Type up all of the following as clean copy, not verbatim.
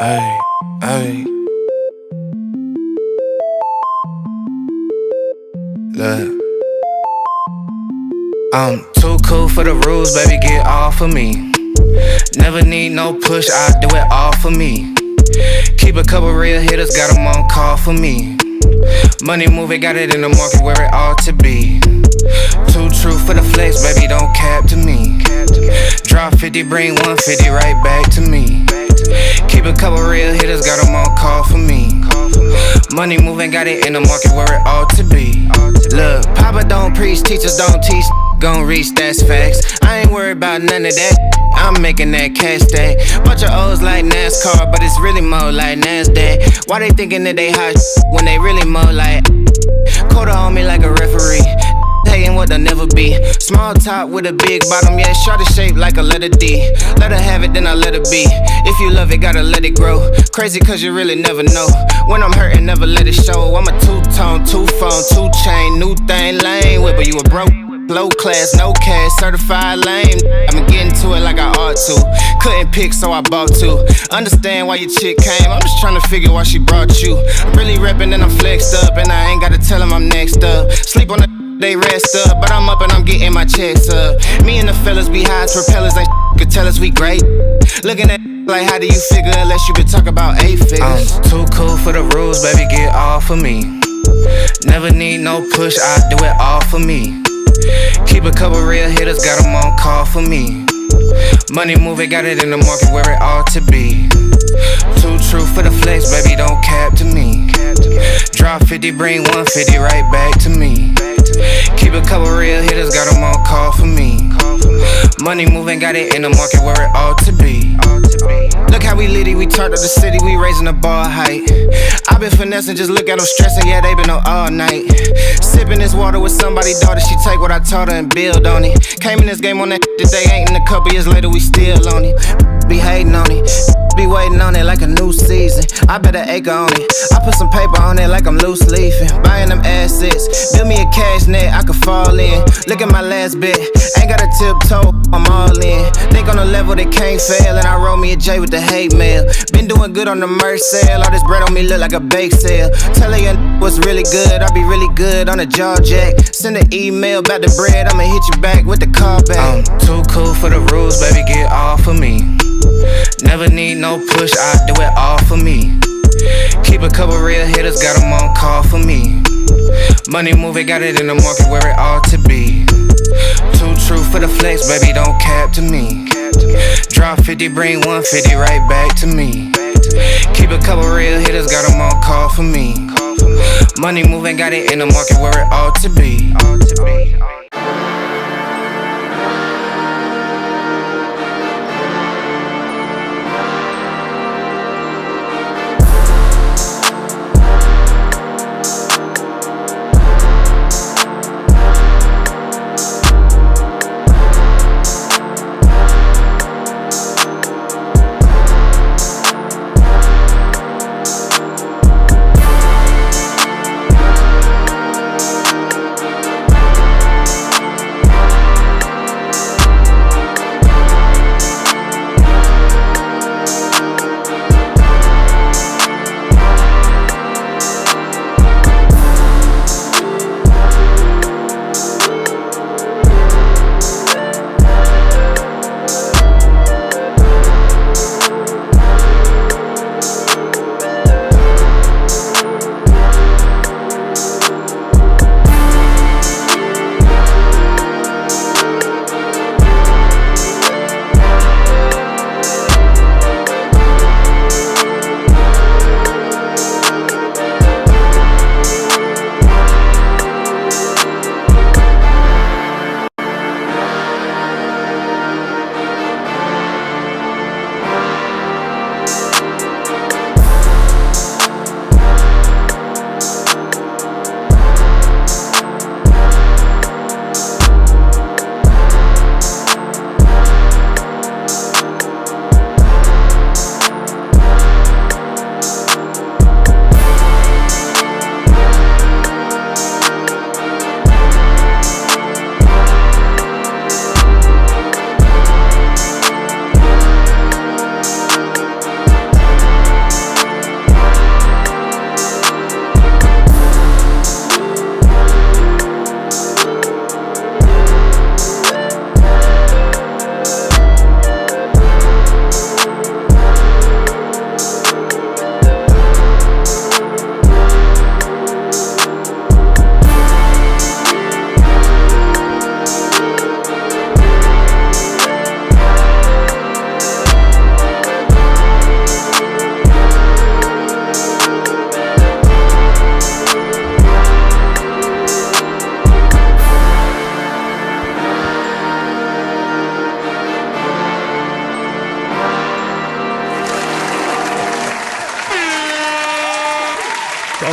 Ay, ay. Look. I'm too cool for the rules, baby, get off of me. Never need no push, I do it all for me. Keep a couple real hitters, got them on call for me. Money moving, got it in the market where it ought to be. Too true for the flex, baby, don't cap to me. Drop 50, bring 150 right back to me. Keep a couple real hitters, got them on call for me. Money moving, got it in the market where it ought to be. Look, Papa don't preach, teachers don't teach. Gon' reach, that's facts. I ain't worried about none of that. I'm making that cash stack. Bunch of O's like NASCAR, but it's really more like NASDAQ. Why they thinking that they hot when they really more like quarter on me like a referee? Hating what they'll never be. Small top with a big bottom, yeah, shorty shaped like a letter D. Let her have it, then I let her be. If you love it, gotta let it grow. Crazy cause you really never know. When I'm hurting, never let it show. I'm a two-tone, two-phone, two-chain, new thing, lane whip, but you a broke. Low class, no cash, certified lame. I've been getting to it like I ought to. Couldn't pick, so I bought two. Understand why your chick came, I'm just trying to figure why she brought you. I'm really reppin' and I'm flexed up, and I ain't gotta tell them I'm next up. Sleep on the they rest up, but I'm up and I'm getting my checks up. Me and the fellas be high as propellers, ain't could tell us we great. Looking at like how do you figure unless you been talk about 8 figures. I'm too cool for the rules, baby, get off of me. Never need no push, I do it all for me. Keep a couple real hitters, got them on call for me. Money moving, got it in the market where it ought to be. Too true for the flex, baby, don't cap to me. Drop 50, bring 150 right back to me. Keep a couple real hitters, got them on call for me. Money moving, got it in the market where it ought to be. Look how we litty, we turned up the city, we raising the bar height. I been finessing, just look at them stressing, yeah, they been up all night. Sipping this water with somebody's daughter, she take what I taught her and build on it. Came in this game on that today, ain't in a couple years later, we still on it. Be hating on it, be waiting on it like a new season. I bet an acre on it, I put some paper on it like I'm loose leafing. Buying them assets, build me a cash net I could fall in. Look at my last bet, ain't got a tiptoe, I'm all in. Think on a level that can't fail, and I roll me a J with the hate mail. Been doing good on the merch sale, all this bread on me look like a bake sale. Tell her your was really good, I'll be really good on a jaw jack. Send an email about the bread, I'ma hit you back with the call back. I'm too cool for the rules, baby, get off of me. Never need no push, I do it all for me. Keep a couple real hitters, got them on call for me. Money moving, got it in the market where it ought to be. Too true for the flex, baby, don't cap to me. Drop 50, bring 150 right back to me. Keep a couple real hitters, got them on call for me. Money moving, got it in the market where it ought to be.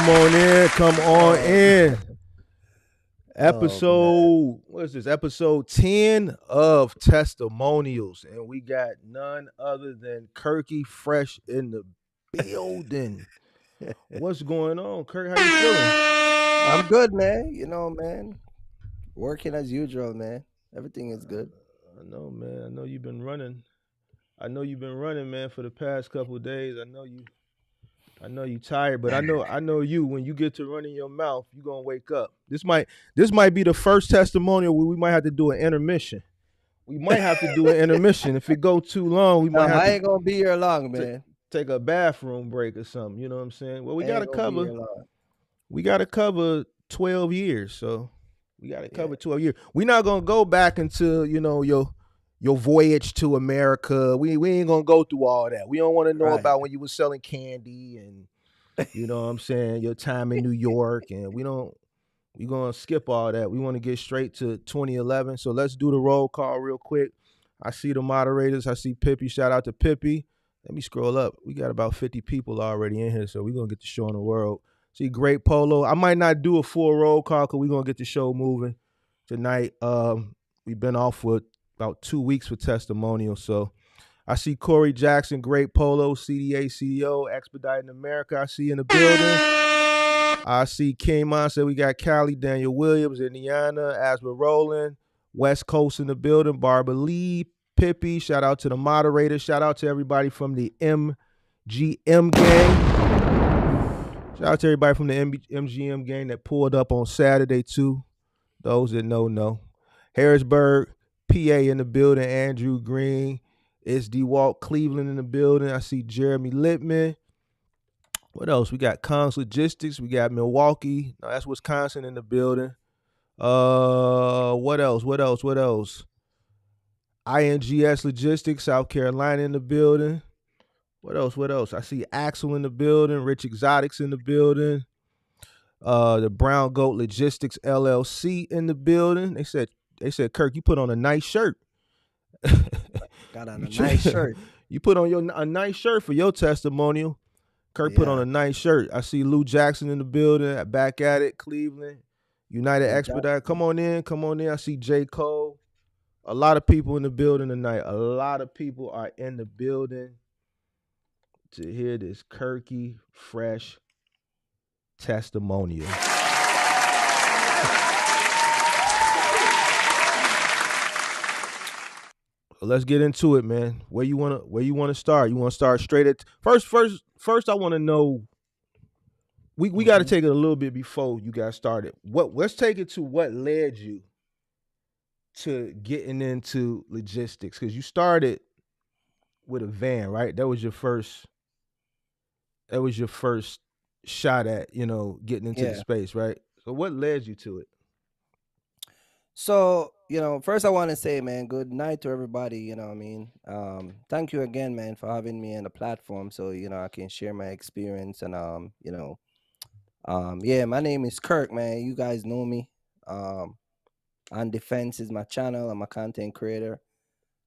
Come on in. Come on in. Oh, What is this? Episode 10 of Testimonials. And we got none other than Kirkie Fresh in the building. man. What's going on, Kirk? How you feeling? I'm good, man. Man. Working as usual, man. Everything is good. I know, man. I know you've been running. Man, for the past couple of days. I know you tired, but I know you. When you get to running your mouth, you gonna wake up. This might be the first testimonial where we might have to do an intermission. We might have to do an intermission. If it go too long, we No, might have I to ain't gonna be here long, man. take a bathroom break or something. You know what I'm saying? Well, I ain't gonna be here long. we gotta cover 12 years, so we gotta Yeah. cover 12 years. We're not gonna go back into your voyage to America. We ain't gonna go through all that. We don't want to know Right. about when you was selling candy and you know what I'm saying, your time in New York, and we're gonna skip all that. We want to get straight to 2011. So let's do the roll call real quick. I see the moderators. I see Pippi. Shout out to Pippi. Let me scroll up. We got about 50 people already in here, so we're gonna get the show on the world. See Great Polo. I might not do a full roll call because we're gonna get the show moving tonight. We've been off for about 2 weeks for testimonials. So I see Corey Jackson, Great Polo, CDA, CDO, Expediting America. I see in the building. I see Kmon said we got Callie, Daniel Williams, Indiana, as we're rolling. West Coast in the building. Barbara Lee, Pippi. Shout out to the moderator. Shout out to everybody from the MGM gang. Shout out to everybody from the MGM gang that pulled up on Saturday too. Those that know. Harrisburg, PA in the building. Andrew Green. It's DeWalt Cleveland in the building. I see Jeremy Littman. What else? We got Cons Logistics. We got Milwaukee. No, that's Wisconsin in the building. What else? INGS Logistics, South Carolina in the building. What else? I see Axel in the building. Rich Exotics in the building. The Brown Goat Logistics LLC in the building. They said, Kirk, you put on a nice shirt. Got on a nice shirt. You put on a nice shirt for your testimonial. Kirk put on a nice shirt. I see Lou Jackson in the building. Back at it, Cleveland. United Expedite. Come on in. I see J. Cole. A lot of people in the building tonight. A lot of people are in the building to hear this Kirkie Fresh testimonial. Let's get into it, man. Where you wanna start? You wanna start straight at first I wanna know. We gotta take it a little bit before you got started. Let's take it to what led you to getting into logistics. Because you started with a van, right? That was your first shot at, getting into the space, right? So what led you to it? So, first I want to say, man, good night to everybody. You know what I mean? Thank you again, man, for having me on the platform so, I can share my experience. And, my name is Kirk, man. You guys know me. On Defense is my channel. I'm a content creator.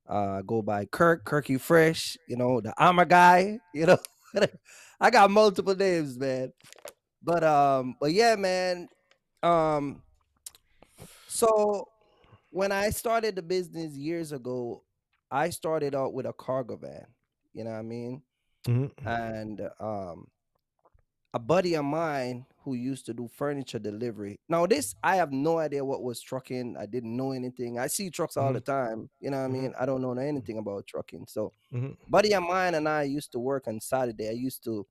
I go by Kirkie Fresh, the armor guy, I got multiple names, man. But yeah, man. So when I started the business years ago, I started out with a cargo van, you know what I mean? Mm-hmm. And a buddy of mine who used to do furniture delivery. Now this, I have no idea what was trucking. I didn't know anything. I see trucks all the time, you know what I mean? I don't know anything about trucking. So buddy of mine and I used to work on Saturday. I used to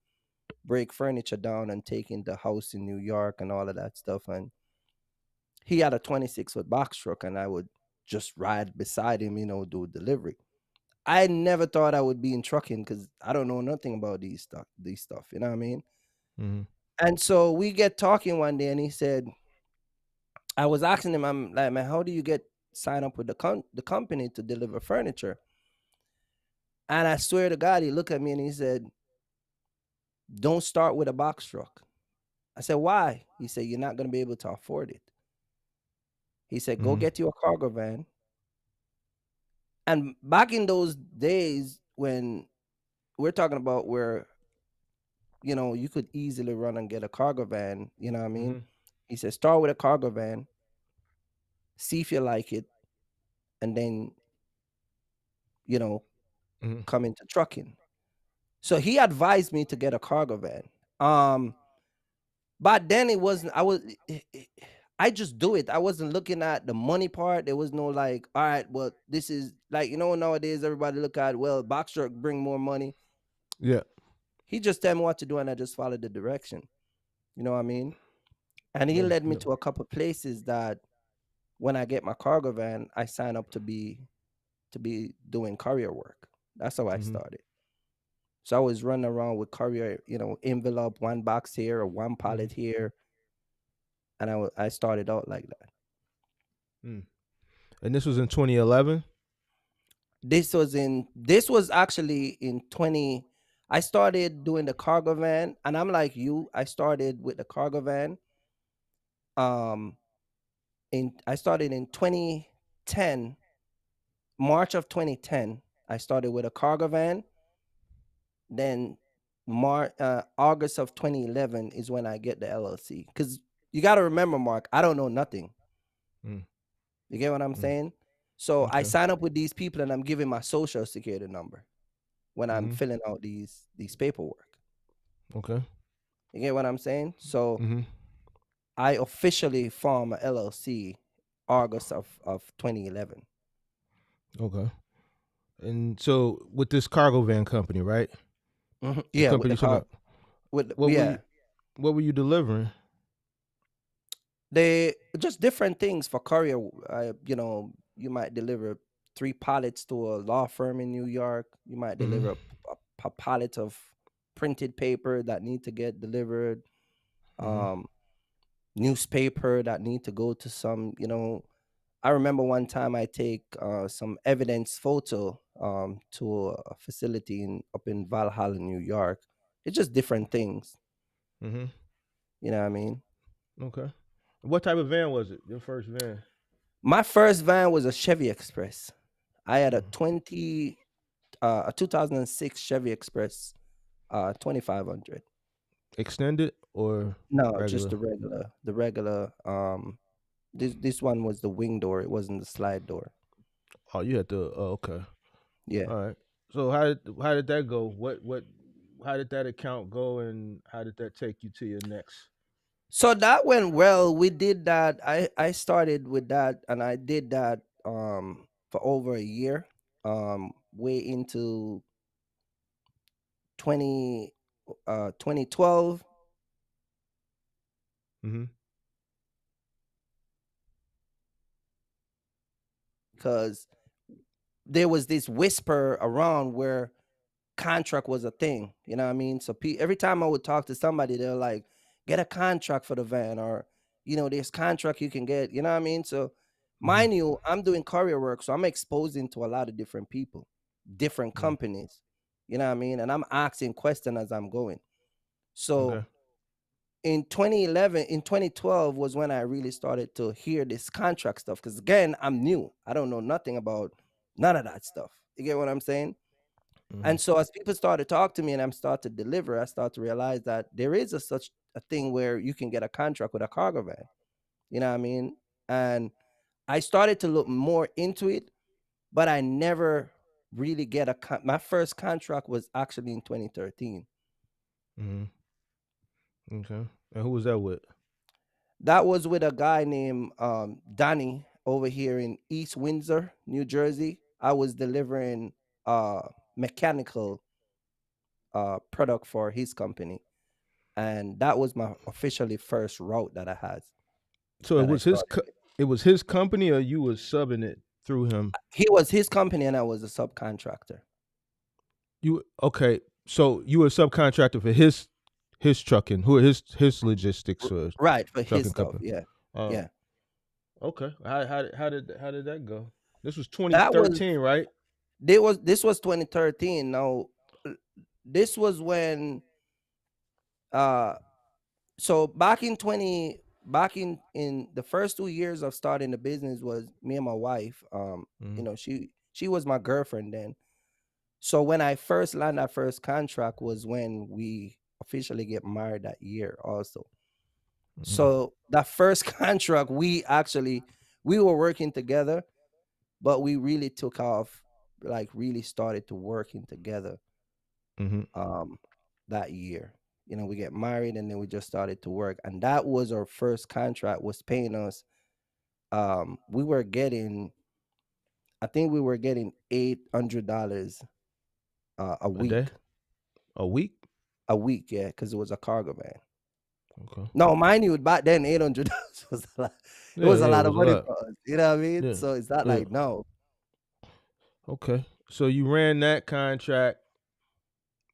break furniture down and take in the house in New York and all of that stuff. And he had a 26-foot box truck, and I would just ride beside him, do delivery. I never thought I would be in trucking because I don't know nothing about these stuff, you know what I mean? And so we get talking one day, and he said, I was asking him, I'm like, man, how do you get signed up with the company to deliver furniture? And I swear to God, he looked at me and he said, don't start with a box truck. I said, why? He said, you're not going to be able to afford it. He said, go get you a cargo van. And back in those days when we're talking about where you could easily run and get a cargo van. You know what I mean? Mm-hmm. He said, start with a cargo van, see if you like it, and then, you know, Mm-hmm. come into trucking. So he advised me to get a cargo van. Um, but then it wasn't, I just do it. I wasn't looking at the money part. There was no like, all right, well, this is like, nowadays everybody look at, well, box truck bring more money. Yeah. He just tell me what to do and I just followed the direction. You know what I mean? And he No. led me No. to a couple places that when I get my cargo van, I sign up to be doing courier work. That's how I Mm-hmm. started. So I was running around with courier, envelope, one box here or one Mm-hmm. pallet here, and I started out like that. Mm. And this was in 2011. This was actually in 20. I started doing the cargo van, and I'm like you. I started with the cargo van. Um, I started in 2010, March of 2010. I started with a cargo van. Then August of 2011 is when I get the LLC. Because you got to remember, Mark, I don't know nothing. Mm. You get what I'm Mm. saying? So I Okay. sign up with these people and I'm giving my social security number when I'm Mm-hmm. filling out these paperwork. Okay. You get what I'm saying? So Mm-hmm. I officially form a LLC August of 2011. Okay. And so with this cargo van company, right? The Yeah, with company the you're talking car, about. with What were yeah, you? What were you delivering? they just different things for courier. You might deliver 3 pallets to a law firm in New York. You might Mm-hmm. deliver a pallet of printed paper that need to get delivered. Mm-hmm. Um, Newspaper that need to go to some. I remember one time I take some evidence photo to a facility up in Valhalla, New York. It's just different things. Mm-hmm. You know what I mean? Okay. What type of van was it? Your first van? My first van was a Chevy Express. I had Mm. a 2006 Chevy Express 2500. Extended or No, just regular? the regular. This one was the wing door. It wasn't the slide door. Oh, you had to. Oh, okay. Yeah. All right. So how did that go? What how did that account go, and how did that take you to your next? So that went well. We did that. I started with that and I did that for over a year. Way into 20 2012 Mm-hmm. because there was this whisper around where contract was a thing. You know what I mean? So every time I would talk to somebody, they're like, "Get a contract for the van," or "There's contract you can get." You know what I mean? So, Mm-hmm. mind you, I'm doing courier work, so I'm exposing to a lot of different people, different Mm. companies. You know what I mean? And I'm asking questions as I'm going. So Okay. in 2011, in 2012 was when I really started to hear this contract stuff. Because again, I'm new. I don't know nothing about none of that stuff. You get what I'm saying? Mm-hmm. And so as people start to talk to me and I'm start to deliver, I start to realize that there is such a thing where you can get a contract with a cargo van. You know what I mean? And I started to look more into it, but I never really get my first contract was actually in 2013. Mm-hmm. Okay. And who was that with? That was with a guy named Donnie over here in East Windsor, New Jersey. I was delivering uh mechanical product for his company. And that was my officially first route that I had So it that I was his. started with. It was his company, or you was subbing it through him? He was his company and I was a subcontractor. You okay? So you were a subcontractor for his trucking, who his logistics for Right, for his trucking stuff. company. Yeah. Uh, Yeah. okay. How did that go? This was That was 2013, right? this was 2013. Now this was when uh so back in the first 2 years of starting the business was me and my wife. Mm-hmm. She was my girlfriend then. So when I first landed that first contract was when we officially get married that year also. Mhm. So that first contract, we were working together, but we really took off, like really started to working together Mhm. um that year. You know, we get married and then we just started to work. And that was our first contract, was paying us we were getting, I think we were getting $800 a A day? week. A week? A week, yeah, because it was a cargo van. Okay. No, mind you, back then $800 was a lot. It Yeah, was a yeah, it lot of was a money lot. for us. You know what I mean? Yeah. So it's not Yeah. like no. Okay. So you ran that contract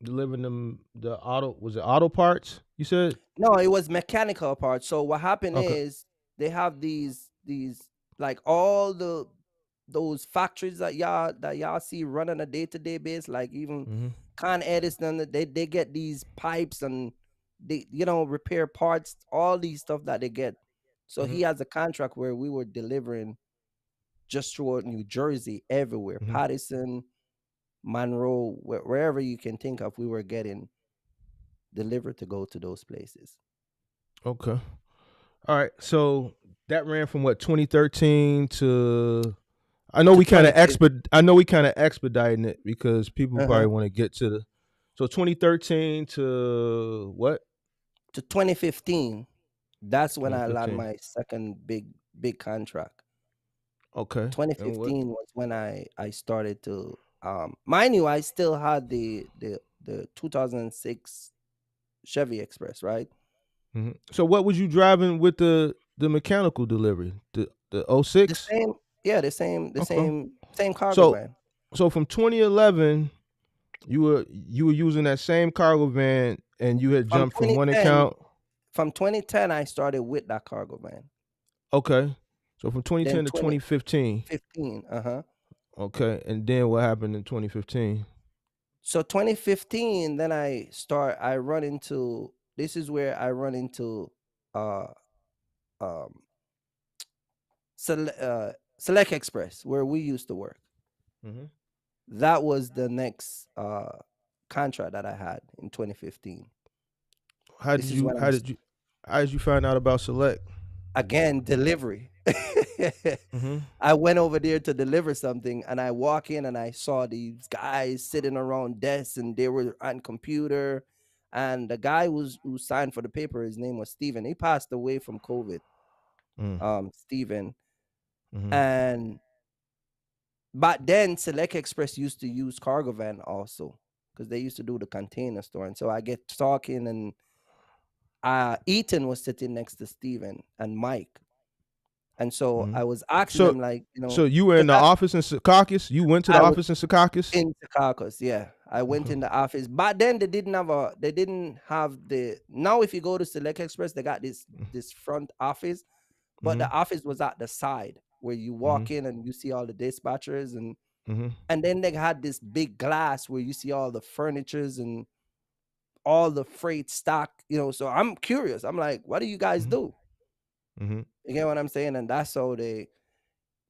delivering them the auto parts, you said? No, it was mechanical parts. So what happened Okay. is they have these like all those factories that y'all see run on a day-to-day basis, like even Mhm. Con Edison, they get these pipes and they repair parts, all these stuff that they get. So Mhm. he has a contract where we were delivering just throughout New Jersey, everywhere, Mhm. Paterson, Monroe, wherever you can think of, we were getting delivered to go to those places. Okay. All right. So that ran from what, 2013 to I know To we kind of 2015. expediting it because people Uh-huh. probably want to get to the 2013 to what? To 2015, that's when I landed 2015. my second big contract. Okay. And what? 2015 was when I started to mind you, I still had the 2006 Chevy Express, right? Mhm. So what was you driving with the mechanical delivery? The The 06? same, yeah, the Okay. same cargo So van. from 2011 you were using that same cargo van and you had From jumped from one 2010, account. from 2010 I started with that cargo van. Okay. So from Then 2010 to 2015. 2015, uh-huh. Okay. And then what happened in 2015? So 2015, then I run into, this is where I run into uh um Select Express, where we used to work. Mhm. That was the next contract that I had in 2015. How did This is you when how did you how did you find out about Select? again, delivery. Mhm. I went over there to deliver something and I walk in and I saw these guys sitting around desks and they were on computer. And the guy who signed for the paper, his name was Steven. He passed away from COVID. Mm. Steven. Mhm. And back then, Select Express used to use cargo van also because they used to do the container store. And so I get talking, and Ethan was sitting next to Steven and Mike. And so Mhm. I was asking So them, like, so you were in because the office in Secaucus? You went to the I was office in Secaucus? in Secaucus, yeah. I went Okay. in the office. Back then they didn't have the, now if you go to Select Express, they got this front office, but the Mhm. office was at the side where you walk Mhm. in and you see all the dispatchers, Mhm. and then they had this big glass where you see all the furnitures and all the freight stock. So I'm curious. I'm like, what do you guys Mhm. do? Mhm. You get what I'm saying? And that's how they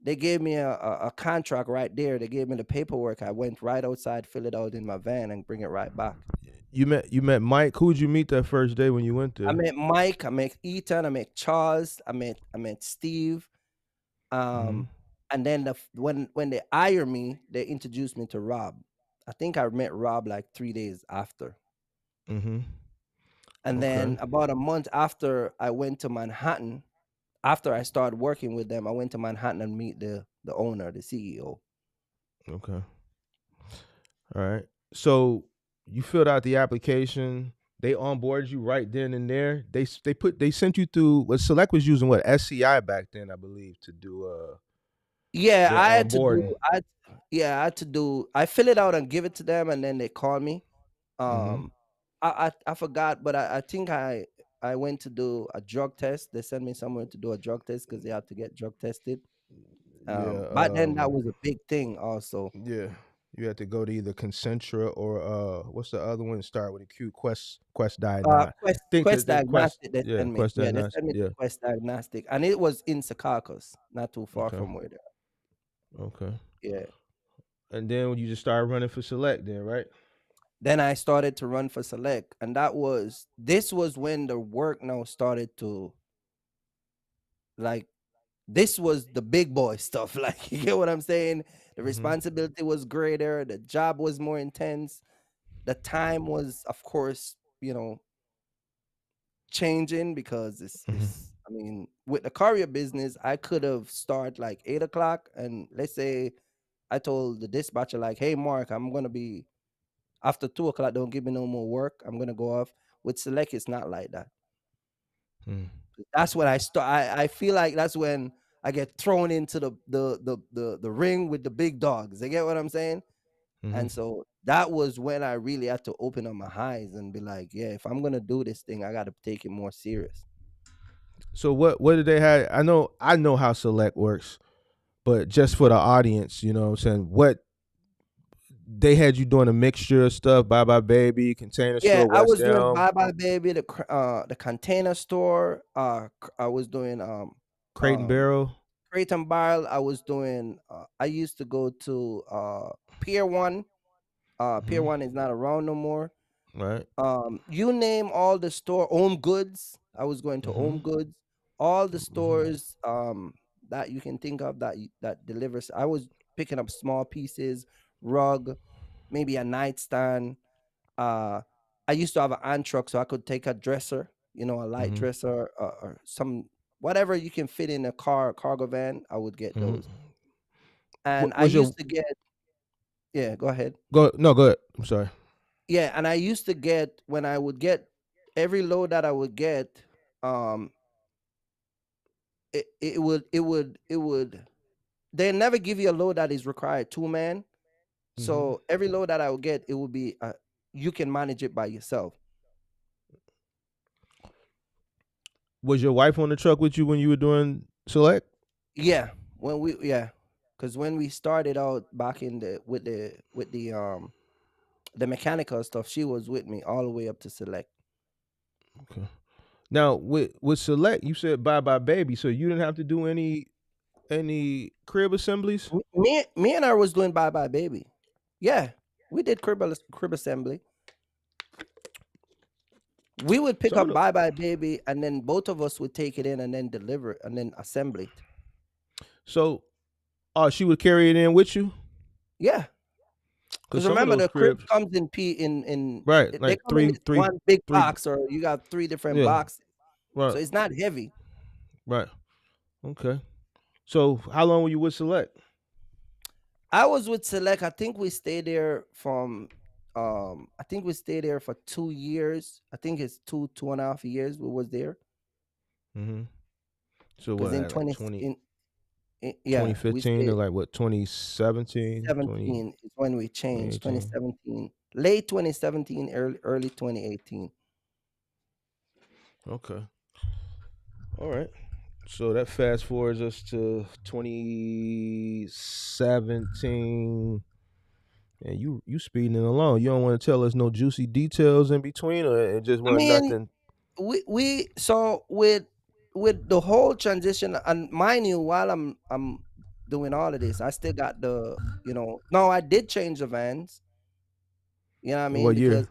gave me a contract right there. They gave me the paperwork. I went right outside, fill it out in my van, and bring it right back. You met Mike. Who did you meet that first day when you went I there? met Mike, I met Ethan, I met Charles, I met Steve. Mhm. Um, and then when they hired me, they introduced me to Rob. I think I met Rob like 3 days after. Mhm. And Okay. then about a month after I went to Manhattan, after I started working with them, I went to Manhattan and meet the owner, the CEO. Okay. All right. So you filled out the application. They onboarded you right then and there. They sent you through what Select was using, what, SCI back then, I believe, to do Yeah, their I had to do onboarding. I had to do, I fill it out and give it to them, and then they call me. Mhm. Um I forgot, but I think I went to do a drug test. They sent me somewhere to do a drug test because they had to get drug tested. Yeah. Back then that was a big thing also. Yeah. You had to go to either Concentra or what's the other one? Start with a Q, Quest Diagnostic. Quest Think Quest that Quest. Diagnostic they Yeah, sent me. Quest Yeah, they Diagnostic. sent me to Yeah. Quest Diagnostic, and it was in Secaucus, not too far Okay. from where they Okay. are. Yeah. And then you just started running for Select then, right? Then I started to run for Select, and this was when the work now started to, like, this was the big boy stuff. Like, you get what I'm saying? The responsibility was greater, the job was more intense, the time was, of course, changing, because it's I mean, with the courier business, I could have started like 8 o'clock, and let's say I told the dispatcher, like, hey Mark, I'm gonna be after 2 o'clock, don't give me no more work, I'm gonna go off. With Select, it's not like that. That's when I start. I feel like that's when I get thrown into the ring with the big dogs. You get what I'm saying? And so that was when I really had to open up my eyes and be like, yeah, if I'm gonna do this thing, I got to take it more serious. So what did they have? I know how Select works, but just for the audience, you know what I'm saying, what they had you doing a mixture of stuff, Bye Bye Baby, Container Yeah, Store, I West was doing Elm, Bye Bye Baby, the Container Store. I was doing Crate and um Barrel. Crate and Barrel. I was doing. I used to go to Pier One. Pier One is not around no more. Right. You name all the store, Home Goods. I was going to Home Goods. All the stores that you can think of that delivers. I was picking up small pieces, rug, maybe a nightstand. Uh, I used to have an ant truck, so I could take a dresser, a light dresser, or some whatever you can fit in a cargo van. I would get those, and I Was your used to get. Yeah, go ahead. go ahead. I'm sorry. Yeah, and I used to get, when I would get every load that I would get, um, it would they never give you a load that is required 2 man. So every load that I would get, it would be you can manage it by yourself. Was your wife on the truck with you when you were doing Select? Yeah, because when we started out back in the with the mechanical stuff, she was with me all the way up to Select. Okay. Now with Select, you said Bye Bye Baby, so you didn't have to do any crib assemblies. Me and her was doing Bye Bye Baby. Yeah, we did crib assembly. We would pick Some of up the Bye Bye Baby, and then both of us would take it in and then deliver it and then assemble it. so she would carry it in with you, Yeah, because because some of remember, those the crib cribs, comes in right? they Like come in three, one big three. box, or you got 3 different Yeah. boxes, Right. so it's not heavy. Right. Okay. So how long were you with Select? I was with Select. I think we stayed there for 2 years. I think it's 2.5 years we was there. Mm-hmm. So Because what? in Like 20 yeah, we 2015 to stayed. like what? 2017, 17 is when we changed. 2018. 2017, late 2017, early 2018. Okay. All right. So that fast forwards us to 2017, and you speeding it along. You don't want to tell us no juicy details in between, or it just I wasn't mean, nothing. we so with the whole transition, and mind you, while I'm doing all of this, I still got no, I did change the vans. You know what I In mean? what Because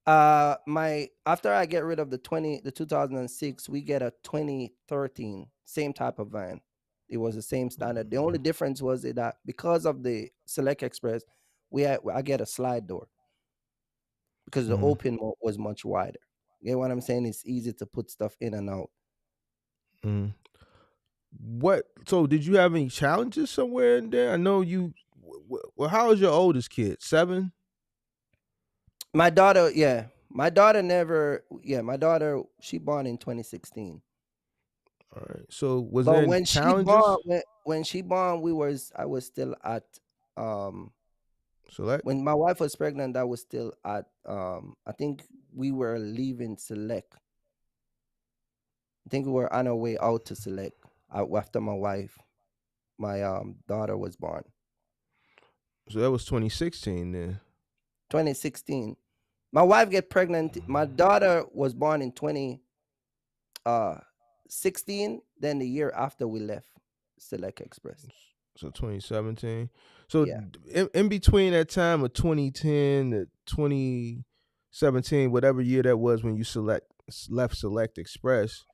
year? my after I get rid of the 2006, we get a 2013 same type of van. It was the same standard. The only difference was that because of the Select Express, I get a slide door, because the Mm-hmm. was much wider. You get what I'm saying? It's easy to put stuff in and out. Mm-hmm. What? So did you have any challenges somewhere in there? I know you. Well, how is your oldest kid? 7. My daughter, yeah. My daughter never, yeah, my daughter, she born in 2016. All right. So was there But any when she born, challenges? when she born, I was still at, um, Select. when my wife was pregnant, I was still at, I think we were leaving Select. I think we were on our way out to Select after my daughter was born. So that was 2016 then. 2016. My wife get pregnant. My daughter was born in 2016. Then the year after we left Select Express. So 2017. So Yeah. in between that time of 2010 to 2017, whatever year that was when you left Select Express,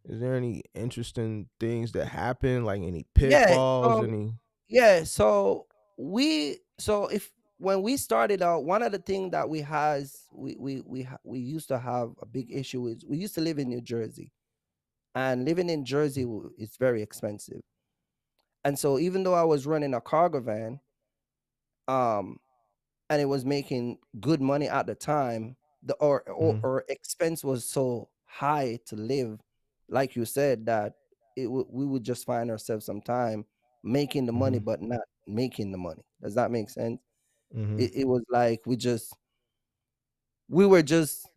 is there any interesting things that happened? Like any Yeah. pitfalls? So Any? yeah. So if when we started out, one of the things that we used to have a big issue is we used to live in New Jersey, and living in Jersey is very expensive. And so even though I was running a cargo van, um, and it was making good money at the time, the Mhm, or expense was so high to live, like you said, that we would just find ourselves sometime making the money mhm, but not making the money. Does that make sense? mhm, It was like we were just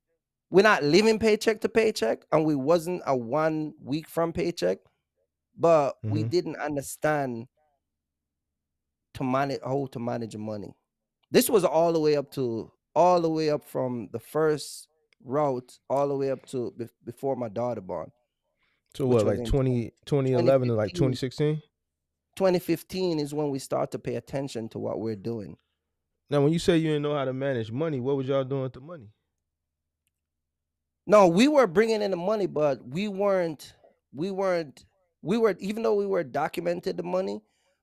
we're not living paycheck to paycheck, and we wasn't a 1 week from paycheck, but we mhm. didn't understand to manage how to manage money. This was all the way up from the first route all the way up to before my daughter born, So which what, was like in 2011 to like 2015. 2016? 2015 is when we start to pay attention to what we're doing. Now, when you say you didn't know how to manage money, what was y'all doing with the money? No, we were bringing in the money, but we weren't we were even though we were documented the money,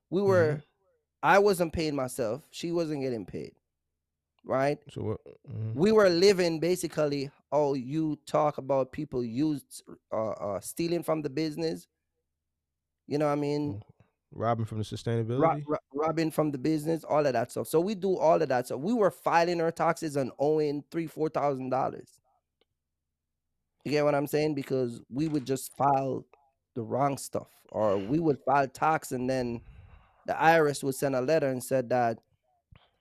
we Mhm. were I wasn't paying myself, she wasn't getting paid, right? So what? Mhm. We were living basically, oh, you talk about people used stealing from the business, you know what I mean? Mm. Robbing from the sustainability. Robbing from the business, all of that stuff. So we do all of that. So we were filing our taxes and owing $3,000-$4,000. You get what I'm saying? Because we would just file the wrong stuff, or we would file tax and then the IRS would send a letter and said that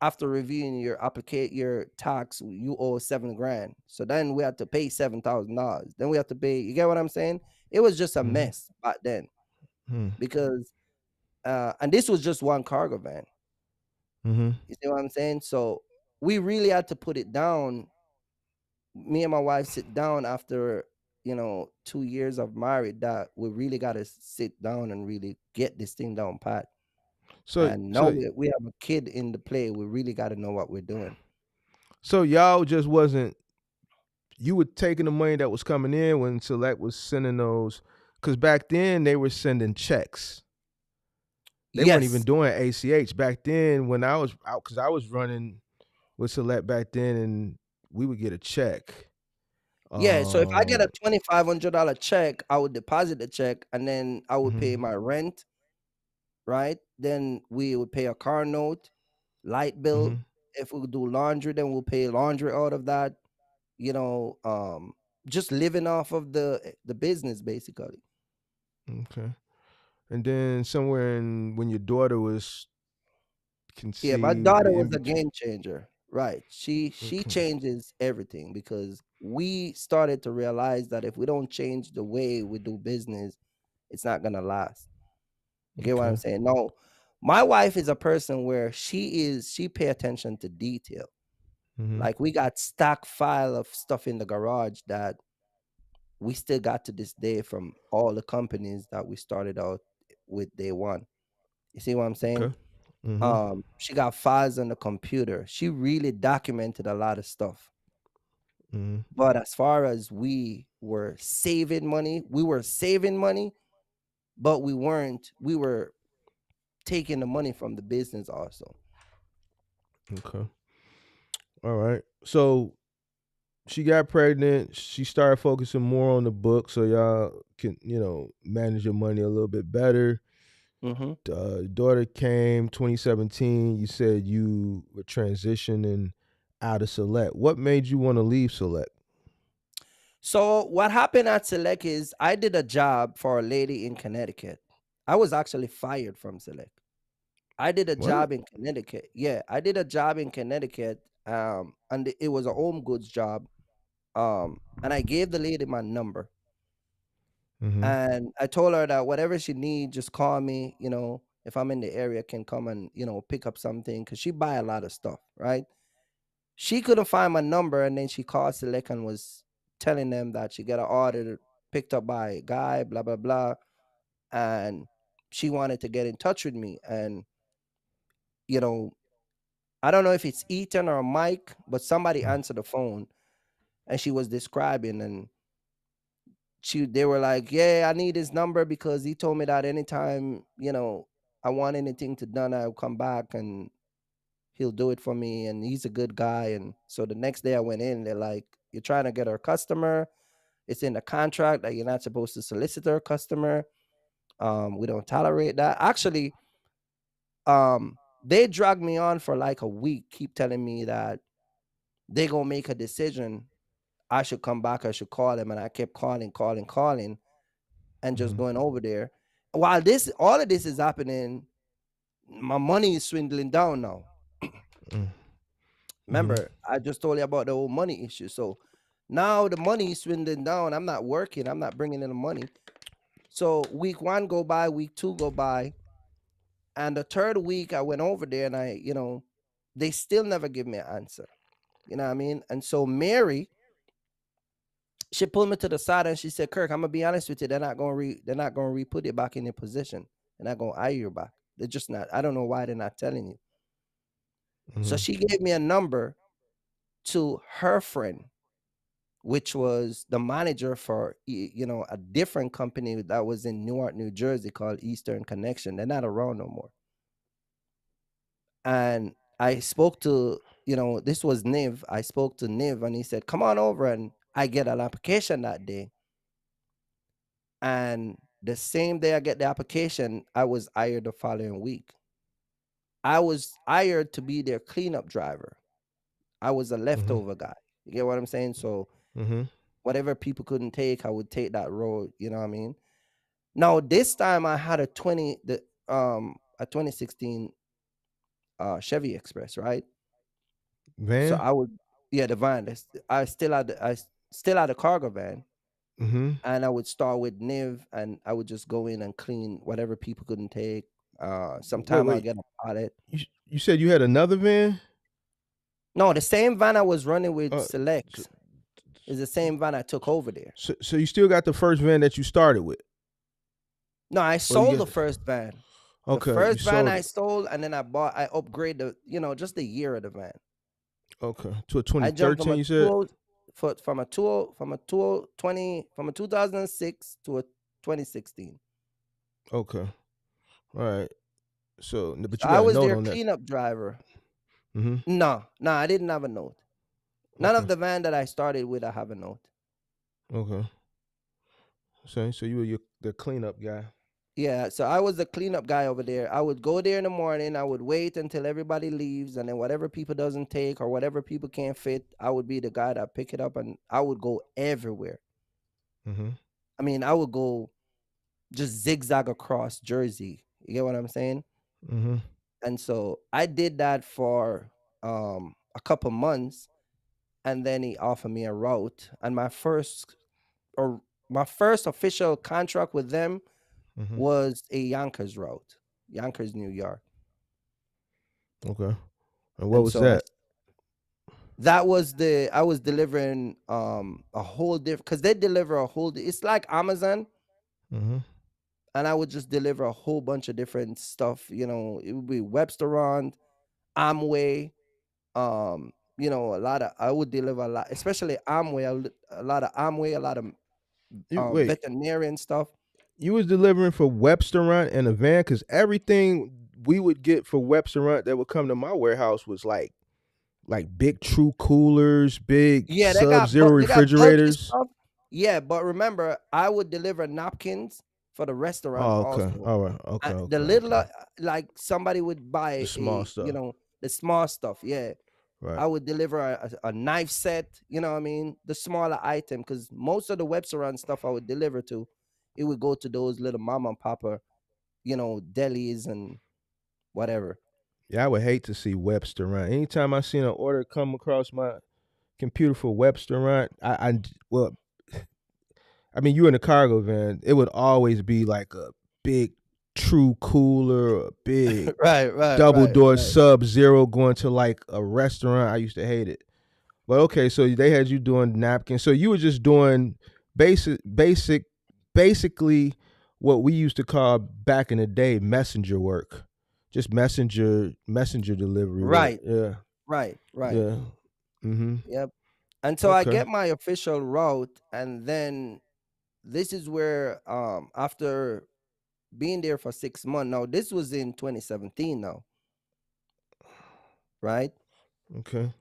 after reviewing your tax, you owe 7 grand. So then we had to pay $7,000. Then we have to pay. You get what I'm saying? It was just a Mhm. mess back then Mhm. because, and this was just one cargo van. Mhm. You see what I'm saying? So we really had to put it down. Me and my wife sit down after 2 years of married, that we really got to sit down and really get this thing down pat. So And now so we have a kid in the play. We really got to know what we're doing. so y'all just wasn't, you were taking the money that was coming in when Select was sending those, because back then they were sending checks. They weren't even Yes. doing ACH back then when I was out, because I was running with Select back then, and we would get a check. Yeah, so if I get a Um, $2,500 check, I would deposit the check and then I would pay mhm, my rent, right? Then we would pay a car note, light bill. mhm, If we do laundry, then we'll pay laundry out of that, you know, um, just living off of the business basically. okay. And then somewhere in when your daughter was Yeah, my conceived, daughter in was a between. game changer. Right. She Okay. changes everything because we started to realize that if we don't change the way we do business, it's not gonna last. You get what I'm Okay. saying? No, my wife is a person where she pay attention to detail. Mhm. Like we got stock file of stuff in the garage that we still got to this day from all the companies that we started out with day one. You see what I'm saying? Okay. Mhm. She got files on the computer. She really documented a lot of stuff. Mhm. But as far as we were saving money, but we were taking the money from the business also. Okay. All right. So she got pregnant. She started focusing more on the book, so y'all can, manage your money a little bit better. Hmm. Daughter came 2017. You said you were transitioning out of Select. What made you want to leave Select? So what happened at Select is I did a job for a lady in Connecticut. I was actually fired from Select. I did a What? job in Connecticut. Yeah, I did a job in Connecticut. And it was a home goods job. And I gave the lady my number. Mm-hmm. And I told her that whatever she needs, just call me, if I'm in the area, can come and, pick up something. Cause she buy a lot of stuff, right? She couldn't find my number, and then she called Select and was telling them that she got an order picked up by a guy, blah blah blah, and she wanted to get in touch with me, and you know, I don't know if it's Ethan or Mike, but somebody answered the phone, and she was describing, and they were like, yeah, I need his number because he told me that anytime, I want anything to done, I'll come back and he'll do it for me, and he's a good guy. And so the next day I went in, they're like, you're trying to get our customer. It's in the contract that you're not supposed to solicit our customer. We don't tolerate that. Actually, they dragged me on for like a week, keep telling me that they gonna make a decision. I should come back, I should call him. And I kept calling, and just going over there. While all of this is happening, my money is swindling down now. Remember, I just told you about the whole money issue. So now the money is swindling down. I'm not working. I'm not bringing in the money. So week 1 go by, week 2 go by. And the third week I went over there, and they still never give me an answer. You know what I mean? And so Mary, she pulled me to the side and she said, Kirk, I'm gonna be honest with you, they're not gonna re-put it back in your position. They're not gonna hire you back. They're just not. I don't know why they're not telling you. So she gave me a number to her friend, which was the manager for a different company that was in Newark, New Jersey, called Eastern Connection. They're not around no more. And I spoke to, this was Niv. I spoke to Niv, and he said, come on over. And I get an application that day. And the same day I get the application, I was hired the following week. I was hired to be their cleanup driver. I was a leftover guy. You get what I'm saying? So whatever people couldn't take, I would take that role. You know what I mean? Now this time I had a 2016 Chevy Express, right? Van? So the van. I still had a cargo van. And I would start with Niv, and I would just go in and clean whatever people couldn't take. Sometimes I'll get a pallet. You said you had another van? No, the same van I was running with Select is the same van I took over there. So you still got the first van that you started with? No, I sold the first van. Okay. The first van I sold, and then I upgraded just the year of the van. Okay. To a 2013, you said? From a 2006 to a 2016. Okay. All right. So, but you I got was a note their on that. cleanup driver. No, I didn't have a note. None of the van that I started with, I have a note. Okay. So you were the cleanup guy. Yeah, so I was the cleanup guy over there. I would go there in the morning. I would wait until everybody leaves, and then whatever people doesn't take or whatever people can't fit, I would be the guy that pick it up, and I would go everywhere. I mean, I would go just zigzag across Jersey. You get what I'm saying? And so I did that for a couple months, and then he offered me a route. And my first official contract with them was a Yonkers route, Yonkers, New York. Okay. And what was that? That was I was delivering a whole different, because they deliver a whole, it's like Amazon. And I would just deliver a whole bunch of different stuff. It would be Websterond, Amway, I would deliver a lot, especially Amway, a lot of Amway, a lot of veterinarian stuff. You was delivering for Websteront in a van? Because everything we would get for Websteront that would come to my warehouse was like big True coolers, big Sub-Zero refrigerators. Yeah, but remember, I would deliver napkins for the restaurant. Also. All right. Okay. The little, like somebody would buy the small stuff. The small stuff. Yeah. Right. I would deliver a knife set. You know what I mean? The smaller item, because most of the Websteront stuff I would deliver to, it would go to those little mom and papa, delis and whatever. Yeah, I would hate to see Websteront. Anytime I seen an order come across my computer for Websteront, I mean, you in a cargo van, it would always be like a big True cooler, or a big double door Sub-Zero going to like a restaurant. I used to hate it. But okay, so they had you doing napkins. So you were just doing basically what we used to call back in the day messenger work, just messenger delivery work. Right, Yeah, right, right. yeah. Mm-hmm. Yep. And so I Okay. get my official route, and then this is where after being there for 6 months. Now this was in 2017 now, right? Okay.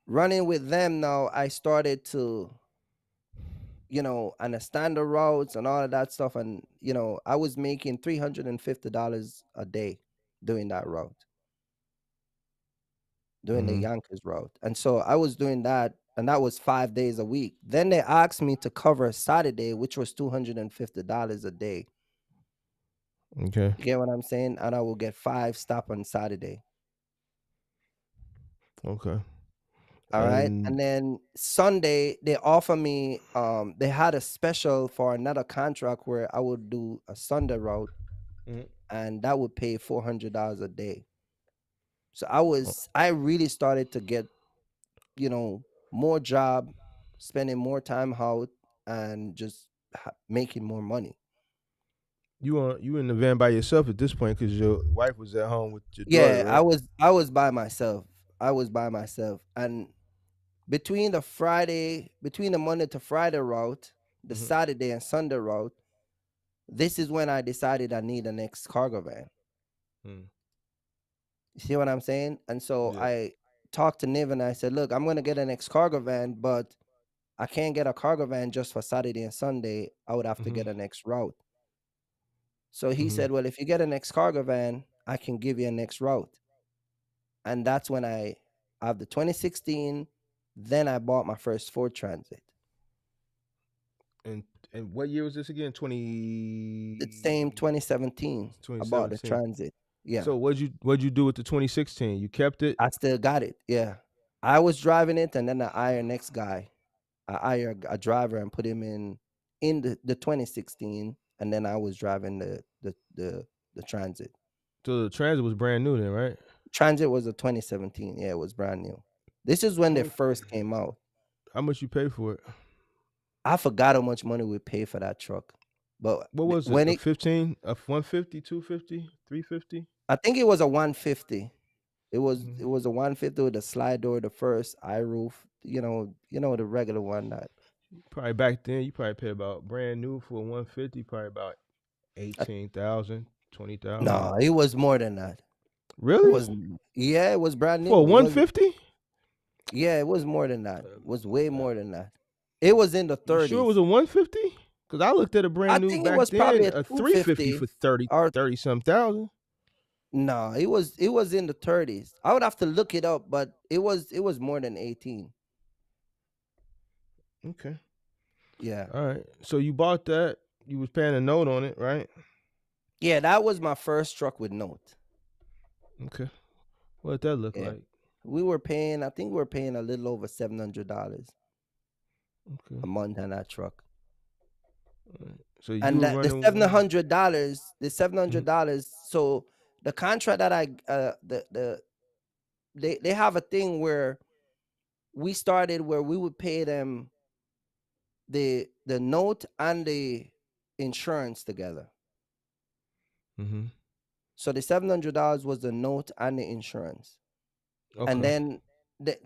Running with them now, I started to, understand the routes and all of that stuff. And, I was making $350 a day doing that route, doing the Mm-hmm. Yonkers route. And so I was doing that, and that was 5 days a week. Then they asked me to cover Saturday, which was $250 a day. Okay. You get what I'm saying? And I will get 5 stop on Saturday. Okay. All right. And And then Sunday, they offer me, they had a special for another contract where I would do a Sunday route, Mhm. and that would pay $400 a day. So Oh, I really started to get, more job, spending more time out, and just making more money. you in the van by yourself at this point because your wife was at home with your daughter, Yeah, right? I was by myself. I was by myself. And between the Monday to Friday route, the Mm-hmm. Saturday and Sunday route, this is when I decided I need an ex cargo van. Mm. You see what I'm saying? And so Yeah. I talked to Niv and I said, look, I'm gonna get an ex cargo van, but I can't get a cargo van just for Saturday and Sunday. I would have to Mm-hmm. get an ex route. So he Mm-hmm. said, well, if you get an ex cargo van, I can give you an ex route. And that's when I have the 2016. Then I bought my first Ford Transit. And and what year was this again? The same 2017. I bought the 2017. Transit. Yeah. So what'd you do with the 2016? You kept it? I still got it. Yeah. I was driving it, and then I hired next guy. I hired a driver and put him in the 2016, and then I was driving the Transit. So the Transit was brand new then, right? Transit was a 2017. Yeah, it was brand new. This is when How they much first came out. how much you pay for it? I forgot how much money we paid for that truck, but What was it? when A it, 15? A 150, 250, 350? I think it was a 150. It Mm-hmm. was a 150 with a slide door, the first eye roof. The regular one that. Probably back then you probably paid about brand new for a 150, probably about I, 18,000, 20,000. no, it was more than that. It Really? was Yeah, it was brand For a new. It was 150? Yeah, it was more than that. It was way more than that. It was in the You sure it 30s. was a 150? Because I looked at a I brand new think it back was probably then, a a 350 250, for 30, or 30 some thousand. no, it was in the 30s. I would have to look it up, but it was more than 18. Okay. Yeah. All right. So you bought that. You was paying a note on it, right? Yeah, that was my first truck with note. Okay. What did that look Yeah. like? I think we were paying a little over $700 Okay. a month on that truck. All right. So you And were that the running seven one. hundred dollars, the seven Mhm. hundred dollars. So the contract that they have a thing where we started where we would pay them the note and the insurance together. Mhm. So the $700 was the note and the insurance. And Okay. then the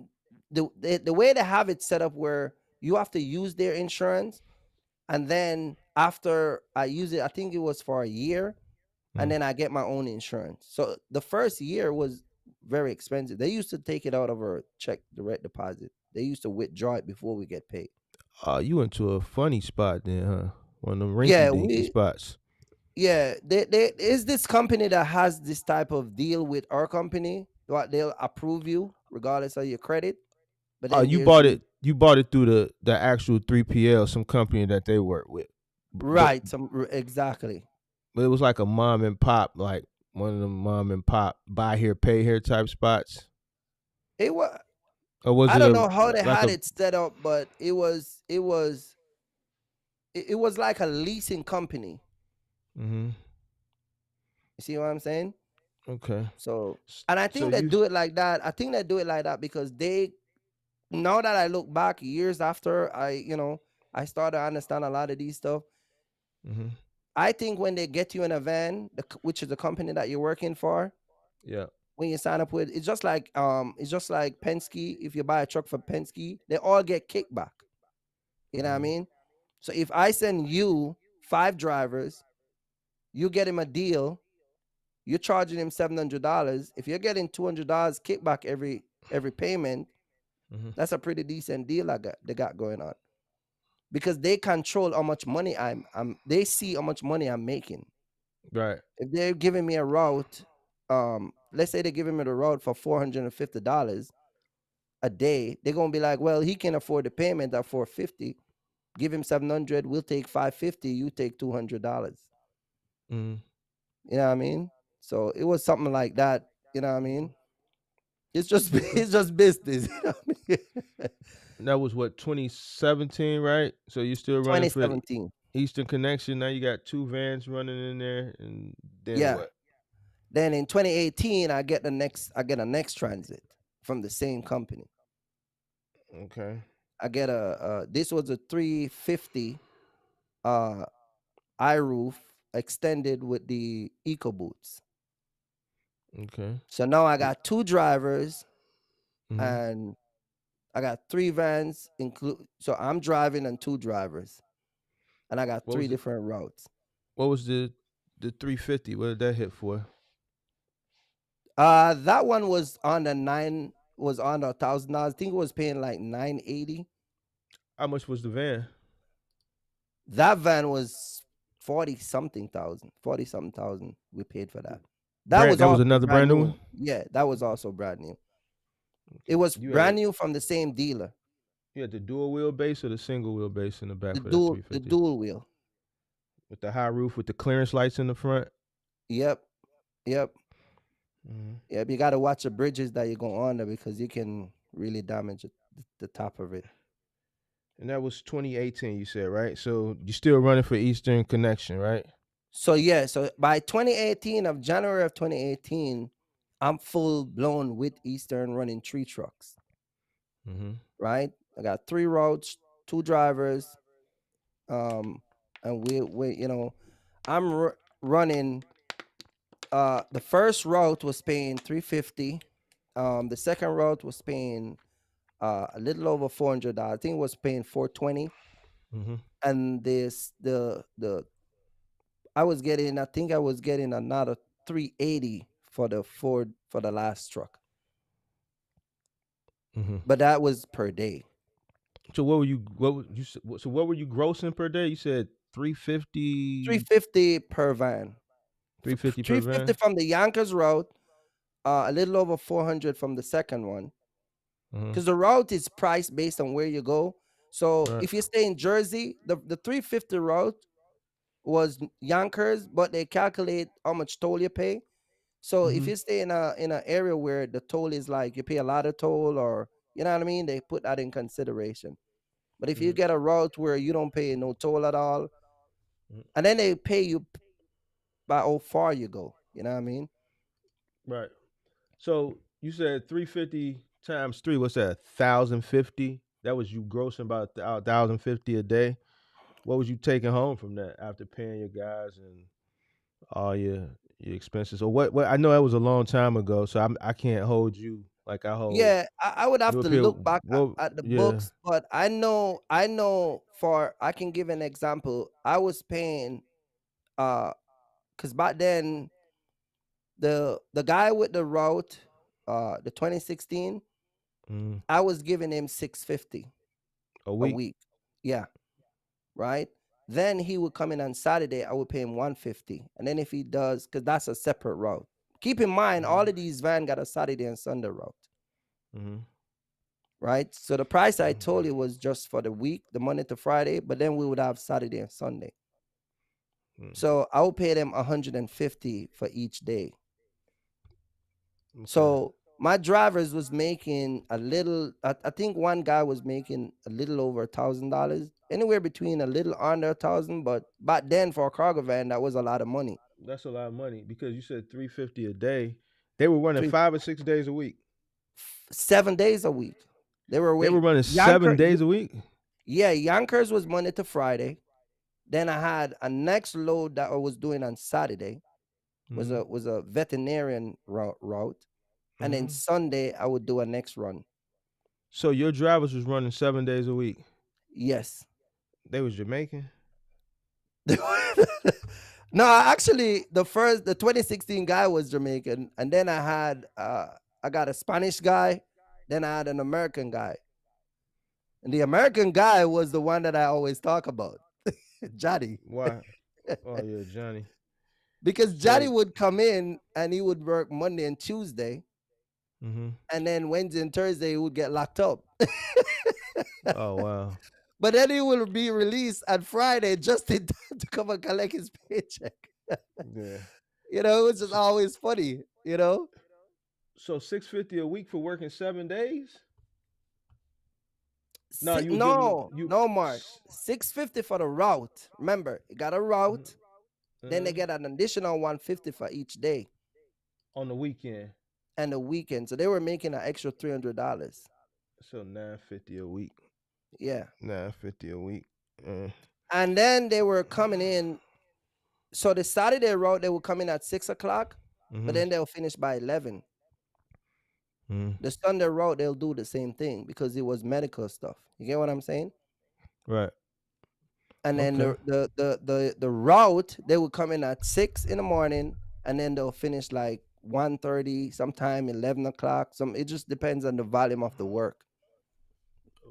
the way they have it set up where you have to use their insurance, and then after I use it, I think it was for a year, and Mm. then I get my own insurance. So the first year was very expensive. They used to take it out of our check direct deposit. They used to withdraw it before we get paid. You went to a funny spot then, huh? One of them rinky Yeah, dinky spots. there is this company that has this type of deal with our company. What, they'll approve you regardless of your credit. But then You there's bought the it. You bought it through the actual 3PL, some company that they work with. But right, exactly. but it was like a mom and pop, like one of them mom and pop buy here, pay here type spots. It was Or was I it don't a know how they like had a it set up, but it was like a leasing company. mhm. You see what I'm saying? Okay. So, and I So think they you do it like that. I think they do it like that because now that I look back years after I started to understand a lot of these stuff. mhm. I think when they get you in a van, which is the company that you're working for, Yeah. when you sign up with, it's just like Penske. If you buy a truck for Penske, they all get kickback. You know what I mean? So if I send you 5 drivers, you get him a deal, you're charging him $700. If you're getting $200 kickback every payment, that's a pretty decent deal they got going on. Because they control how much money they see how much money I'm making. Right. If they're giving me a route, let's say they're giving me the route for $450 a day, they're gonna be like, well, he can afford the payment at $450. Give him $700, we'll take $550, you take $200. Mm-hmm. You know what I mean? So it was something like that. You know what I mean? It's just it's just business. You know what I mean? And that was what, 2017, right? So you still running for 2017. Eastern Connection. Now you got 2 vans running in there, and then Yeah. what? Then in 2018, I get a next transit from the same company. Okay. I get this was a 350 iRoof extended with the Eco Boots. Okay. So now I got 2 drivers Mm-hmm. and I got 3 vans so I'm driving and 2 drivers. And I got 3 different routes. What was the 350? What did that hit for? That one was on the $1,000. I think it was paying like $980. How much was the van? That van was 40-something thousand. We paid for that. That was also another brand new one? Yeah, that was also brand new. It was brand new from the same dealer. You had the dual wheelbase or the single wheelbase in the back The for that 350? The dual wheel. With the high roof with the clearance lights in the front? Yep. Mm-hmm. Yep, you got to watch the bridges that you go under because you can really damage the top of it. And that was 2018, you said, right? So you're still running for Eastern Connection, right? So yeah, so by 2018, of January of 2018, I'm full blown with Eastern, running 3 trucks. Mm-hmm. Right? I got 3 routes, 2 drivers, and we you know, I'm running. The first route was paying $350. The second route was paying a little over $400. I think it was paying $420. Mm-hmm. And I think I was getting another $380 for the last truck. Mm-hmm. But that was per day. So what were you grossing per day? You said 350. 350 per van. 350 per 350 van from the Yonkers route. A little over 400 from the second one. Because the route is priced based on where you go. So if you stay in Jersey, the 350 route was Yonkers, but they calculate how much toll you pay. So if you stay in an area where the toll is like you pay a lot of toll, or you know what I mean, they put that in consideration. But if you get a route where you don't pay no toll at all, and then they pay you by how far you go, you know what I mean? Right. So you said 350 times 3. What's that? 1,050. That was you grossing about 1,050 a day. What was you taking home from that after paying your guys and all your expenses? Or what? I know that was a long time ago, so I can't hold you like I hold. Yeah, I would have to look back at the books, but I know I can give an example. I was paying because back then the guy with the route, the 2016, I was giving him $650 a week. Yeah. Right. Then he would come in on Saturday. I would pay him $150. And then if he does, because that's a separate route. Keep in mind, all of these vans got a Saturday and Sunday route. Right. So the price I told you was just for the week, the Monday to Friday, but then we would have Saturday and Sunday. So I would pay them $150 for each day. Okay. So my drivers was making a little, I think one guy was making a little over $1,000, anywhere between a little under 1,000, but back then for a cargo van, that was a lot of money. That's a lot of money because you said $350 a day. They were running 5 or 6 days a week. 7 days a week. They were running 7 days a week? Yeah, Yonkers was Monday to Friday. Then I had a next load that I was doing on Saturday, was a veterinarian route, and then Sunday I would do a next run. So your drivers was running 7 days a week. Yes. They was Jamaican. No, actually, the 2016 guy was Jamaican, and then I got a Spanish guy, then I had an American guy, and the American guy was the one that I always talk about, Johnny. Why? Oh yeah, Johnny. Because So- Johnny would come in and he would work Monday and Tuesday, and then Wednesday and Thursday he would get locked up. Oh wow. But then he will be released on Friday just in time to come and collect his paycheck. Yeah. You know, it was just always funny, you know? So $650 a week for working 7 days? No, you No, Mark. $650 for the route. Remember, you got a route, then they get an additional $150 for each day. On the weekend. And the weekend. So they were making an extra $300. So $950 a week. Yeah. $950 a week. And then they were coming in. So the Saturday route, they would come in at 6 o'clock, but then they'll finish by 11. The Sunday route, they'll do the same thing because it was medical stuff. You get what I'm saying? Right. And then the route, they would come in at 6 in the morning, and then they'll finish like 1:30, sometime 11 o'clock. It just depends on the volume of the work.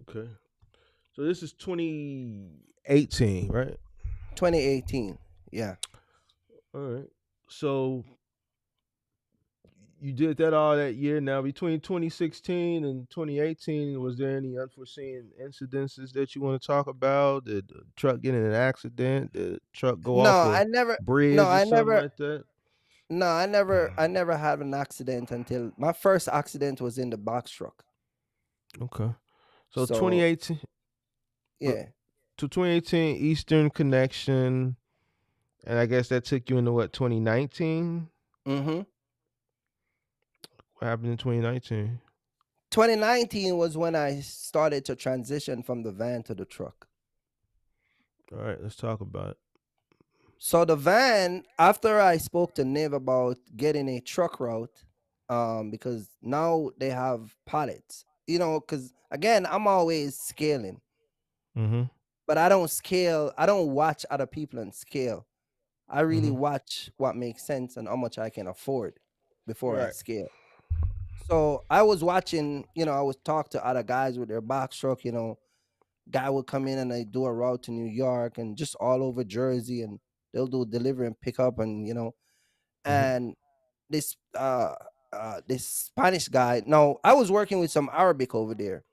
Okay. So this is 2018, right? 2018. Yeah. All right. So you did that all that year. Now, between 2016 and 2018, was there any unforeseen incidences that you want to talk about? Did the truck get in an accident? Did the truck go off a bridge or something like that? No, I never had an accident until my first accident was in the box truck. Okay. So 2018. Yeah. To 2018 Eastern Connection, and I guess that took you into what, 2019? What happened in 2019? 2019 was when I started to transition from the van to the truck. All right, let's talk about it. So the van, after I spoke to Niv about getting a truck route, because now they have pallets, you know, because again, I'm always scaling. But I don't scale. I don't watch other people and scale. I really watch what makes sense and how much I can afford before I scale. So I was watching, you know, I would talk to other guys with their box truck, you know, guy would come in and they do a route to New York and just all over Jersey, and they'll do delivery and pick up, and you know, and this Spanish guy. Now I was working with some Arabic over there.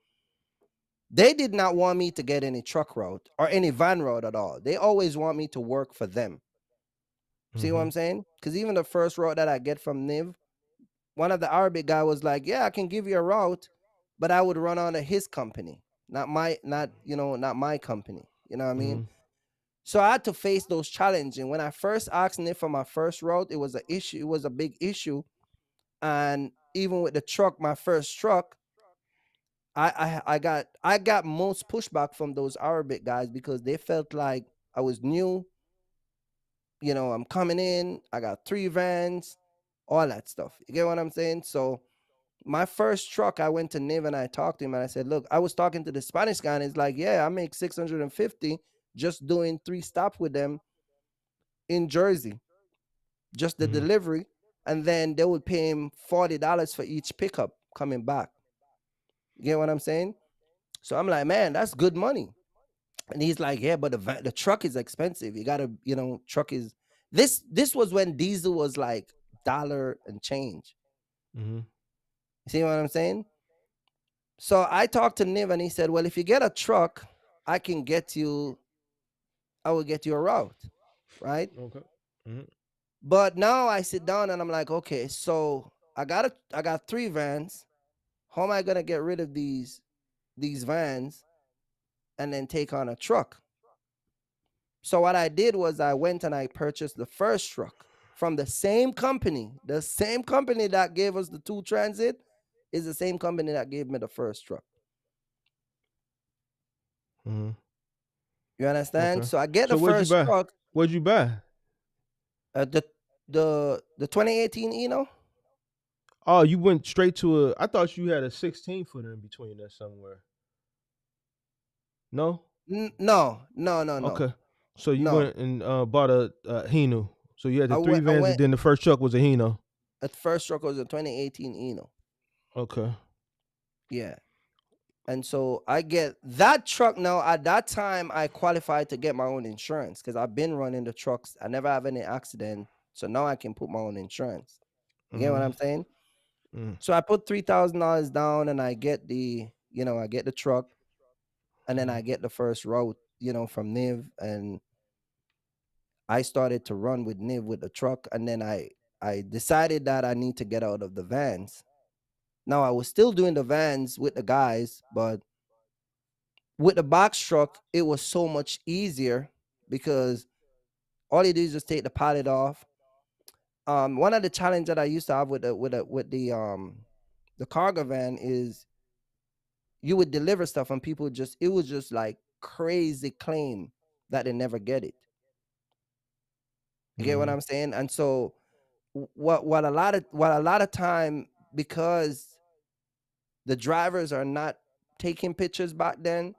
They did not want me to get any truck route or any van route at all. They always want me to work for them. See what I'm saying? Because even the first route that I get from Niv, one of the Arabic guy was like, "Yeah, I can give you a route, but I would run under his company, not my company." You know what I mean? So I had to face those challenges. And when I first asked Niv for my first route, it was an issue. It was a big issue. And even with the truck, my first truck, I got most pushback from those Arabic guys because they felt like I was new. You know, I'm coming in, I got 3 vans, all that stuff. You get what I'm saying? So my first truck, I went to Niv and I talked to him and I said, look, I was talking to the Spanish guy and he's like, yeah, I make 650 just doing 3 stops with them in Jersey, just the delivery. And then they would pay him $40 for each pickup coming back. You get what I'm saying? So I'm like, man, that's good money. And he's like, yeah, but the truck is expensive. You gotta, you know, truck is this was when diesel was like $1 and change. You see what I'm saying? So I talked to Niv and he said, well, if you get a truck, I will get you a route, right? Okay. But now I sit down and I'm like, okay, so I got 3 vans. How am I gonna get rid of these vans and then take on a truck? So what I did was I went and I purchased the first truck from the same company. The same company that gave us the 2 Transit is the same company that gave me the first truck. You understand? Okay. So I get the So what'd you first buy? truck, What'd you buy? uh, the the 2018 Eno. Oh, you went straight to a. I thought you had a 16 footer in between there somewhere. No. No, no, no, no, Okay. So you no. went and bought a Hino. So you had the three I vans, and went. then the first truck was a Hino. At first truck was a 2018 Eno. Okay. Yeah. And so I get that truck now. At that time, I qualified to get my own insurance because I've been running the trucks. I never have any accident. So now I can put my own insurance. You get what Mm-hmm. I'm saying? Mm. So I put $3,000 down and I get I get the truck and then I get the first route, from Niv. And I started to run with Niv with the truck. And then I decided that I need to get out of the vans. Now I was still doing the vans with the guys, but with the box truck, it was so much easier because all you do is just take the pallet off. One of the challenge that I used to have with the cargo van is you would deliver stuff and people just it was just like crazy claim that they never get it. You get what Mm-hmm. I'm saying? And so what a lot of time, because the drivers are not taking pictures back then,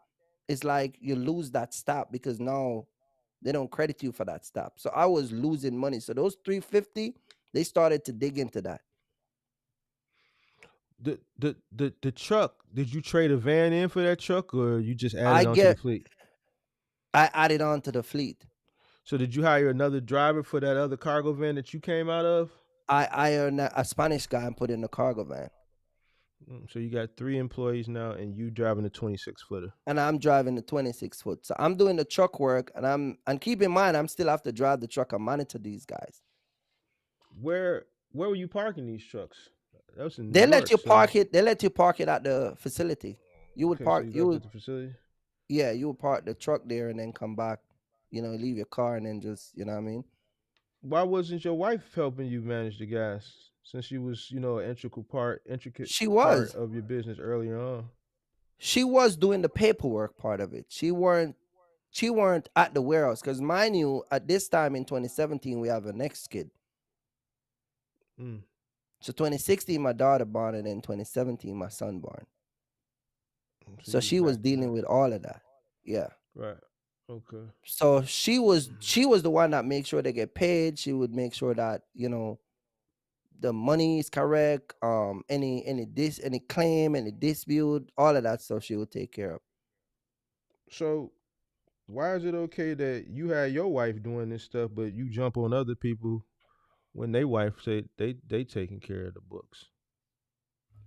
it's like you lose that stop because now they don't credit you for that stop. So I was losing money. So those 350, they started to dig into that. The truck. Did you trade a van in for that truck, or you just I added onto the get fleet? I added on to the fleet. So did you hire another driver for that other cargo van that you came out of? I earned a Spanish guy and put in the cargo van. So you got 3 employees now, and you driving a 26 footer. And I'm driving the 26 foot. So I'm doing the truck work, and keep in mind I'm still have to drive the truck and monitor these guys. Where were you parking these trucks? That was in New They let York. you So park it. They let you park it at the facility. You would okay, so park. you You left would at the facility. Yeah. You would park the truck there and then come back. Leave your car and then just what I mean. Why wasn't your wife helping you manage the gas? Since she was, an intricate She part was. of your business earlier on. She was doing the paperwork part of it. She weren't at the warehouse because mind you, at this time in 2017 we have a next kid. Mm. So 2016 my daughter born and then 2017 my son born. So So you was she was back to dealing back. with all of that. Yeah. Right. Okay. So she was the one that made sure they get paid. She would make sure that the money is correct. Any claim, any dispute, all of that stuff she would take care of. So why is it okay that you had your wife doing this stuff, but you jump on other people when they wife say they taking care of the books?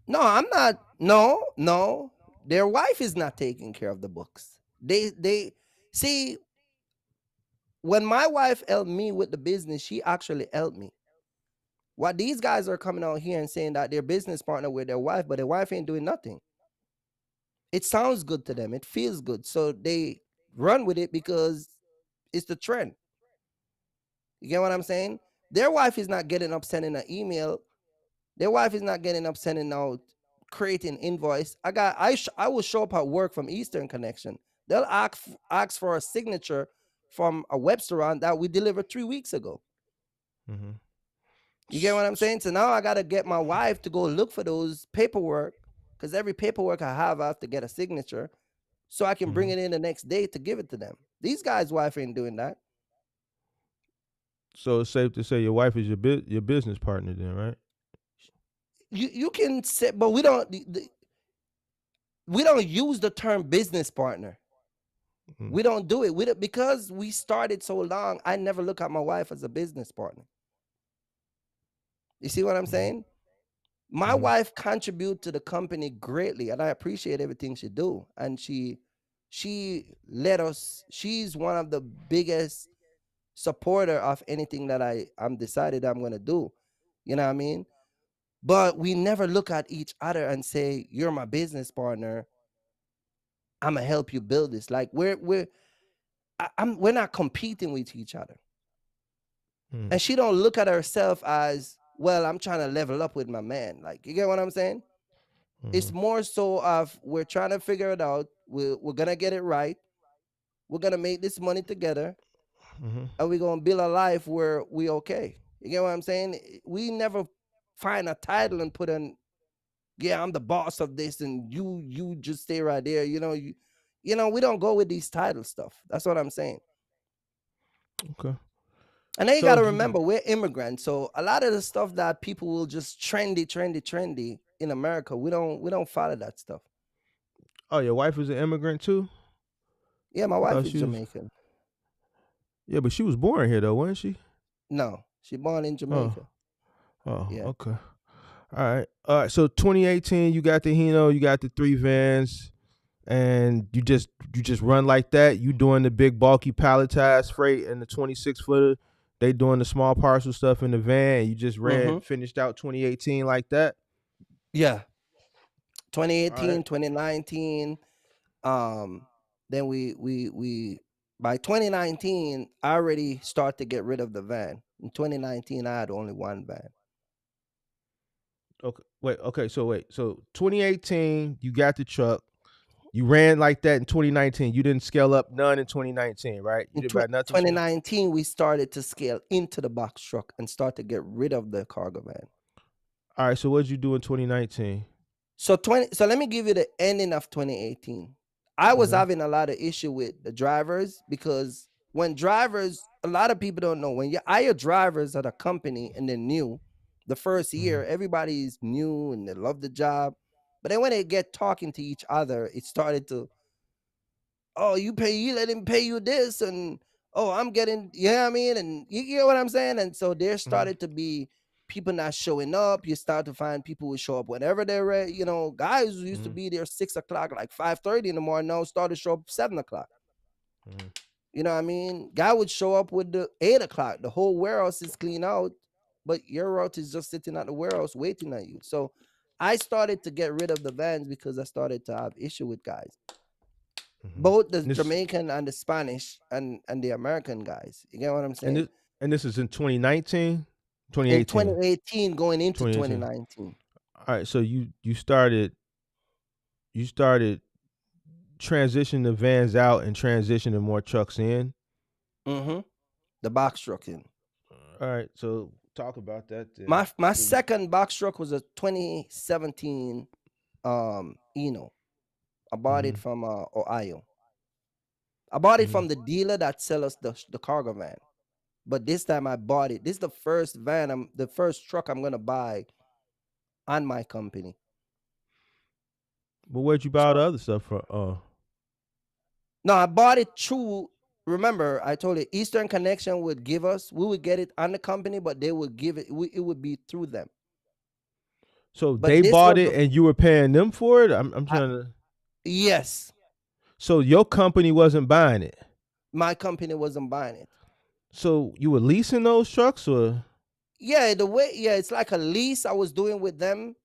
No, I'm not. No, no. Their wife is not taking care of the books. They see, when my wife helped me with the business, she actually helped me. What these guys are coming out here and saying that they're business partner with their wife, but their wife ain't doing nothing. It sounds good to them. It feels good. So they run with it because it's the trend. You get what I'm saying? Their wife is not getting up sending an email. Their wife is not getting up sending out creating invoice. I will show up at work from Eastern Connection. They'll ask for a signature from a restaurant that we delivered 3 weeks ago. Mm-hmm. You get what I'm saying? So now I got to get my wife to go look for those paperwork because every paperwork I have to get a signature so I can bring Mm-hmm. it in the next day to give it to them. These guys' wife ain't doing that. So it's safe to say your wife is your business partner then, right? You can say, but we don't use the term business partner. Mm-hmm. We don't do it. Because we started so long. I never look at my wife as a business partner. You see what I'm saying? My Mm-hmm. wife contribute to the company greatly, and I appreciate everything she do. And she let us. She's one of the biggest supporter of anything that I'm decided I'm gonna do. You know what I mean? But we never look at each other and say, "You're my business partner. I'm gonna help you build this." Like we're not competing with each other. Mm-hmm. And she don't look at herself as, well, I'm trying to level up with my man. Like, you get what I'm saying? Mm-hmm. It's more so of we're trying to figure it out. We're gonna get it right. We're gonna make this money together, Mm-hmm. and we're gonna build a life where we okay. You get what I'm saying? We never find a title and put in, yeah, I'm the boss of this, and you just stay right there. We don't go with these title stuff. That's what I'm saying. Okay. And then you So got to remember, we're immigrants, so a lot of the stuff that people will just trendy in America, we don't follow that stuff. oh, your wife is an immigrant too? Yeah, my I wife thought is she was. Jamaican. Yeah, but she was born here though, wasn't she? No, she born in Oh. Jamaica. Oh. Yeah. Okay. All right. All right. So 2018, you got the Hino, you got the 3 vans, and you just run like that. You doing the big bulky palletized freight and the 26-footer. They doing the small parcel stuff in the van. You just Mm-hmm. finished out 2018 like that. Yeah. All 2018, right. 2019. Then we by 2019, I already started to get rid of the van. In 2019, I had only one van. Okay. Wait. Okay. So wait. So 2018, you got the truck. You ran like that in 2019. You didn't scale up none in 2019, right? You In didn't buy nothing. 2019, we started to scale into the box truck and start to get rid of the cargo van. All right. So what did you do in 2019? So let me give you the ending of 2018. I was Okay. having a lot of issue with the drivers, because when drivers, a lot of people don't know, when you hire drivers at a company and they're new, the first year, everybody's new and they love the job. But then when they get talking to each other, it started to, oh, you let him pay you this, and oh, I'm getting, I mean, and you get what I'm saying? And so there started to be people not showing up. You start to find people who show up whenever they're ready. Guys who used to be there 6 o'clock, like 5:30 in the morning, now started to show up 7 o'clock. You know what I mean? Guy would show up with the 8 o'clock. The whole warehouse is clean out, but your route is just sitting at the warehouse waiting on you. So I started to get rid of the vans because I started to have issue with guys, both the Jamaican and the Spanish and the American guys. You get what I'm saying? And this is in 2019, In 2018. 2018, going into 2019. All right, so you started transitioning the vans out and transitioning more trucks in. The box truck in. All right, so talk about that then. My second box truck was a 2017 Eno. I bought it from Ohio. I bought it from the dealer that sell us the cargo van. But this time I bought it. This is the first the first truck I'm gonna buy on my company. But where'd you buy all the other stuff from? No, I bought it through. Remember, I told you Eastern Connection would give us. We would get it on the company, but they would give it. It would be through them. So they bought it and you were paying them for it? I'm trying to. Yes. So your company wasn't buying it? My company wasn't buying it. So you were leasing those trucks, or? Yeah, it's like a lease I was doing with them.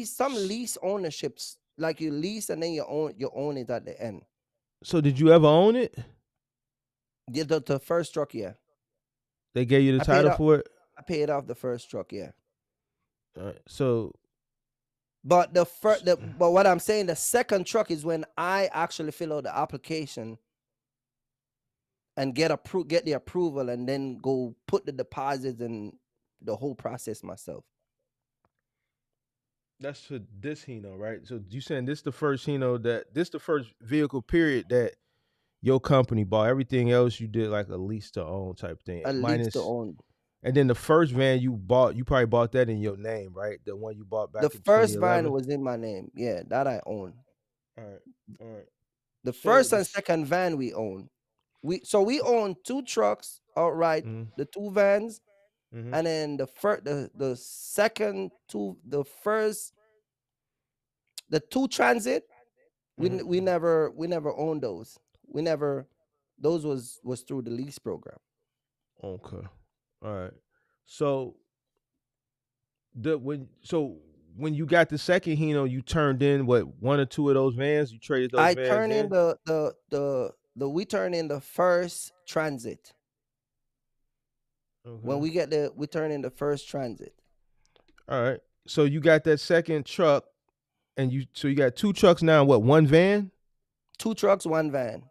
Some lease ownerships, like you lease and then you own it at the end. So did you ever own it? Yeah, the first truck, yeah. They gave you the title for it? I paid off the first truck, yeah. All right, so. But but what I'm saying, the second truck is when I actually fill out the application and get the approval, and then go put the deposits and the whole process myself. That's for this Hino, right? So you saying this the first Hino this the first vehicle period that your company bought. Everything else you did like a lease to own type thing. Lease to own. And then the first van you probably bought that in your name, right? The one you bought back in 2011. The first van was in my name. Yeah, that I own. All right. The first and second van we own. We own 2 trucks outright, the 2 vans, and then the the 2 transit. We never owned those. Those was through the lease program. Okay. All right. So when you got the second Hino, you turned in what, 1 or 2 of those vans? You traded those vans in? I turned in we turned in the first transit. Okay. When we turn in the first transit. All right. So you got that second truck, and you got 2 trucks now. What, 1 van? 2 trucks, 1 van.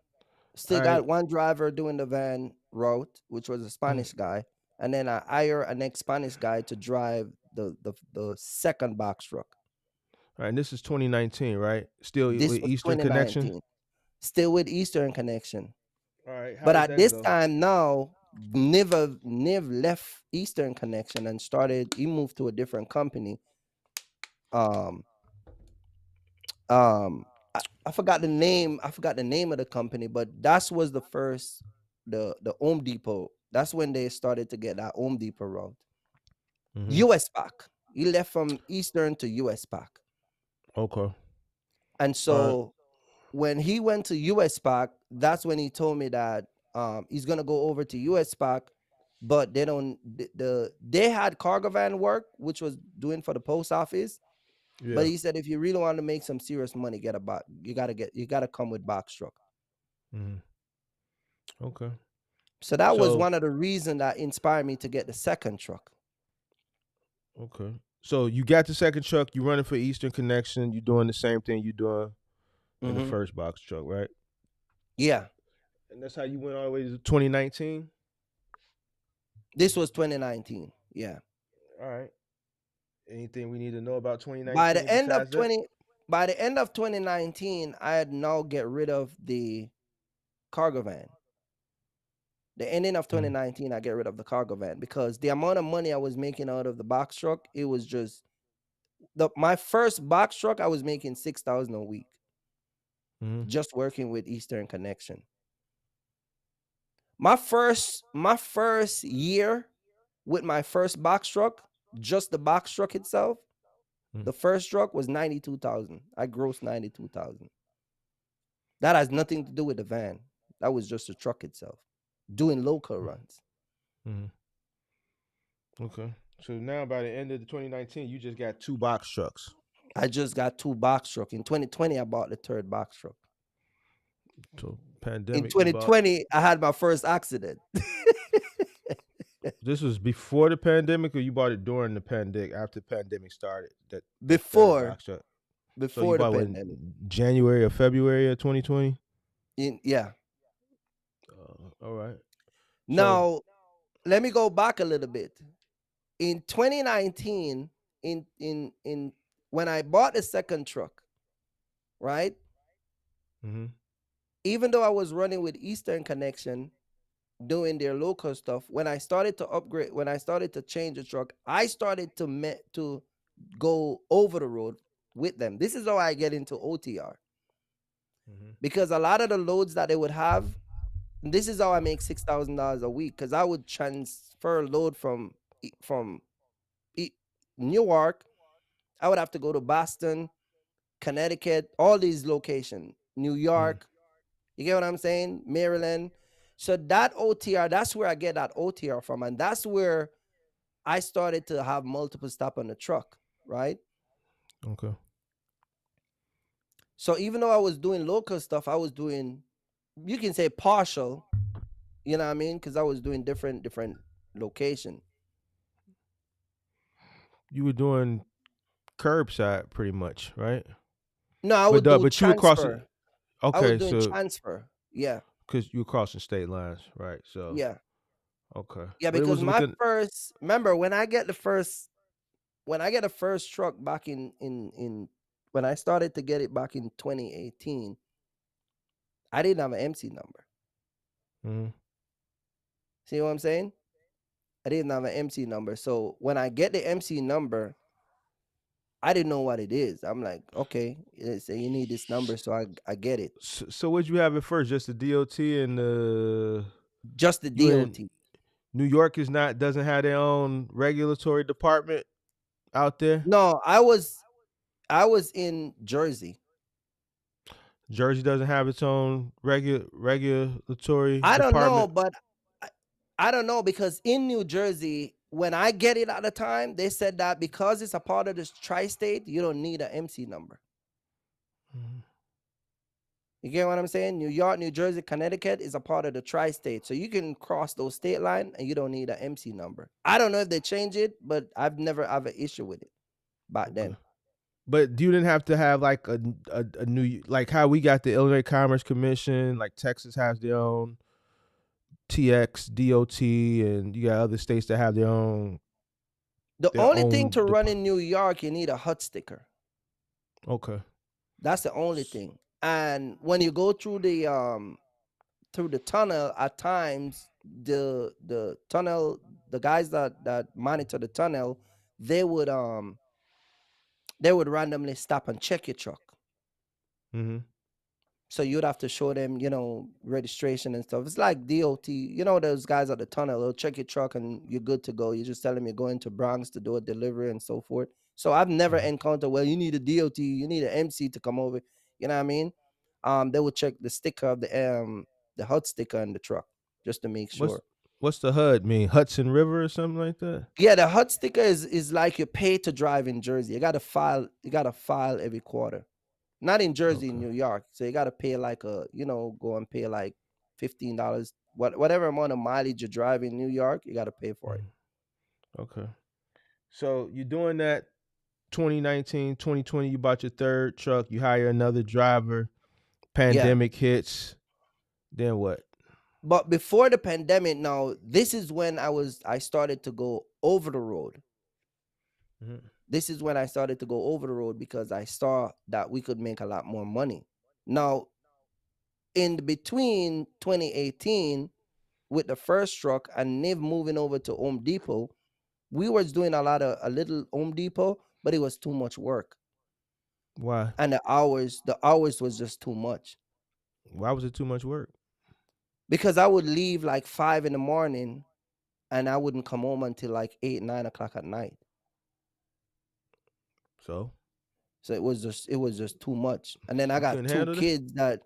Still All right. got one driver doing the van route, which was a Spanish guy, and then I hire an ex-Spanish guy to drive the second box truck. All right. This is 2019, right? Still This with was Eastern Connection. 2019. Still with Eastern Connection. All right. How But did at that this go? time now, Niv left Eastern Connection and he moved to a different company. Um, I forgot the name. I forgot the name of the company, but that was the first, the Home Depot. That's when they started to get that Home Depot route. US Pack. He left from Eastern to US Pack. Okay. And so when he went to US Pack, that's when he told me that he's gonna go over to US Pack, but they don't they had cargo van work, which was doing for the post office. Yeah. But he said if you really want to make some serious money, get a box. You gotta come with box truck. Okay. So that was So one of the reasons that inspired me to get the second truck. okay. So you got the second truck. You running for Eastern Connection. You doing the same thing you doing in the first box truck, right? Yeah. And that's how you went all the way to 2019. This was 2019. Yeah. All right. Anything we need to know about 2019? By the end of besides by the end of 2019, I had now get rid of the cargo van. The ending of 2019, I get rid of the cargo van because the amount of money I was making out of the box truck, it was just my first box truck, I was making $6,000 a week just working with Eastern Connection. My first year with my first box truck, just the box truck itself, the first truck was $92,000. I grossed $92,000. That has nothing to do with the van. That was just the truck itself, doing local runs. Okay. So now by the end of the 2019, you just got 2 box trucks. I just got 2 box trucks. In 2020, I bought the 3rd box truck. So pandemic. In 2020, I had my first accident. This was before the pandemic, or you bought it during the pandemic? After the pandemic started, Before box truck. Before so you the bought pandemic. January or February of 2020. Yeah. All right. Now, let me go back a little bit. In 2019, in when I bought the second truck, right? Even though I was running with Eastern Connection, doing their local stuff, when I started to upgrade, when I started to change the truck, I started to go over the road with them. This is how I get into OTR. Because a lot of the loads that they would have, this is how I make $6,000 a week, because I would transfer a load from Newark. I would have to go to Boston, Connecticut, all these locations, New York. You get what I'm saying? Maryland. So that OTR, that's where I get that OTR from. And that's where I started to have multiple stops on the truck, right? Okay. So even though I was doing local stuff, I was doing, you can say partial, you know what I mean? Because I was doing different location. You were doing curbside pretty much, right? No, I would do but transfer. You were crossing. Okay, I was doing transfer. Yeah. Because you were crossing state lines, right? So yeah. Okay. Yeah, But it because was remember when I get the first truck back in when I started to get it back in 2018, I didn't have an MC number. See what I'm saying? I didn't have an MC number. So when I get the MC number, I didn't know what it is. I'm like, okay, say you need this number, so I get it. So what'd you have at first? Just the DOT and the just the DOT. New York doesn't have their own regulatory department out there? No, I was in Jersey. Jersey doesn't have its own regulatory I don't department? know, but I don't know, because in New Jersey, when I get it at the time, they said that because it's a part of this tri-state, you don't need an MC number. You get what I'm saying? New York, New Jersey, Connecticut is a part of the tri-state. So you can cross those state lines and you don't need an MC number. I don't know if they change it, but I've never had an issue with it back then. But you didn't have to have like a new, like how we got the Illinois Commerce Commission, like Texas has their own TX DOT, and you got other states that have their own The only thing to run department. in New York, you need a HUD sticker. Okay. That's the only thing. And when you go through the tunnel, at times the tunnel, the guys that monitor the tunnel, they would randomly stop and check your truck. Mm-hmm. So you'd have to show them, registration and stuff. It's like DOT. Those guys at the tunnel, they'll check your truck and you're good to go. You just tell them you're going to Bronx to do a delivery and so forth. So I've never encountered, well, you need a DOT, you need an MC to come over. You know what I mean? They will check the sticker of the HUD sticker in the truck just to make sure. What's the HUD mean? Hudson River or something like that? Yeah, the HUD sticker is like you pay to drive in Jersey. You gotta file every quarter. Not in Jersey, in New York. So you gotta pay like go and pay like $15. Whatever amount of mileage you drive in New York, you gotta pay for it. Okay. So you're doing that 2019, 2020, you bought your third truck, you hire another driver, pandemic hits, then what? But before the pandemic, now this is when I started to go over the road. This is when I started to go over the road because I saw that we could make a lot more money. Now, in between 2018 with the first truck and Niv moving over to Home Depot, we was doing a little Home Depot, but it was too much work. Why? And the hours was just too much. Why was it too much work? Because I would leave like 5 in the morning and I wouldn't come home until like 8, 9 o'clock at night. So it was just too much. And then I got 2 kids that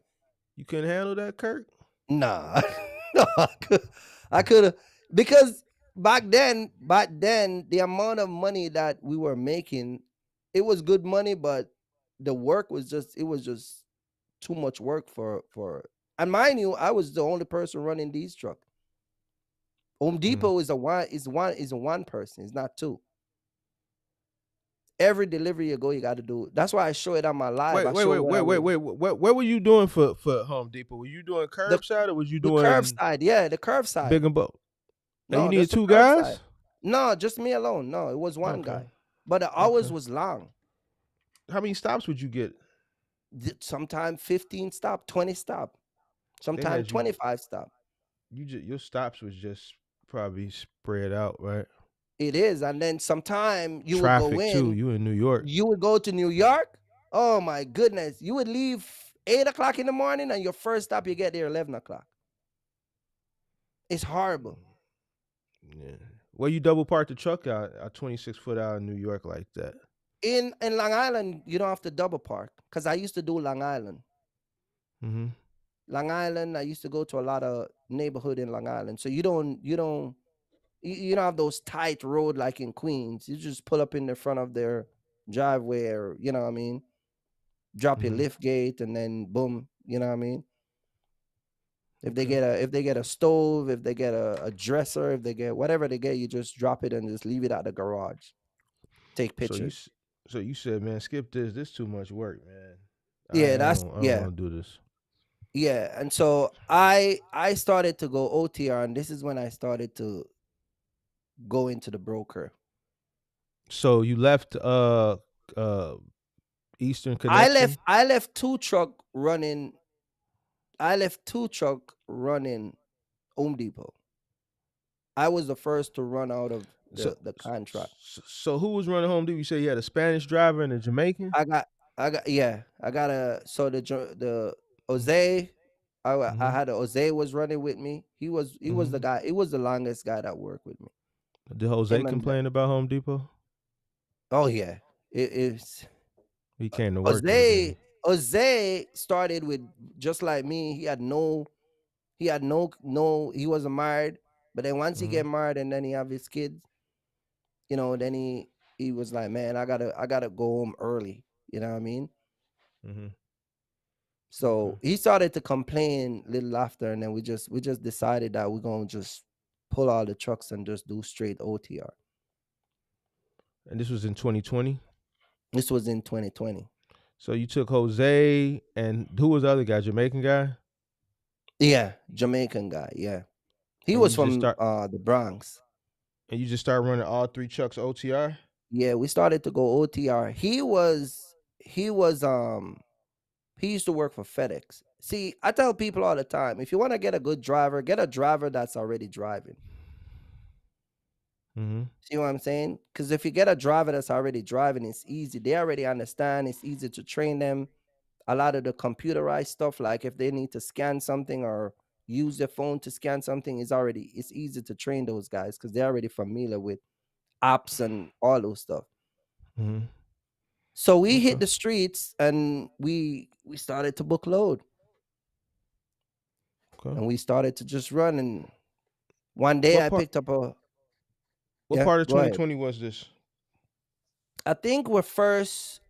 you couldn't handle that, Kirk? Nah. No, I could have, because back then the amount of money that we were making, it was good money, but the work was just too much work for and mind you, I was the only person running these trucks. Home Depot is one person, it's not two. Every delivery you go, you got to do. That's why I show it on my live. Wait. What were you doing for Home Depot? Were you doing curbside or was you doing curbside? Yeah, the curbside. Big and bold. No, you needed 2 guys? No, just me alone. No, it was one guy. But the hours was long. How many stops would you get? Sometimes 15 stop, 20 stop. Sometimes 25 stop. Your stops was just probably spread out, right? It is. And then sometime you Traffic would go in. too. You in New York. You would go to New York. Oh my goodness. You would leave 8 o'clock in the morning and your first stop you get there 11 o'clock. It's horrible. Yeah. Well, you double park the truck out a 26-foot out in New York like that. In Long Island, you don't have to double park because I used to do Long Island. Mm-hmm. Long Island, I used to go to a lot of neighborhood in Long Island. So you don't have those tight road like in Queens. You just pull up in the front of their driveway, or you know what I mean, drop your lift gate and then boom, you know what I mean. If they get a stove, if they get a dresser, if they get whatever they get, you just drop it and just leave it at the garage. Take pictures. So you said, man, skip this. This too much work, man. Yeah, I don't want to do this. Yeah, and so I started to go OTR, and this is when I started to go into the broker. So you left Eastern Connection? I left 2 truck running. I left 2 truck running Home Depot. I was the first to run out of the contract. So who was running Home Depot? You said you had a Spanish driver and a Jamaican? I got the Jose. I had a Jose was running with me. He was the guy. He was the longest guy that worked with me. Did Jose complain about Home Depot? Oh yeah, it's. He came to work. Jose started with just like me. He wasn't married, but then once he get married and then he have his kids, then he was like, man, I gotta go home early. You know what I mean? So he started to complain a little after, and then we just decided that we're gonna just pull all the trucks and just do straight OTR. And this was in 2020? This was in 2020. So you took Jose, and who was the other guy? Jamaican guy? Yeah, Jamaican guy. Yeah, he And was you just from start the Bronx. and you just start running all 3 trucks OTR? Yeah, we started to go OTR. He used to work for FedEx. See, I tell people all the time, if you want to get a good driver, get a driver that's already driving. Mm-hmm. See what I'm saying? Because if you get a driver that's already driving, it's easy. They already understand. It's easy to train them. A lot of the computerized stuff, like if they need to scan something or use their phone to scan something, it's easy to train those guys because they're already familiar with apps and all those stuff. Mm-hmm. So we hit Okay. the streets and we started to book load. Okay. And we started to just run. And one day What I part picked up a what yeah, part of go ahead. 2020 was this? I think we're first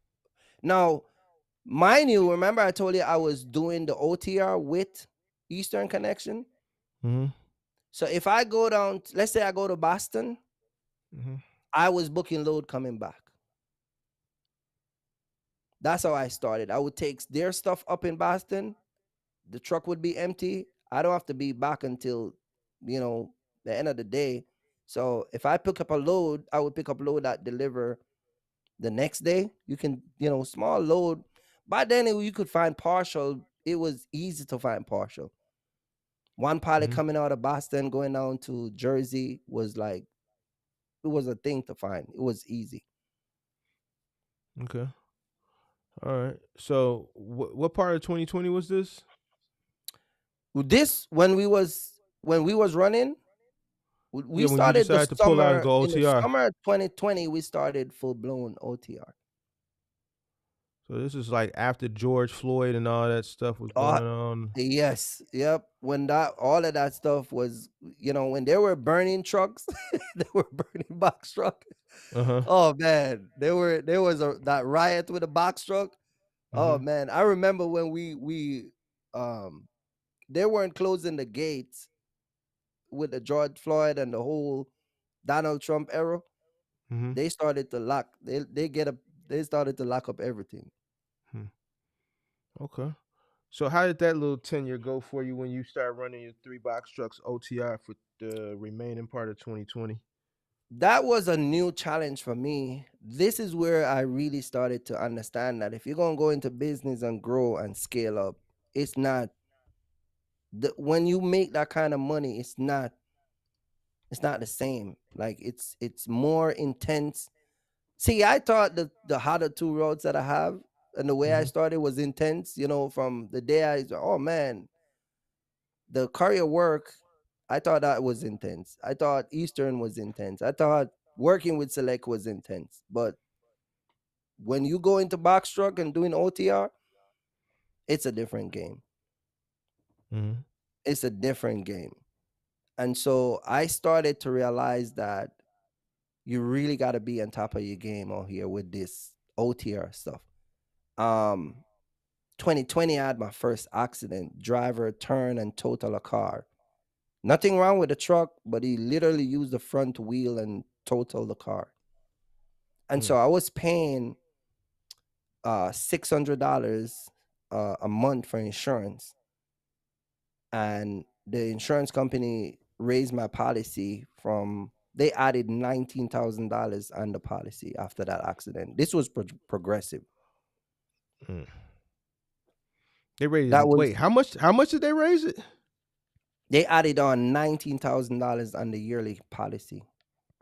now. Mind you, remember I told you I was doing the OTR with Eastern Connection. Mm-hmm. So if I go down, let's say I go to Boston, Mm-hmm. I was booking load coming back. That's how I started. I would take their stuff up in Boston. The truck would be empty. I don't have to be back until, the end of the day. So if I pick up a load, I would pick up load that deliver the next day. You can, small load. By then you could find partial. It was easy to find partial. One pilot Mm-hmm. coming out of Boston going down to Jersey was like, it was a thing to find. It was easy. Okay. All right. So what part of 2020 was this? This when we was running, we Yeah, when you started the decided to pull out and summer go in the OTR. summer of 2020. We started full blown OTR. So this is like after George Floyd and all that stuff was Oh, going on. yes, yep. When that all of that stuff was, when they were burning trucks, they were burning box truck. Uh-huh. Oh man, there was that riot with a box truck. Oh Mm-hmm. man, I remember when we um they weren't closing the gates with the George Floyd and the whole Donald Trump era. Mm-hmm. They started to lock they started to lock up everything. Hmm. Okay. So how did that little tenure go for you when you start running your 3 box trucks OTR for the remaining part of 2020? That was a new challenge for me. This is where I really started to understand that if you're going to go into business and grow and scale up, it's not when you make that kind of money, it's not the same. Like it's more intense. See, I thought the harder two roads that I have and the way I Mm-hmm. started was intense, from the day oh man, the courier work, I thought that was intense. I thought Eastern was intense. I thought working with Select was intense. But when you go into box truck and doing OTR, it's a different game. Mm-hmm. It's a different game. And so I started to realize that you really got to be on top of your game out here with this OTR stuff. Um 2020 I had my first accident. Driver turned and total a car. Nothing wrong with the truck, but he literally used the front wheel and totaled the car. And so I was paying $600 a month for insurance, and the insurance company raised my policy from they added $19,000 on the policy after that accident. This was progressive. Mm. They raised That it. was Wait, how much did they raise it? They added on $19,000 on the yearly policy.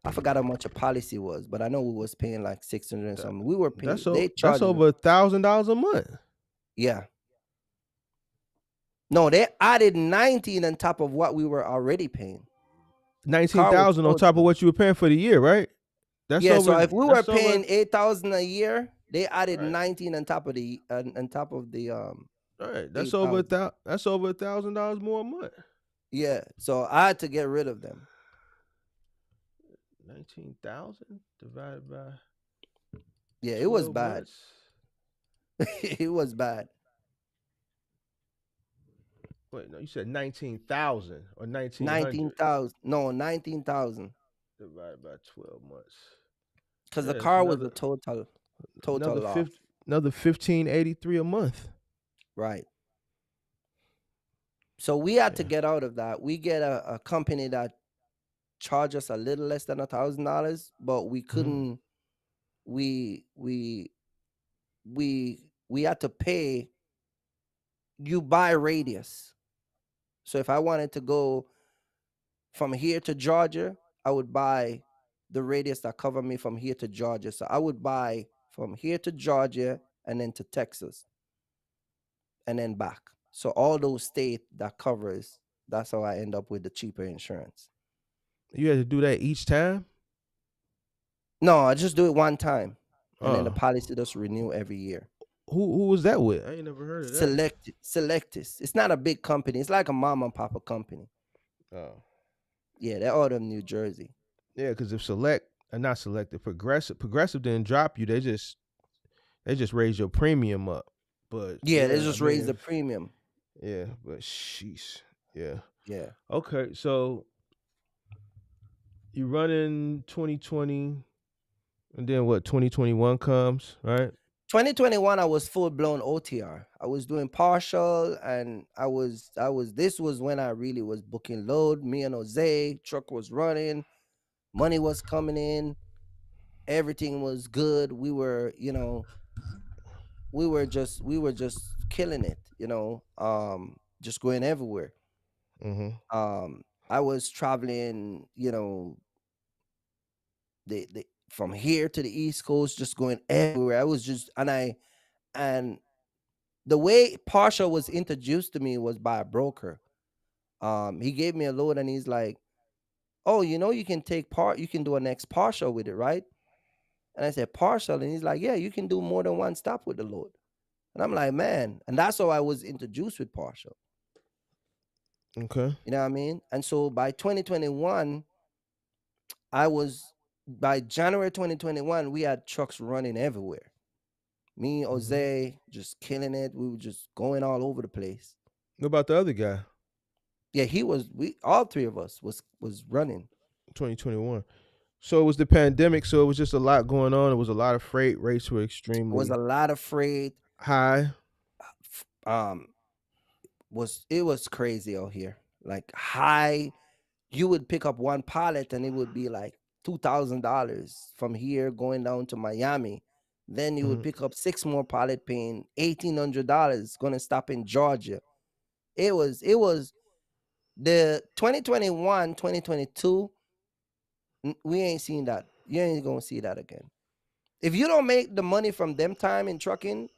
I forgot how much a policy was, but I know we was paying like 600 and That, something. We were that's paying. so They that's charged. over $1,000 a month. Yeah. No, they added 19 on top of what we were already paying. Car was 19,000 on top of total. what you were paying for the year, right? That's Yeah. So over if we were that's over paying 8,000 a year, they added right. 19 on top of the All right. That's over 8,000. that's over $1,000 more a month. Yeah. So I had to get rid of them. 19,000 divided by Yeah, it was 12 bad. months. It was bad. Wait, no, you said 19,000 or 1,900 19,000. No, 19,000. divided by 12 months. Because Yeah, the it's car was another the total. total loss. Another 1583 a month. Right. So we had to Yeah. get out of that. We get a company that charge us a little less than $1,000, but we couldn't. We we had to pay. You buy radius. So if I wanted to go from here to Georgia, I would buy the radius that cover me from here to Georgia. So I would buy from here to Georgia and then to Texas and then back. So all those states that covers, that's how I end up with the cheaper insurance. You had to do that each time? No, I just do it one time. And then the Oh. policy does renew every year. Who was that with? I ain't never heard of that. Selectis. It's not a big company. It's like a mom and papa company. Oh. Yeah, they're out of New Jersey. Yeah, because if not selected, progressive didn't drop you. They just raised your premium up. But Yeah, they yeah, just raised the premium. Yeah, but sheesh. Yeah. Yeah. Okay, so you run in 2020, and then what? 2021 comes, right? 2021, I was full blown OTR. I was doing partial, and this was when I really was booking load. Me and Jose, truck was running, money was coming in, everything was good. We were, we were just killing it, just going everywhere. I was traveling, the from here to the East Coast, just going everywhere. I was just and the way partial was introduced to me was by a broker. He gave me a load and he's like, "Oh, you can you can do a next partial with it, right?" And I said, "Partial?" And he's like, "Yeah, you can do more than one stop with the load." And I'm like, "Man," and that's how I was introduced with partial. Okay. You know what I mean? And so by 2021, by January 2021, we had trucks running everywhere. Me, Jose, just killing it. We were just going all over the place. What about the other guy? Yeah, all three of us was running. 2021. So it was the pandemic, so it was just a lot going on. It was a lot of freight. Rates were extremely It was a lot of freight. high. It was crazy out here. Like high, you would pick up one pallet and it would be like $2,000 from here going down to Miami. Then you would pick up 6 more pallet paying $1,800, gonna stop in Georgia. It was the 2021, 2022. We ain't seen that. You ain't gonna see that again. If you don't make the money from them time in trucking,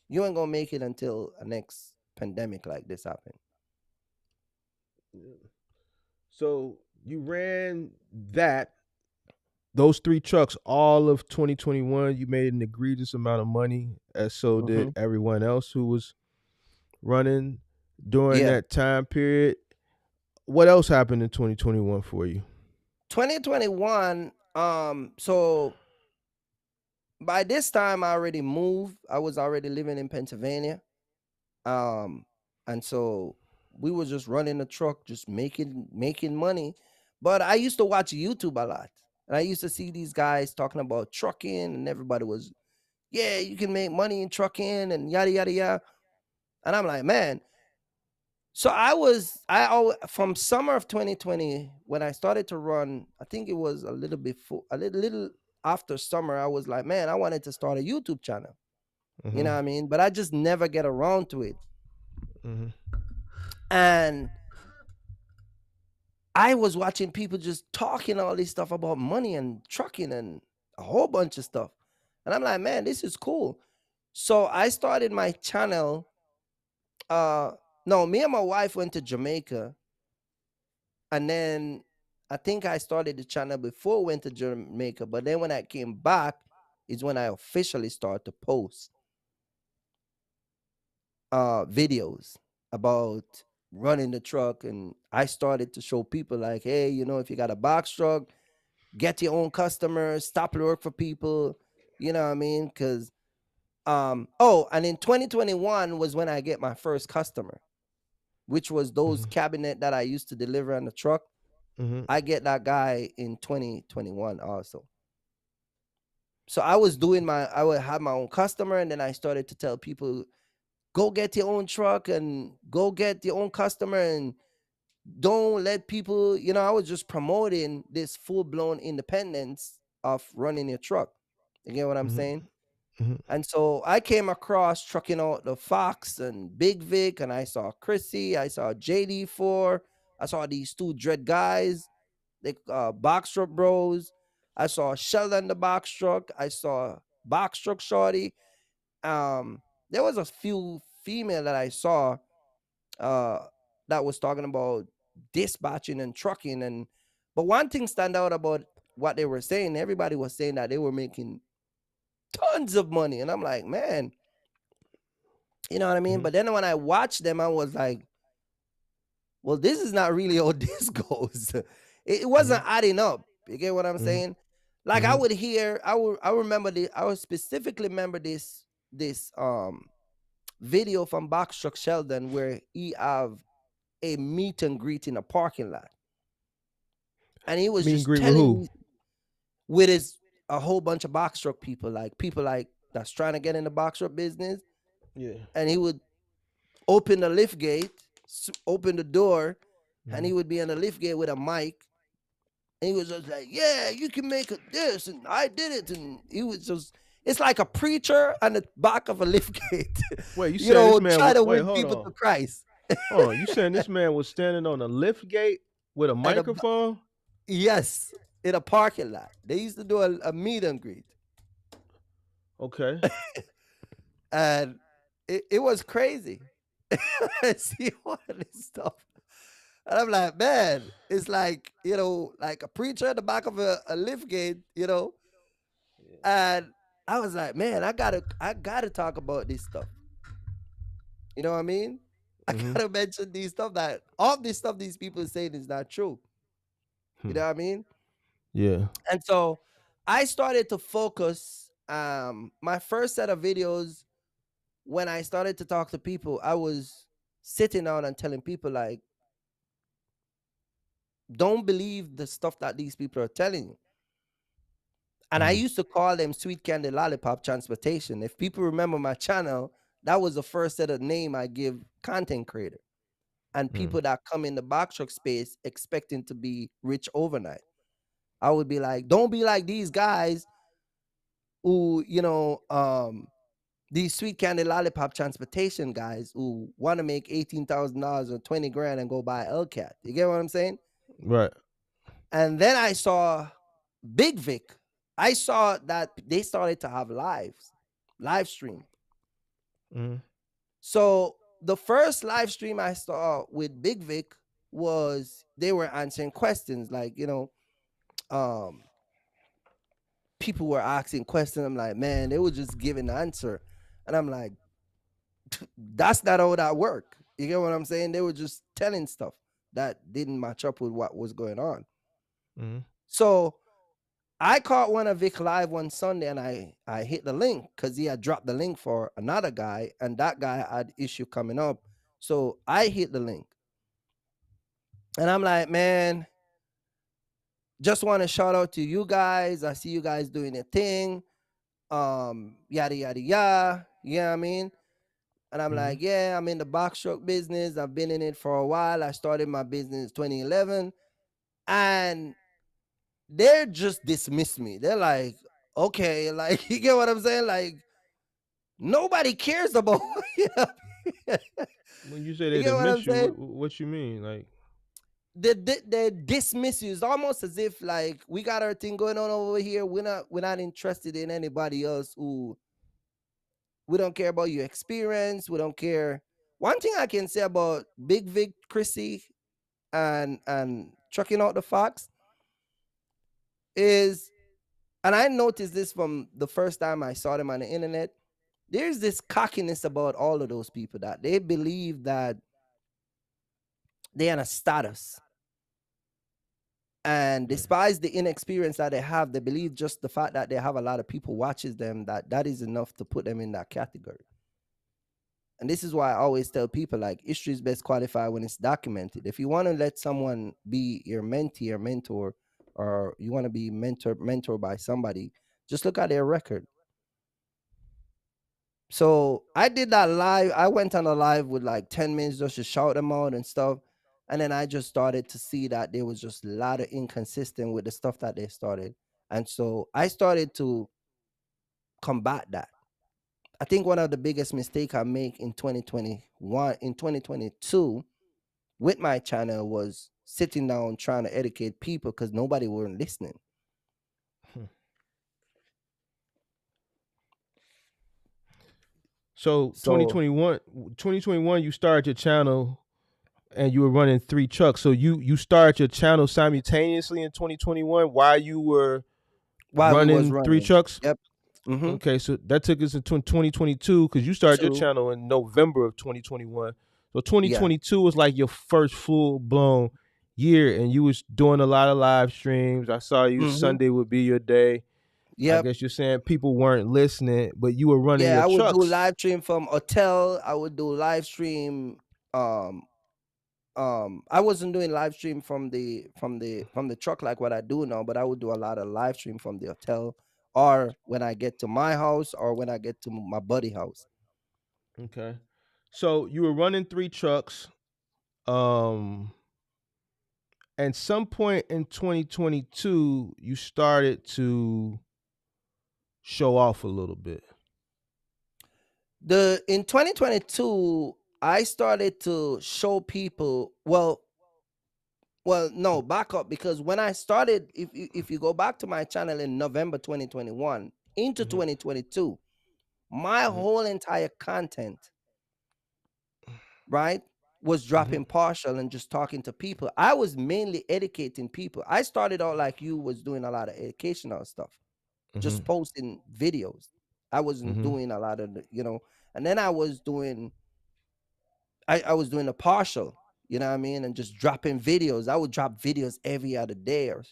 you ain't gonna make it until a next pandemic like this happen. So you ran those 3 trucks all of 2021. You made an egregious amount of money, as so did everyone else who was running during that time period. What else happened in 2021 for you? 2021, so by this time I already moved. I was already living in Pennsylvania. And so we were just running the truck, just making money. But I used to watch YouTube a lot. And I used to see these guys talking about trucking, and everybody was, yeah, you can make money in trucking and yada yada yada. And I'm like, man. So from summer of 2020, when I started to run, I think it was a little after summer, I was like, man, I wanted to start a YouTube channel. You know what I mean? But I just never get around to it. And I was watching people just talking all this stuff about money and trucking and a whole bunch of stuff. And I'm like, man, this is cool. So I started my channel. No, me and my wife went to Jamaica. And then I think I started the channel before we went to Jamaica. But then when I came back is when I officially started to post videos about running the truck. And I started to show people like, hey, if you got a box truck, get your own customers, stop work for people. You know what I mean? Because and in 2021 was when I get my first customer, which was those cabinet that I used to deliver on the truck. I get that guy in 2021 also. So I would have my own customer, and then I started to tell people, go get your own truck and go get your own customer, and don't let people, I was just promoting this full-blown independence of running your truck. You get what I'm Mhm. saying? Mhm. And so I came across trucking out the Fox and Big Vic, and I saw Chrissy, I saw JD4, I saw these two dread guys, like box truck bros. I saw Sheldon the box truck. I saw box truck shorty. There was a few female that I saw uh that was talking about dispatching and trucking, and but one thing stand out about what they were saying. Everybody was saying that they were making tons of money, and I'm like, man, you know what I mean? Mhm. But then when I watched them, I was like, well, this is not really how this goes. It wasn't Mhm. adding up. You get what I'm Mhm. saying? Like I Mhm. would hear, I remember this, I would specifically remember this video from Box Truck Sheldon where he have a meet and greet in a parking lot. And he was Meet and just greet with telling who? me with his a whole bunch of box truck people like that's trying to get in the box truck business. Yeah. And he would open the lift gate, open the door, and Mhm. he would be on the lift gate with a mic. And he was just like, yeah, you can make it this, and I did it. And he was just, it's like a preacher on the back of a lift gate, Wait, you saying this man? try to Wait, win hold people on. to Christ. Hold on. You saying this man was standing on a lift gate with a And microphone? yes, in a parking lot. They used to do a meet and greet. Okay. And it was crazy. I see all of this stuff. And I'm like, man, it's like, like a preacher at the back of a lift gate. And I was like, man, I gotta talk about this stuff. You know what I mean? I Mhm. gotta mention these stuff that all this stuff these people are saying is not true. You Hmm. know what I mean? Yeah. And so I started to focus my first set of videos when I started to talk to people, I was sitting down and telling people like, don't believe the stuff that these people are telling you. And I Mhm. used to call them sweet candy lollipop transportation. If people remember my channel, that was the first set of name I give content creator and Mhm. people that come in the box truck space expecting to be rich overnight. I would be like, don't be like these guys who, these sweet candy lollipop transportation guys who want to make $18,000 or 20 grand and go buy LCAT. You get what I'm saying? Right. And then I saw Big Vic. I saw that they started to have live stream. Mhm. So the first live stream I saw with Big Vic was they were answering questions like, um, people were asking questions. I'm like, man, they were just giving the answer. And I'm like, that's not how that work. You get what I'm saying? They were just telling stuff that didn't match up with what was going on. Mhm. So I caught one of Vic live one Sunday and I hit the link because he had dropped the link for another guy and that guy had issue coming up. So I hit the link and I'm like, man, just want to shout out to you guys. I see you guys doing a thing. Yada yada yada. You know what I mean? And I'm Mhm. like, yeah, I'm in the box truck business. I've been in it for a while. I started my business 2011. And they're just dismissed me. They're like, okay, like you get what I'm saying? Like nobody cares about you, know? When you say You they get what I'm dismiss you, saying? what you mean? Like, They dismiss you. It's almost as if like we got our thing going on over here. We're not interested in anybody else who we don't care about your experience. We don't care. One thing I can say about Big Vic, Chrissy, and trucking out the Fox is, and I noticed this from the first time I saw them on the internet. There's this cockiness about all of those people that they believe that they're in a status. And yeah. despite the inexperience that they have, they believe just the fact that they have a lot of people watches them, that is enough to put them in that category. And this is why I always tell people like history is best qualified when it's documented. If you want to let someone be your mentee or mentor, or you want to be mentored by somebody, Just look at their record. So I did that live. I went on a live with like 10 minutes just to shout them out and stuff. And then I just started to see that there was just a lot of inconsistent with the stuff that they started. And so I started to combat that. I think one of the biggest mistake I make in 2021, in 2022 with my channel was sitting down trying to educate people because nobody weren't listening. So 2021, you started your channel and you were running 3 trucks. So you started your channel simultaneously in 2021 while you were running 3 trucks? Yep. Mm-hmm. Okay, so that took us into 2022 because you started your channel in November of 2021. So 2022 was like your first full-blown year, and you was doing a lot of live streams. I saw you Sunday would be your day. I guess you're saying people weren't listening, but you were running your trucks. Yeah, I would do live stream from hotel. I would do live stream. I wasn't doing live stream from the truck like what I do now, but I would do a lot of live stream from the hotel, or when I get to my house, or when I get to my buddy house. Okay, so you were running 3 trucks. At some point in 2022, you started to show off a little bit. In 2022, I started to show people. Well, no, back up, because when I started, if you go back to my channel in November 2021 into 2022, my whole entire content, right, was dropping partial and just talking to people. I was mainly educating people. I started out like you was doing a lot of educational stuff, just posting videos. I wasn't doing a lot of and then I was doing a partial, you know what I mean, and just dropping videos. I would drop videos every other day, or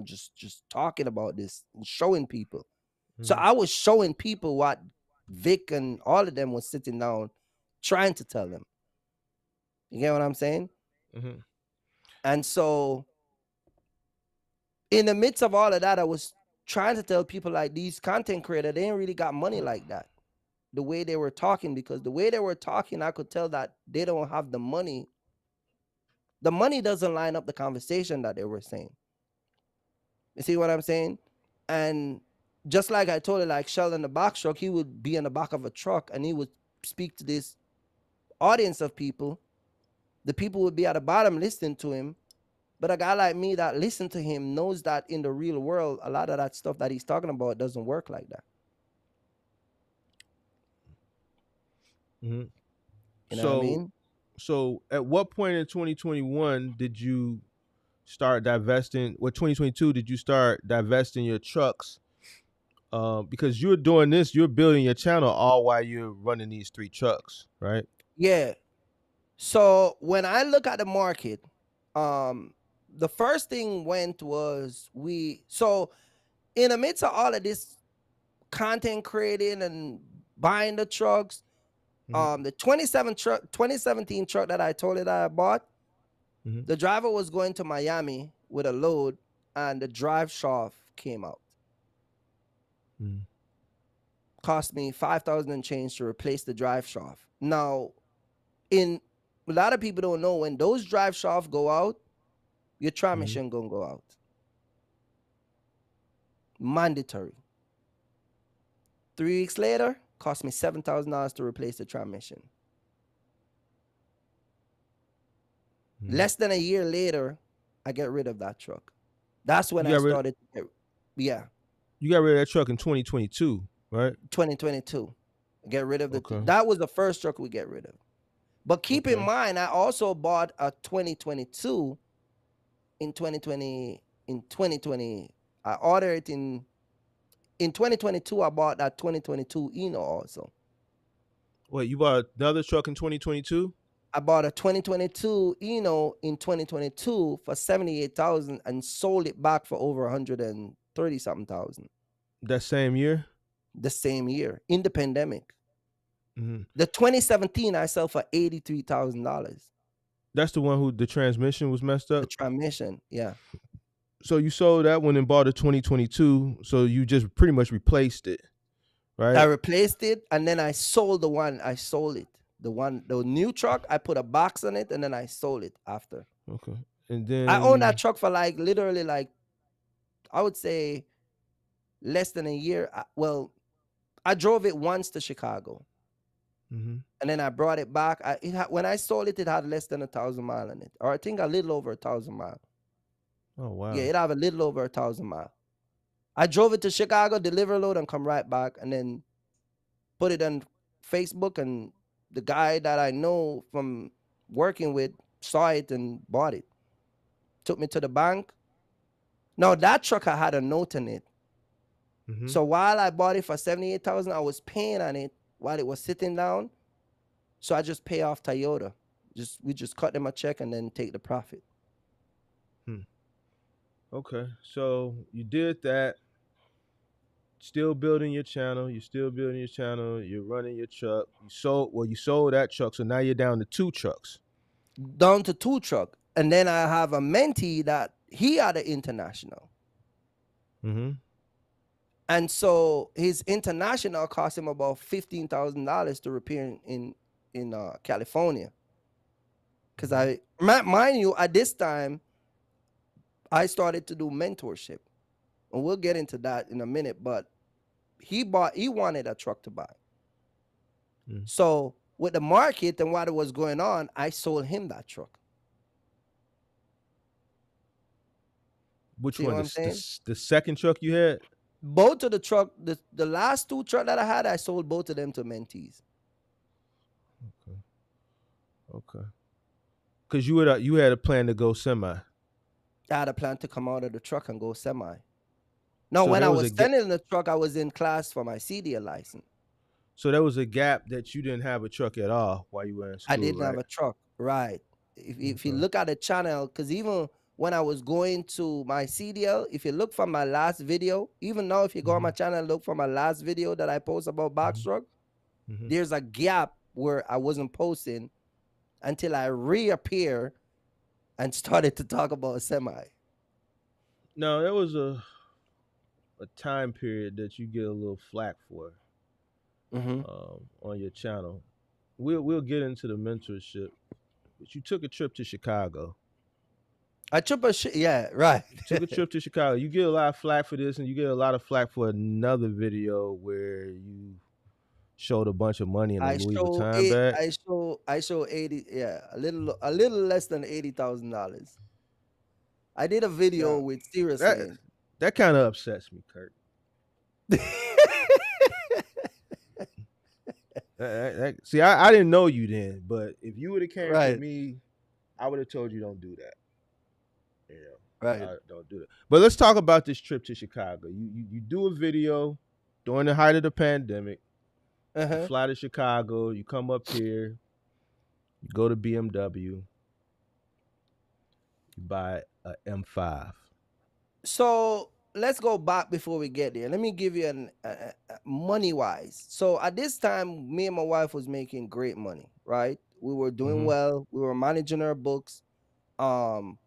just talking about this and showing people. So I was showing people what Vic and all of them was sitting down trying to tell them. You get what I'm saying? And so in the midst of all of that, I was trying to tell people like these content creators, they ain't really got money like that. The way they were talking, because the way they were talking, I could tell that they don't have the money. The money doesn't line up the conversation that they were saying. You see what I'm saying? And just like I told you, like Shell in the box truck, he would be in the back of a truck and he would speak to this audience of people. The people would be at the bottom listening to him. But a guy like me that listen to him knows that in the real world, a lot of that stuff that he's talking about doesn't work like that. You know what I mean? So at what point in 2021 did you start divesting, 2022 did you start divesting your trucks? Because you're doing this, you're building your channel all while you're running these 3 trucks, right? Yeah. So when I look at the market, the first thing was so in the midst of all of this content creating and buying the trucks, the 2017 truck that I told you that I bought, the driver was going to Miami with a load and the drive shaft came out. Cost me $5,000 and change to replace the drive shaft. Now, a lot of people don't know, when those drive shafts go out, your transmission gonna go out. Mandatory. 3 weeks later, cost me $7,000 to replace the transmission. Less than a year later, I get rid of that truck. That's when I started to get, You got rid of that truck in 2022, right? 2022. Get rid of that was the first truck we get rid of. But keep in mind, I also bought a 2022 in 2020. In 2020, I ordered it in 2022. I bought that 2022 Eno also. Wait, you bought another truck in 2022? I bought a 2022 Eno in 2022 for $78,000 and sold it back for over $130-something thousand. That same year? The same year, in the pandemic. The 2017 I sell for $83,000. That's the one who the transmission was messed up? The transmission, yeah. So you sold that one and bought a 2022. So you just pretty much replaced it, I right? replaced it, and then I sold the one. I sold it. The new truck, I put a box on it, and then I sold it after. Okay. And I owned that then truck for like literally like, I would say, less than a year. Well, I drove it once to Chicago, mhm. and then I brought it back. When I sold it, it had less than 1,000 miles on it, or I think a little over 1,000 miles. Oh Yeah, wow. it had a little over 1,000 miles. I drove it to Chicago, deliver a load, and come right back, and then put it on Facebook, and the guy that I know from working with saw it and bought it. Took me to the bank. Now that truck I had a note on it. Mhm. So while I bought it for 78,000, I was paying on it while it was sitting down. So I just pay off Toyota. We just cut them a check and then take the profit. Hmm. Okay. So you did that. Still building your channel. You're still building your channel. You're running your truck. You sold that truck. So now you're down to 2 trucks. Down to 2 truck. And then I have a mentee that he had an international. Mhm. And so his international cost him about $15,000 to repair in California. Because mind you, at this time, I started to do mentorship, and we'll get into that in a minute. But he wanted a truck to buy. Mm. So with the market and what was going on, I sold him that truck. Which See one? what I'm saying? The second truck you had? Both of the truck, the last 2 truck that I had, I sold both of them to mentees. Okay. Okay. Cause you had a plan to go semi. I had a plan to come out of the truck and go semi. No, So when there I was a was selling the truck, I was in class for my CDL license. So there was a gap that you didn't have a truck at all while you were in I school, didn't have right? a truck, right? If you Okay. look at the channel, because even when I was going to my CDL, if you look for my last video, even now if you go on my channel and look for my last video that I post about box truck, Mhm. there's a gap where I wasn't posting until I reappear and started to talk about a semi. No, there was a time period that you get a little flack for Mm-hmm. on your channel. We'll get into the mentorship, but you took a trip to Chicago. I triple shit. Yeah, right. Took a trip to Chicago. You get a lot of flack for this, and you get a lot of flack for another video where you showed a bunch of money in a Louis Vuitton bag. I show 80, yeah, a little less than $80,000. I did a video Now with Serious that Lane. that kind of upsets me, Kurt. See, I didn't know you then, but if you would have came to Right, me, I would have told you don't do that. right. Don't do that. But let's talk about this trip to Chicago. You do a video during the height of the pandemic. You Uh-huh. fly to Chicago. You come up here. You go to BMW. You buy a M5. So let's go back before we get there. Let me give you an money wise. So at this time, me and my wife was making great money, right? We were doing Mm-hmm. well. We were managing our books. Um,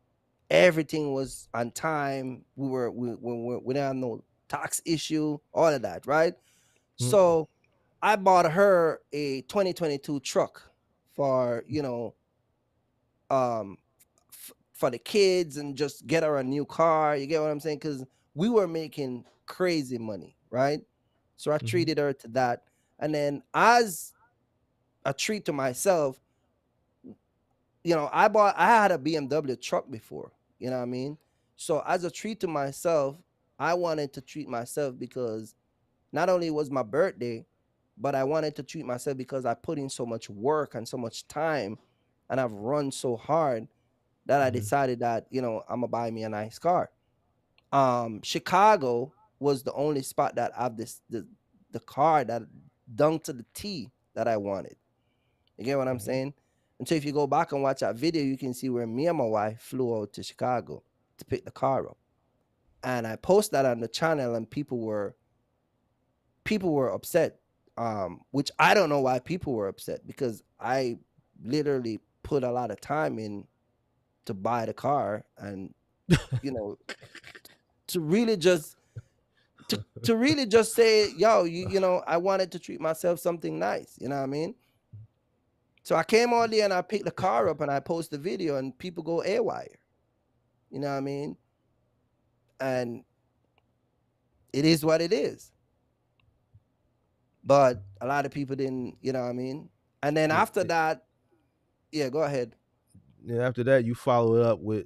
Everything was on time. We didn't have no tax issue, all of that, right? So I bought her a 2022 truck for um for the kids and just get her a new car. You get what I'm saying? Because we were making crazy money, right? So I Mm-hmm. treated her to that. And then as a treat to myself, I had a BMW truck before, you know what I mean? So as a treat to myself, I wanted to treat myself because not only was my birthday, but I wanted to treat myself because I put in so much work and so much time and I've run so hard that I Mm-hmm. decided that, I'm gonna buy me a nice car. Chicago was the only spot that I have the car that done to the T that I wanted. You get what I'm Mm-hmm. saying? And so if you go back and watch that video, you can see where me and my wife flew out to Chicago to pick the car up. And I posted that on the channel and people were upset. Which I don't know why people were upset because I literally put a lot of time in to buy the car and you know, to really just to really just say, yo, you know, I wanted to treat myself something nice. You know what I mean? So I came all day and I picked the car up and I post the video and people go AWire. You know what I mean? And it is what it is. But a lot of people didn't, you know what I mean? And then after that, yeah, go ahead. Yeah, after that, you follow it up with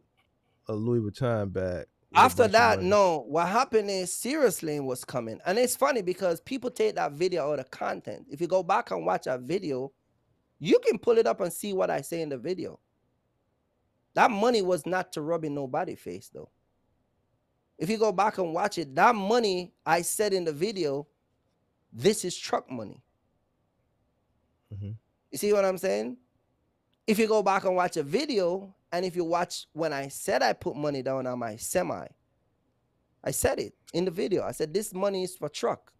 a Louis Vuitton bag. After that, no. What happened is Serious Lane was coming. And it's funny because people take that video out of content. If you go back and watch that video, you can pull it up and see what I say in the video. That money was not to rub in nobody's face, though. If you go back and watch it, that money I said in the video, this is truck money. Mm-hmm. You see what I'm saying? If you go back and watch a video, and if you watch when I said I put money down on my semi, I said it in the video. I said, this money is for truck.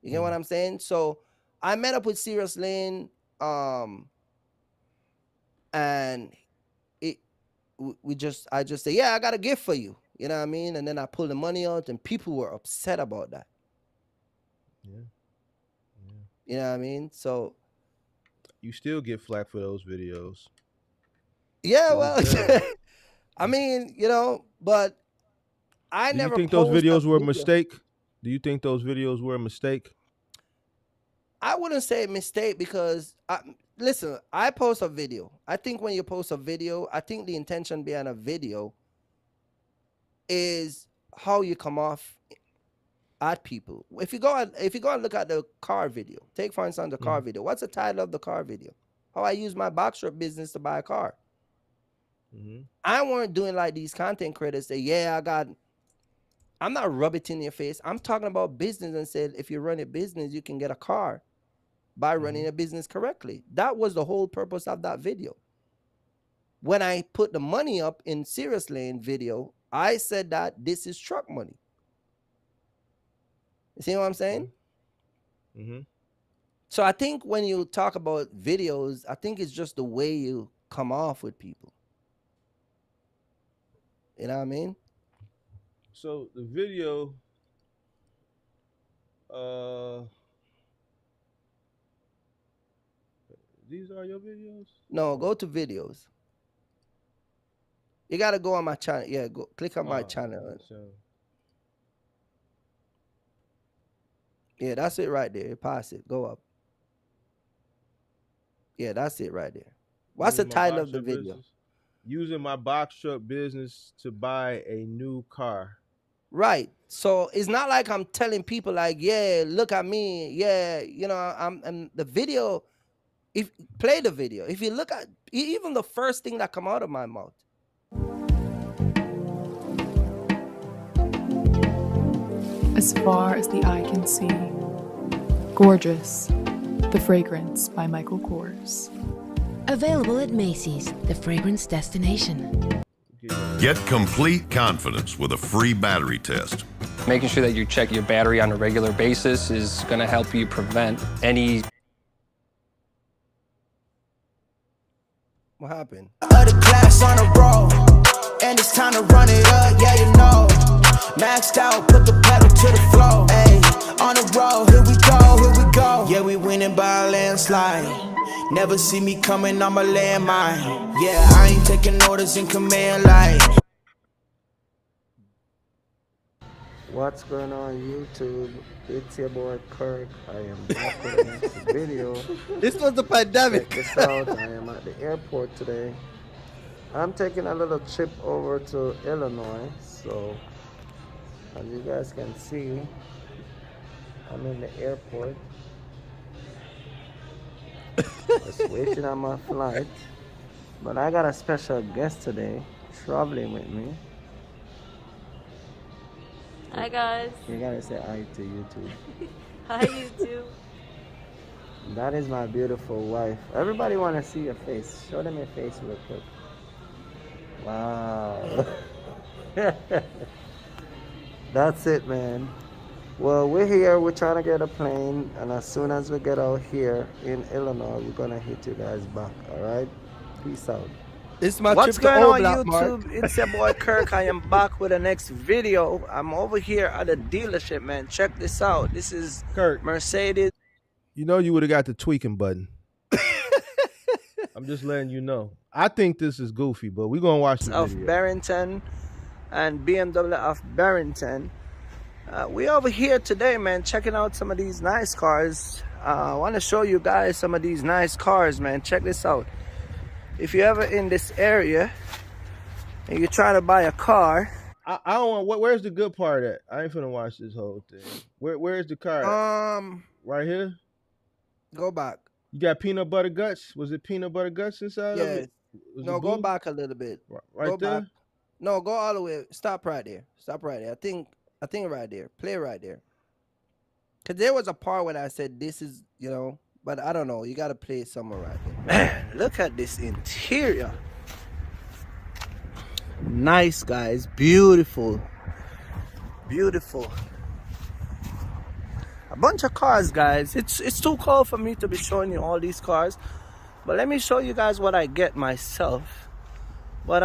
You get what I'm saying? So I met up with Serious Lane, and I just say, yeah, I got a gift for you. You know what I mean? And then I pulled the money out, and people were upset about that. Yeah. You know what I mean? So you still get flack for those videos. Yeah, well, I mean, you know, but I never. Do you think those videos were a mistake? Do you think those videos were a mistake? I wouldn't say mistake because, listen, I post a video. I think when you post a video, I think the intention behind a video is how you come off at people. If you go and look at the car video, take for instance the car video. What's the title of the car video? How I use my box shop business to buy a car. I weren't doing like these content creators say, yeah, I'm not rubbing it in your face. I'm talking about business and said, if you run a business, you can get a car by running a business correctly. That was the whole purpose of that video. When I put the money up in Serious Lane video, I said that this is truck money. You see what I'm saying? So I think when you talk about videos, I think it's just the way you come off with people. You know what I mean? So the video, these are your videos? No, go to videos. You got to go on my channel. Yeah, go click on my channel. Yeah, that's it right there. Pass it. Go up. Yeah, that's it right there. What's the title of the video? Using my box truck business to buy a new car. Right. So it's not like I'm telling people like, yeah, look at me. Yeah, you know, I'm the video. If play the video, if you look at even the first thing that come out of my mouth. As far as the eye can see. Gorgeous. The Fragrance by Michael Kors. Available at Macy's, the fragrance destination. Get complete confidence with a free battery test. Making sure that you check your battery on a regular basis is going to help you prevent any... What happened? Other class on a roll, and it's time to run it up, yeah, you know. Maxed out, put the pedal to the floor. Hey, on the road, here we go. Yeah, we winning by a landslide. Never see me coming, I'm a landmine. Yeah, I ain't taking orders in command like. What's going on YouTube? It's your boy Kirk. I am back with the next video. This was the pandemic. Check this out. I am at the airport today. I'm taking a little trip over to Illinois. So, as you guys can see, I'm in the airport. Just waiting on my flight. But I got a special guest today traveling with me. Hi guys. You gotta say hi to YouTube. Hi YouTube. That is my beautiful wife. Everybody wanna see your face. Show them your face real quick. Wow. That's it, man. Well, we're here. We're trying to get a plane, and as soon as we get out here in Illinois, we're gonna hit you guys back. All right. Peace out. It's my What's trip to going Old on Block, Mark. YouTube? It's your boy Kirk. I am back with the next video. I'm over here at the dealership, man. Check this out. This is Kirk, Mercedes you know you would have got the tweaking button. I'm just letting you know. I think this is goofy, but we're gonna watch the of video. Barrington and BMW of Barrington. We over here today, man, checking out some of these nice cars. I want to show you guys some of these nice cars, man. Check this out. If you're ever in this area and you're trying to buy a car, I don't want. Where's the good part at? I ain't finna watch this whole thing. Where's the car at? Right here. Go back. You got peanut butter guts. Was it peanut butter guts inside of Yeah. it? Was No, it go blue? back a little bit. Right Go there. back. No, go all the way. Stop right there. Stop right there. I think right there. Play right there. Cause there was a part when I said this is, but I don't know. You gotta play it somewhere right there. man, look at this interior. Nice, guys. Beautiful. Beautiful. A bunch of cars, guys. It's too cold for me to be showing you all these cars, but let me show you guys what I get myself. But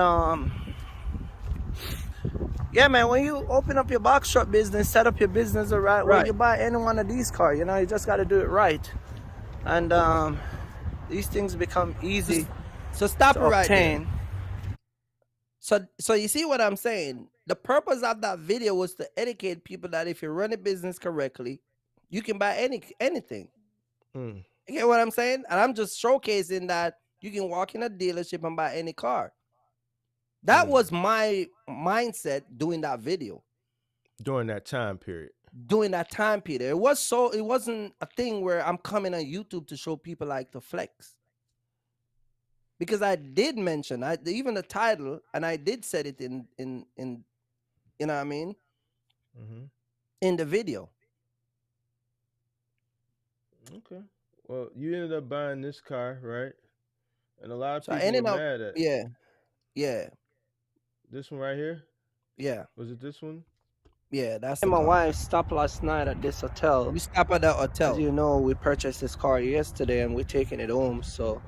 yeah, man, when you open up your box truck business, set up your business the right way, you buy any one of these cars, you just got to do it right. And these things become easy. So stop it to right there. obtain. So you see what I'm saying? The purpose of that video was to educate people that if you run a business correctly, you can buy anything. You get what I'm saying? And I'm just showcasing that you can walk in a dealership and buy any car. That was my mindset doing that video. During that time period. It wasn't a thing where I'm coming on YouTube to show people like to flex. Because I did mention even the title, and I did set it in you know what I mean? In the video. Okay. Well, you ended up buying this car, right? And a lot of So I people ended were up, mad at. Yeah. This one right here? Yeah. Was it this one? Yeah, that's Me the and my car. wife stopped last night at this hotel. We stopped at that hotel. As you know, we purchased this car yesterday and we're taking it home. So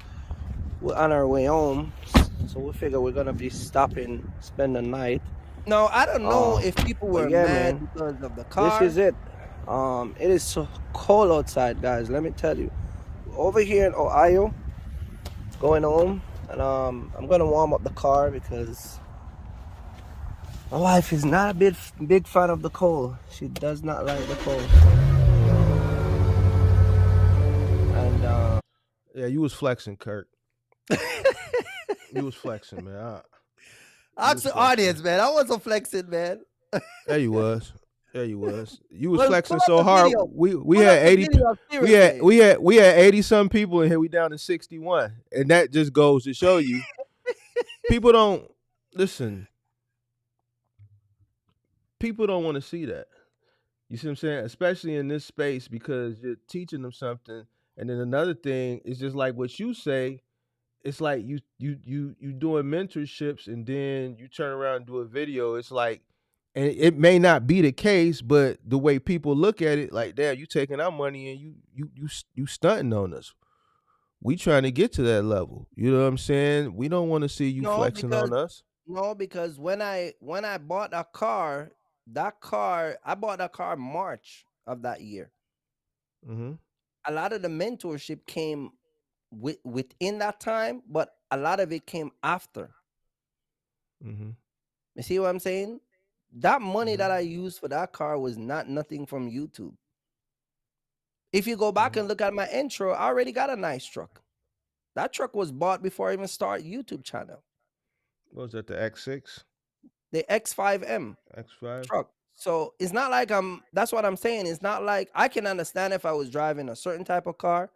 we're on our way home. So we figure we're gonna be stopping, spend the night. No, I don't know if people were yeah, mad man. because of the car. This is it. It is so cold outside, guys. Let me tell you. Over here in Ohio, going home, and I'm gonna warm up the car because my wife is not a big fan of the cold. She does not like the cold. And yeah, you was flexing, Kirk. You was flexing, man. Ask the audience, man. I wasn't flexing, man. There you was. You was Well, flexing pull up so the hard. video. We Pull had up the 80. video, seriously. We had 80 some people in here. We down to 61, and that just goes to show you, people don't listen. People don't want to see that. You see what I'm saying? Especially in this space, because you're teaching them something, and then another thing is just like what you say. It's like you doing mentorships, and then you turn around and do a video. It's like, and it may not be the case, but the way people look at it, like, damn, you taking our money and you stunting on us. We trying to get to that level. You know what I'm saying? We don't want to see you flexing on us. No, because when I bought a car, I bought that car March of that year. A lot of the mentorship came within that time, but a lot of it came after. You see what I'm saying? That money that I used for that car was nothing from YouTube. If you go back and look at my intro, I already got a nice truck. That truck was bought before I even started YouTube channel. What was that, the X6? The X5M X5 truck. So it's not like that's what I'm saying. It's not like I can understand if I was driving a certain type of car,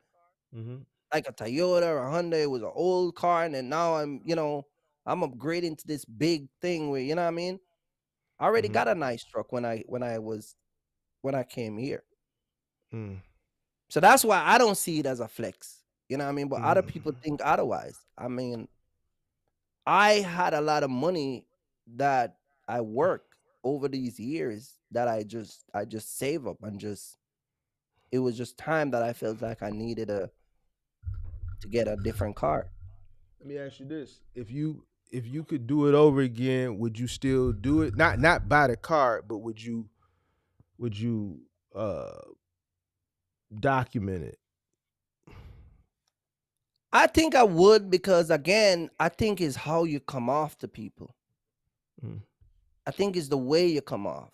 like a Toyota or a Hyundai. It was an old car, and then now I'm upgrading to this big thing where, you know what I mean? I already got a nice truck when I came here. So that's why I don't see it as a flex. You know what I mean? But other people think otherwise. I mean, I had a lot of money that I worked over these years that I just save up and it was just time that I felt like I needed to get a different car. Let me ask you this: if you could do it over again, would you still do it? Not buy the car, but would you uh document it? I think I would, because again, I think it's how you come off to people. Mm. I think it's the way you come off.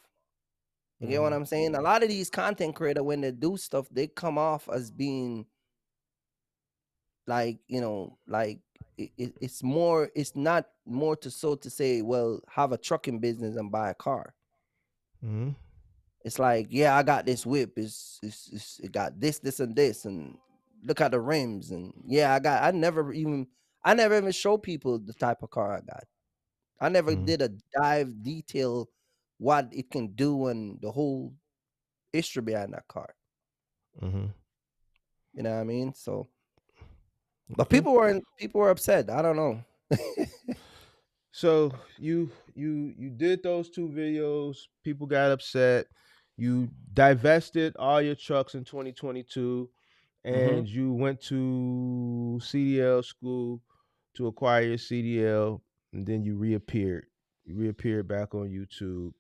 You get what I'm saying? A lot of these content creators, when they do stuff, they come off as being like, like it's more, it's not more to so to say, well, have a trucking business and buy a car. Mm-hmm. It's like, yeah, I got this whip. It got this, and this, and look at the rims, and yeah, I never even show people the type of car I got. I never did a dive detail what it can do and the whole history behind that car. Mm-hmm. You know what I mean? So, but Okay. people were upset. I don't know. So you did those 2 videos. People got upset. You divested all your trucks in 2022, hmm and you went to CDL school to acquire your CDL, and then you reappeared. You reappeared back on YouTube,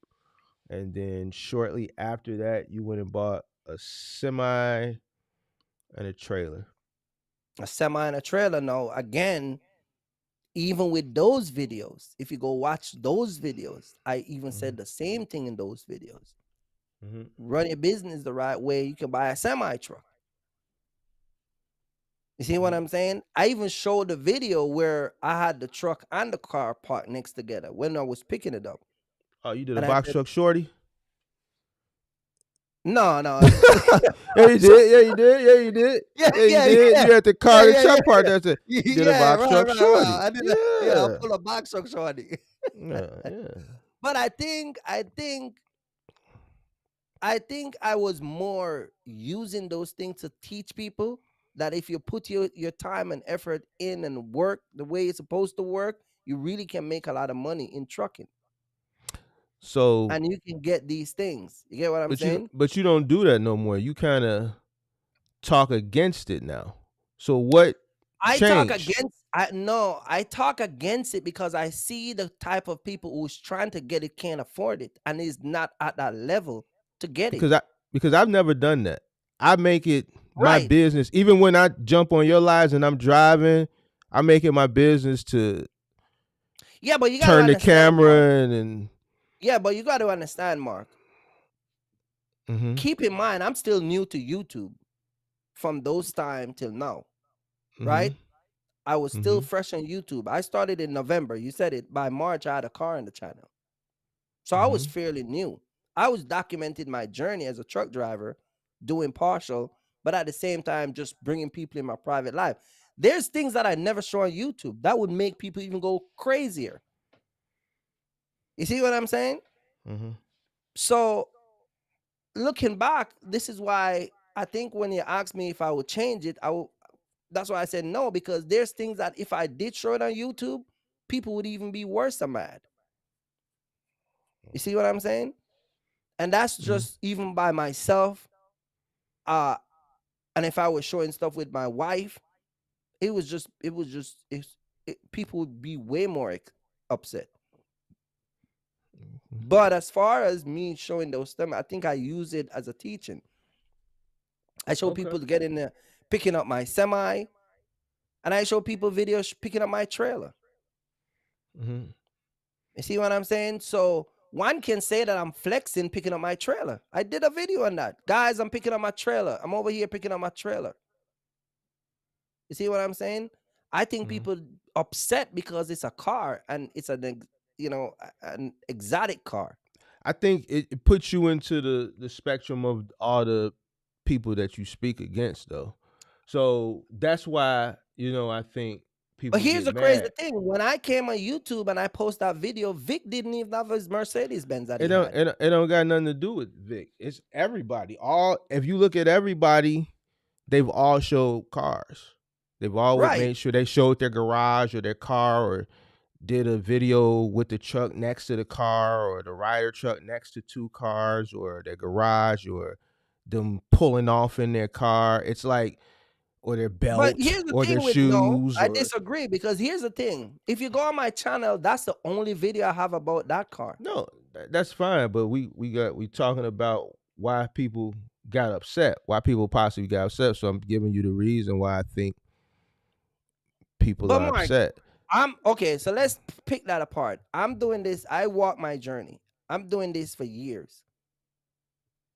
and then shortly after that, you went and bought a semi and a trailer. A semi and a trailer. Now, again, even with those videos, if you go watch those videos, I even said the same thing in those videos. Mm-hmm. Run your business the right way, you can buy a semi truck. You see what I'm saying? I even showed a video where I had the truck and the car parked next together when I was picking it up. Oh, you did a And I box said, truck shorty? no. Yeah, you did. Yeah, you did. Yeah, you did. Yeah, Yeah, you yeah, did. yeah. You had the car and truck part. That's it. You did a Yeah, box truck right. shorty. I did I'll Yeah. pull a box truck shorty. Yeah. Yeah. But I think I was more using those things to teach people that if you put your time and effort in and work the way it's supposed to work, you really can make a lot of money in trucking. So, And you can get these things. You get what I'm saying? but you don't do that no more. You kind of talk against it now. So what I talk changed? against I talk against it because I see the type of people who's trying to get it can't afford it and is not at that level to get it. Because I've never done that. I make it my Right. business. Even when I jump on your lives and I'm driving, I make it my business to Yeah, but you got to turn the understand, Mark. camera and Yeah, but you got to understand, Mark. mm-hmm. Keep in mind, I'm still new to YouTube from those time till now, Mm-hmm. right? I was still Mm-hmm. fresh on YouTube. I started in November. You said it. By March, I had a car in the channel. So I Mm-hmm. was fairly new. I was documenting my journey as a truck driver, doing partial, but at the same time, just bringing people in my private life. There's things that I never show on YouTube that would make people even go crazier. You see what I'm saying? Mm-hmm. So looking back, this is why I think when you asked me if I would change it, that's why I said no, because there's things that if I did show it on YouTube, people would even be worse than mad. You see what I'm saying? And that's just even by myself. And if I was showing stuff with my wife, people would be way more upset. But as far as me showing those stuff, I think I use it as a teaching. I show people to get in there, picking up my semi, and I show people videos picking up my trailer. Mm-hmm. You see what I'm saying? So one can say that I'm flexing picking up my trailer. I did a video on that. Guys, I'm picking up my trailer. I'm over here picking up my trailer. You see what I'm saying? I think people upset because it's a car and it's an exotic car. I think it puts you into the spectrum of all the people that you speak against, though. So that's why I think people But here's get the crazy mad. thing. When I came on YouTube and I post that video, Vic didn't even have his Mercedes-Benz that It he don't had. it don't got nothing to do with Vic. It's everybody. If you look at everybody, they've all showed cars. They've always Right. made sure they showed their garage or their car, or did a video with the truck next to the car, or the rider truck next to 2 cars, or their garage, or them pulling off in their car. It's like or their But belt here's the or their thing with no, shoes I or disagree because here's the thing. If you go on my channel, that's the only video I have about that car. no, that's fine. But we talking about why people got upset, why people possibly got upset. So I'm giving you the reason why I think people But are Mark, upset. I'm okay. So let's pick that apart. I'm doing this. I walk my journey. I'm doing this for years,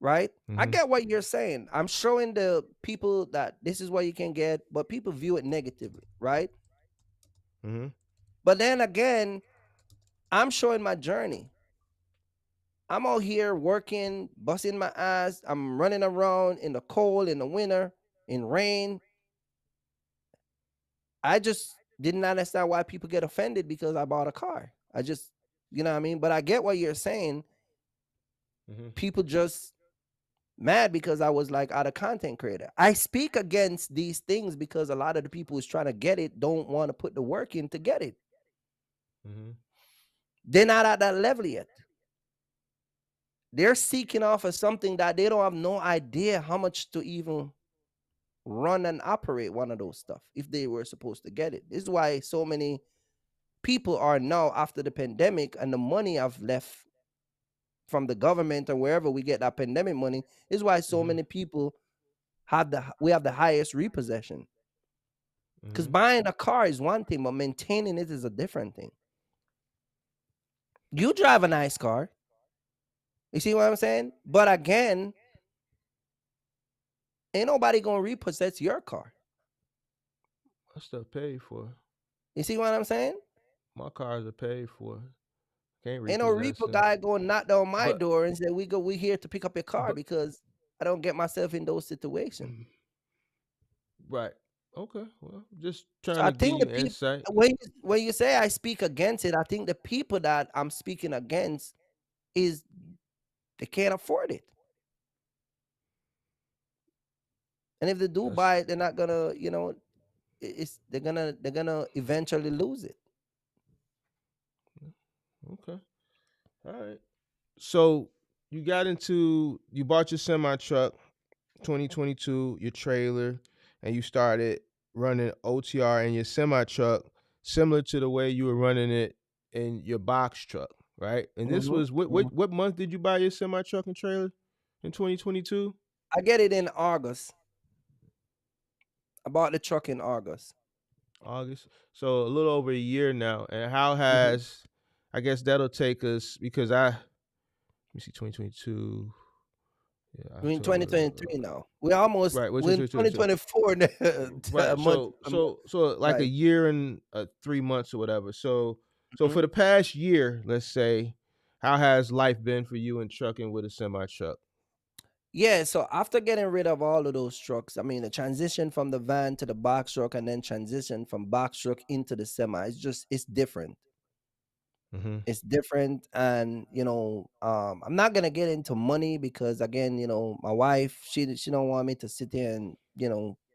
right? I Mhm. get what you're saying. I'm showing the people that this is what you can get, but people view it negatively, right? Mhm. But then again, I'm showing my journey. I'm out here working, busting my ass. I'm running around in the cold, in the winter, in rain. I just didn't understand why people get offended because I bought a car. I just, you know what I mean? But I get what you're saying. Mhm. People just mad because I was like out of content creator. I speak against these things because a lot of the people who's trying to get it don't want to put the work in to get it. Mhm. They're not at that level yet. They're seeking off of something that they don't have no idea how much to even run and operate one of those stuff if they were supposed to get it. This is why so many people are now after the pandemic and the money I've left from the government or wherever we get that pandemic money is why so many people have the highest repossession. Because buying a car is one thing, but maintaining it is a different thing. You drive a nice car. You see what I'm saying? But again, ain't nobody gonna repossess your car. That stuff paid for. You see what I'm saying? My cars are paid for. Can't Ain't no repossess repo them. guy going knock down my But door and say we here to pick up your car but because I don't get myself in those situations. right. Okay. Well, just So trying I to give think the you people insight. when you say I speak against it, I think the people that I'm speaking against is they can't afford it. And if they do That's buy it, they're not gonna, they're gonna eventually lose it. okay. All right. So you bought your semi truck 2022, your trailer, and you started running OTR in your semi truck, similar to the way you were running it in your box truck, right? And this Mhm, was what mhm. what month did you buy your semi truck and trailer in 2022? I get it in August. I bought the truck in August. August. So a little over a year now. And how Mhm. has I guess that'll take us because let me see 2022. Yeah, We're in October. 2023 now. Right, which We're is in 2022. 2024 a Right. month, So like a right. year and 3 months or whatever. So Mhm. for the past year, let's say, how has life been for you in trucking with a semi truck? Yeah, so after getting rid of all of those trucks, I mean the transition from the van to the box truck and then transition from box truck into the semi, it's different. Mm-hmm. It's different. And I'm not gonna get into money because again, my wife, she don't want me to sit there and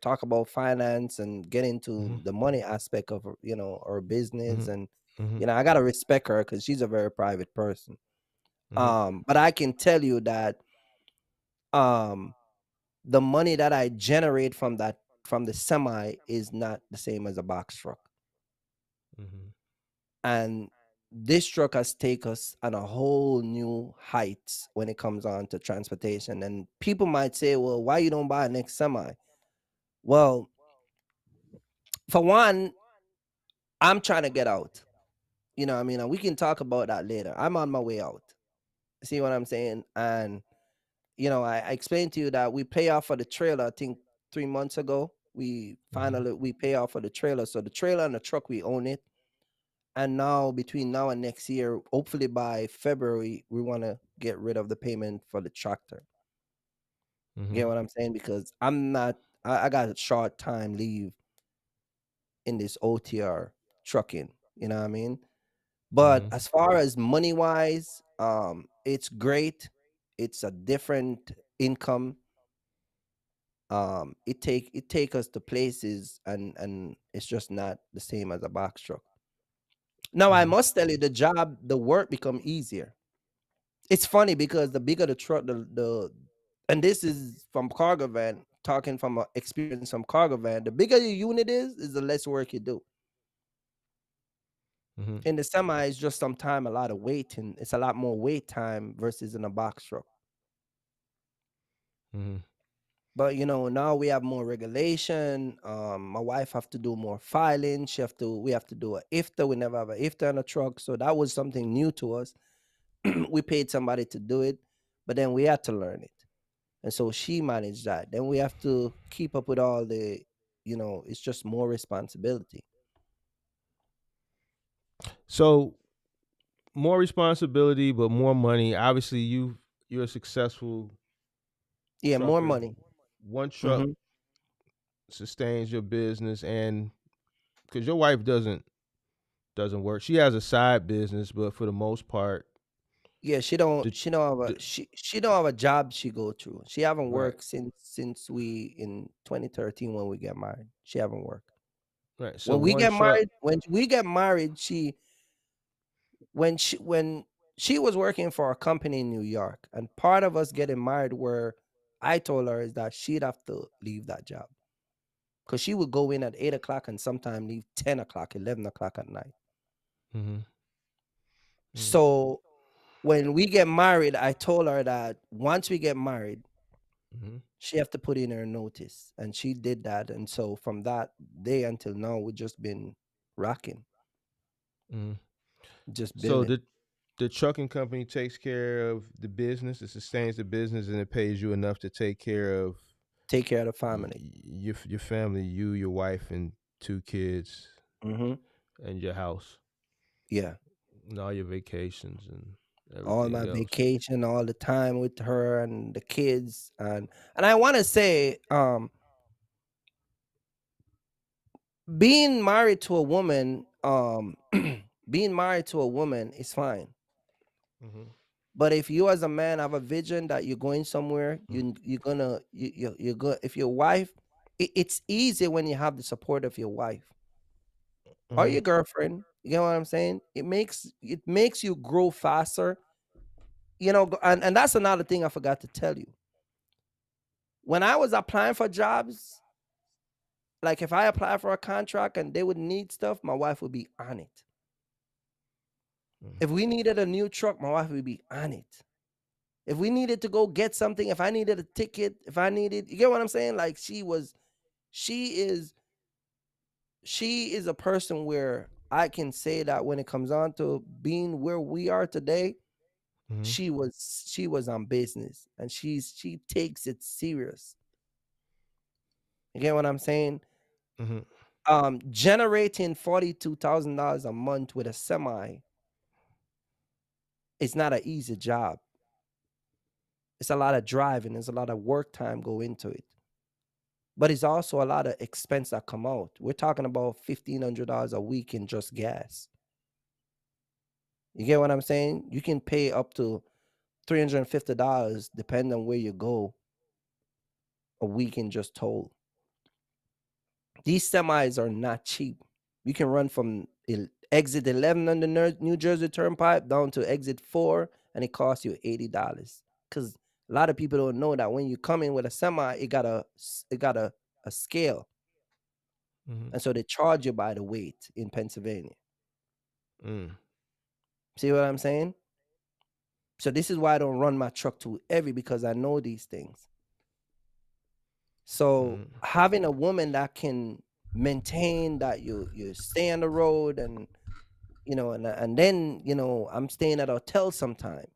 talk about finance and get Mm-hmm. into the money aspect of her business. And Mm-hmm. I gotta respect her because she's a very private person. Mm-hmm. But I can tell you that um the money that I generate from the semi is not the same as a box truck. Mm-hmm. And this truck has taken us on a whole new heights when it comes on to transportation. And people might say, well, why you don't buy a next semi? Well, for one, I'm trying to get out. You know what I mean? And we can talk about that later. I'm on my way out. See what I'm saying? And I explained to you that we pay off for the trailer, I think 3 months ago. We finally we pay off for the trailer. So the trailer and the truck, we own it. And now between now and next year, hopefully by February, we want to get rid of the payment for the tractor. You Mm-hmm. get what I'm saying? Because I got a short time leave in this OTR trucking. You know what I mean? But Mm-hmm. as far as money wise, it's great. It's a different income. It take us to places, and it's just not the same as a box truck. Now I Mm-hmm. must tell you, the work become easier. It's funny because the bigger the truck, and this is from cargo van. talking from experience from cargo van. The bigger your unit is the less work you do. In the semi, it's just sometimes a lot of weight, and it's a lot more wait time versus in a box truck. But now we have more regulation. My wife have to do more filing. We have to do a IFTA. We never have a IFTA on a truck, so that was something new to us. We paid somebody to do it, but then we had to learn it, and so she managed that. Then we have to keep up with all the, it's just more responsibility. So more responsibility, but more money. Obviously, you're a successful. Yeah, more trucker. money. One truck sustains your business, and because your wife doesn't work, she has a side business, but for the most part, yeah, she don't have a she don't have a job she go through. She haven't worked since we in 2013 when we get married. She haven't worked. Right. So when we get married, when she was working for a company in New York, and part of us getting married where I told her is that she'd have to leave that job because she would go in at 8 o'clock and sometimes leave 10 o'clock, 11 o'clock at night. So when we get married, I told her that once we get married, she have to put in her notice, and she did that. And so from that day until now, we've just been rocking, just so building. the trucking company takes care of the business, it sustains the business, and it pays you enough to take care of the family, your family, you, your wife, and 2 kids, and your house. Yeah, and all your vacations and everything all my else. vacation, all the time with her and the kids, and I want to say, being married to a woman, being married to a woman is fine. But if you as a man have a vision that you're going somewhere, you're gonna you go. If your wife, it's easy when you have the support of your wife or your girlfriend. You know what I'm saying? It makes you grow faster. And that's another thing I forgot to tell you. When I was applying for jobs, like if I apply for a contract and they would need stuff, my wife would be on it. If we needed a new truck, my wife would be on it. If we needed to go get something, if I needed a ticket, you get what I'm saying? Like she is a person where I can say that when it comes on to being where we are today, she was on business, and she takes it serious. You get what I'm saying? Generating $42,000 a month with a semi, it's not an easy job. It's a lot of driving. There's a lot of work time go into it. But it's also a lot of expense that come out. We're talking about $1,500 a week in just gas. You get what I'm saying? You can pay up to $350 depending on where you go a week in just toll. These semis are not cheap. You can run from exit 11 on the New Jersey Turnpike down to exit 4, and it costs you $80. Because a lot of people don't know that when you come in with a semi, it got a scale. And so they charge you by the weight in Pennsylvania. See what I'm saying? So this is why I don't run my truck too heavy, because I know these things. So having a woman that can maintain that you stay on the road, and and then I'm staying at a hotel sometime.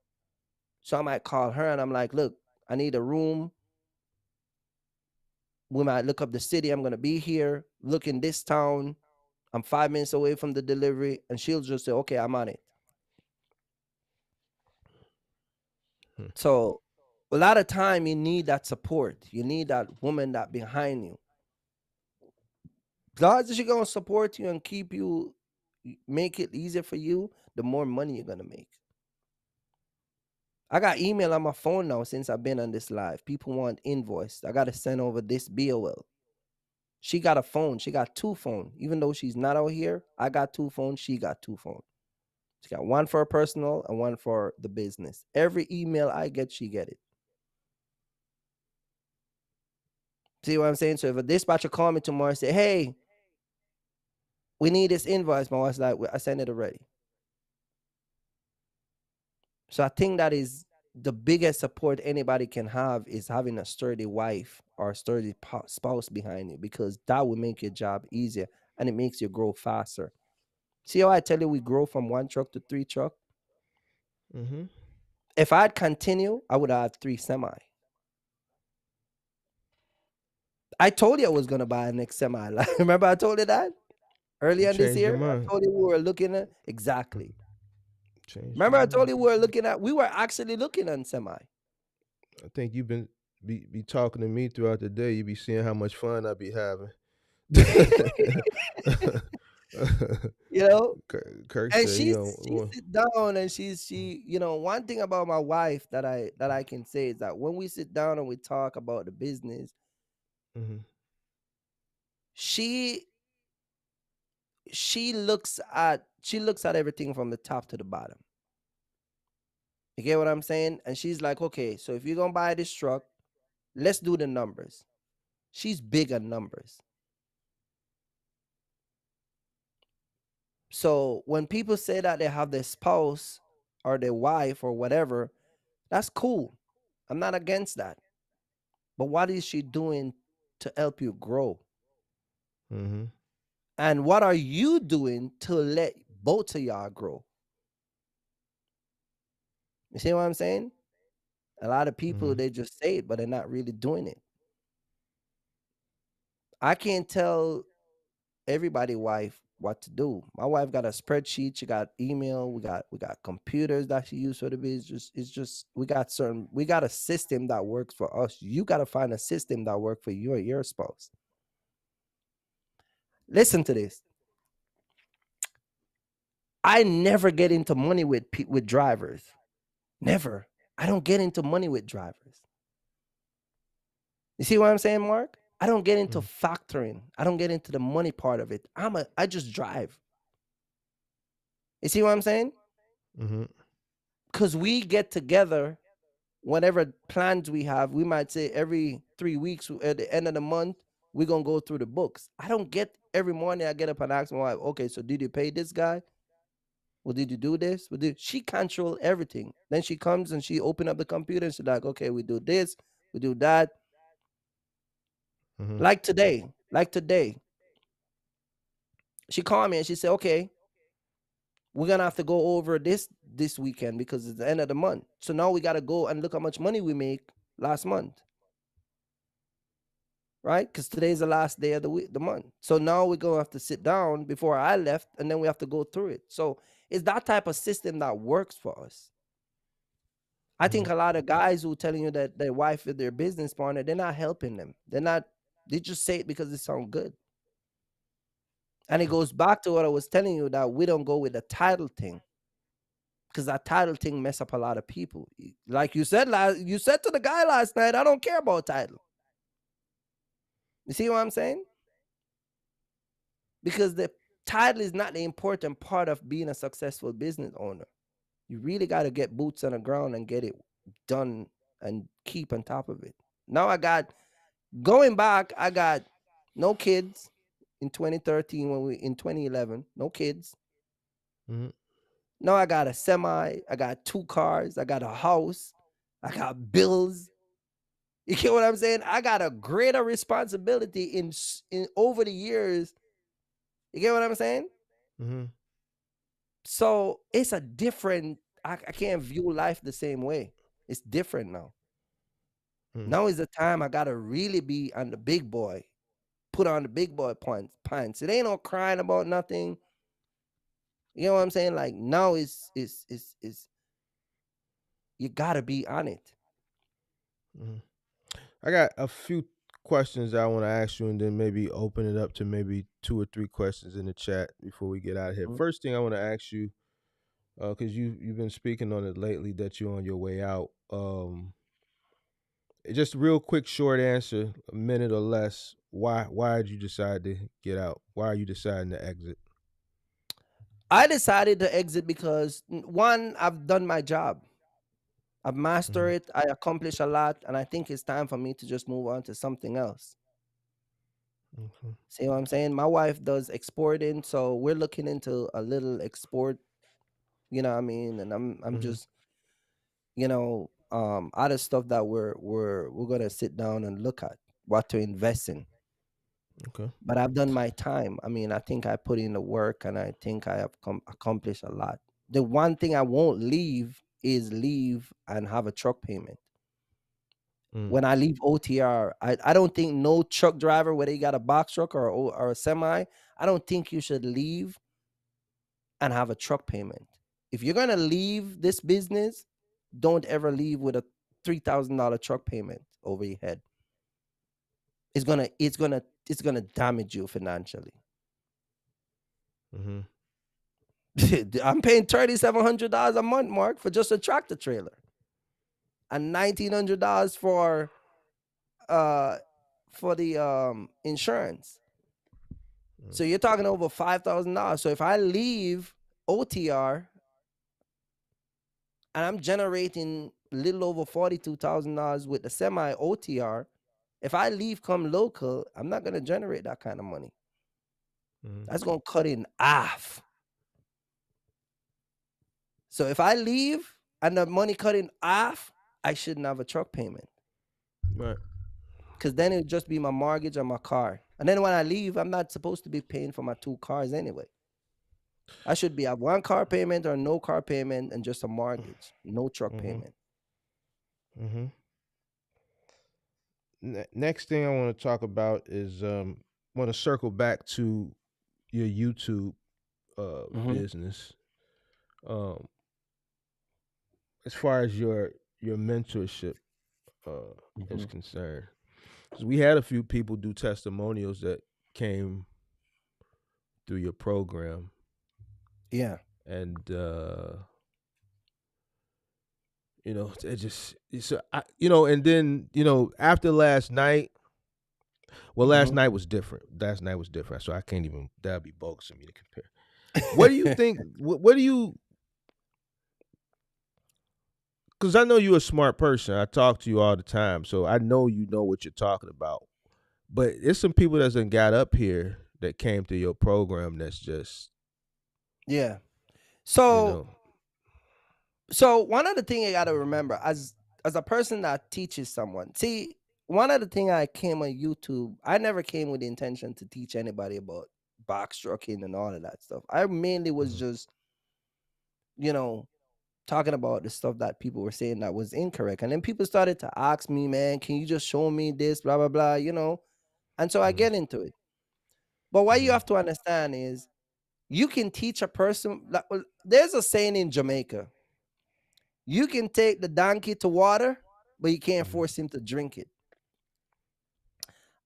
So I might call her and I'm like, look, I need a room. We might look up the city. I'm gonna be here. Look in this town. I'm 5 minutes away from the delivery, and she'll just say, okay, I'm on it. So a lot of time you need that support. You need that woman that behind you. God is she gonna support you and keep you, make it easier for you, the more money you're gonna make. I got email on my phone now since I've been on this live. People want invoice. I gotta send over this BOL. She got a phone. She got 2 phones. Even though she's not out here, I got 2 phones. She got 2 phones. She got one for her personal and one for the business. Every email I get, she get it. See what I'm saying? So if a dispatcher call me tomorrow and say, hey, we need this invoice, my wife's like, I sent it already. So I think that is the biggest support anybody can have is having a sturdy wife or a sturdy spouse behind you, because that will make your job easier and it makes you grow faster. See how I tell you we grow from 1 truck to 3 truck? Mm-hmm. If I'd continue, I would have 3 semi. I told you I was going to buy a next semi. Remember I told you that? Earlier in this Changed your year, I mind. told you we were looking at exactly. Changed Remember your I told mind. you we were actually looking on semi. I think you've been be talking to me throughout the day. You be seeing how much fun I be having. You know? Kirk And said, she sit down and she one thing about my wife that I can say is that when we sit down and we talk about the business, mhm. she looks at everything from the top to the bottom. You get what I'm saying? And she's like, okay, so if you're gonna buy this truck, let's do the numbers. She's big on numbers. So when people say that they have their spouse or their wife or whatever, that's cool. I'm not against that. But what is she doing to help you grow? Mm-hmm. And what are you doing to let both of y'all grow? You see what I'm saying? A lot of people, they just say it, but they're not really doing it. I can't tell everybody wife what to do. My wife got a spreadsheet, she got email, we got computers that she uses for the business. It's just we got a system that works for us. You got to find a system that works for you or your spouse. Listen to this. I never get into money with drivers. Never. I don't get into money with drivers. You see what I'm saying, Mark? I don't get into factoring. I don't get into the money part of it. I just drive. You see what I'm saying? Mm-hmm. Because we get together whatever plans we have. We might say every 3 weeks at the end of the month, we're going to go through the books. I don't get every morning I get up and ask my wife, okay, so did you pay this guy? Well, did you do this? She control everything. Then she comes and she open up the computer and she's like, okay, we do this, we do that. Mm-hmm. Like today, she called me and she said, okay, we're going to have to go over this weekend because it's the end of the month. So now we got to go and look how much money we make last month. Right? Because today's the last day of the month. So now we're going to have to sit down before I left and then we have to go through it. So it's that type of system that works for us. I think a lot of guys who telling you that their wife is their business partner, they're not helping them. They just say it because it sounds good. And it goes back to what I was telling you, that we don't go with the title thing. Because that title thing mess up a lot of people. Like you said to the guy last night, I don't care about title. You see what I'm saying? Because the title is not the important part of being a successful business owner. You really got to get boots on the ground and get it done and keep on top of it. Now I got no kids in 2013 in 2011, no kids. Mm-hmm. Now I got a semi, I got 2 cars, I got a house, I got bills. You get what I'm saying? I got a greater responsibility in over the years. You get what I'm saying? Mm-hmm. So it's a different, I can't view life the same way. It's different now. Now is the time I gotta really be on the big boy, put on the big boy pants. It ain't no crying about nothing. You know what I'm saying? Like now is you gotta be on it. I got a few questions I want to ask you, and then maybe open it up to maybe 2 or 3 questions in the chat before we get out of here. First thing I want to ask you, because you've been speaking on it lately, that you're on your way out. Just real quick, short answer, a minute or less. Why did you decide to get out? Why are you deciding to exit? I decided to exit because one, I've done my job. I've mastered it. I accomplished a lot, and I think it's time for me to just move on to something else. Okay. See what I'm saying? My wife does exporting, so we're looking into a little export, you know what I mean? And I'm just, other stuff that we're gonna sit down and look at what to invest in. Okay. But I've done my time. I mean, I think I put in the work, and I think I have accomplished a lot. The one thing I won't leave is leave and have a truck payment. When I leave OTR, I don't think no truck driver, whether you got a box truck or a semi, I don't think you should leave and have a truck payment. If you're gonna leave this business, don't ever leave with a $3,000 truck payment over your head. It's gonna damage you financially. Mm-hmm. I'm paying $3,700 a month, Mark, for just a tractor trailer, and $1,900 for the insurance. So you're talking over $5,000. So if I leave OTR and I'm generating a little over $42,000 with the semi OTR, if I leave come local, I'm not gonna generate that kind of money. That's gonna cut in half. So if I leave and the money cut in half, I shouldn't have a truck payment. Right. Because then it would just be my mortgage and my car. And then when I leave, I'm not supposed to be paying for my 2 cars anyway. I should be have 1 car payment or no car payment and just a mortgage, no truck payment. Mm-hmm. Next thing I want to talk about is want to circle back to your YouTube business. As far as your mentorship is concerned, 'cause we had a few people do testimonials that came through your program. Yeah. And it just and then after last night. Well, last night was different. So I can't even. That'd be bogus of me to compare. What do you think? What do you? Because I know you're a smart person. I talk to you all the time, so I know you know what you're talking about. But there's some people that's got up here that came through your program that's just. Yeah. So one of the things you got to remember as a person that teaches someone. See, one of the things I came on YouTube, I never came with the intention to teach anybody about box trucking and all of that stuff. I mainly was just, talking about the stuff that people were saying that was incorrect. And then people started to ask me, man, can you just show me this, blah, blah, blah, And so I get into it. But what you have to understand is you can teach a person. There's a saying in Jamaica. You can take the donkey to water, but you can't force him to drink it.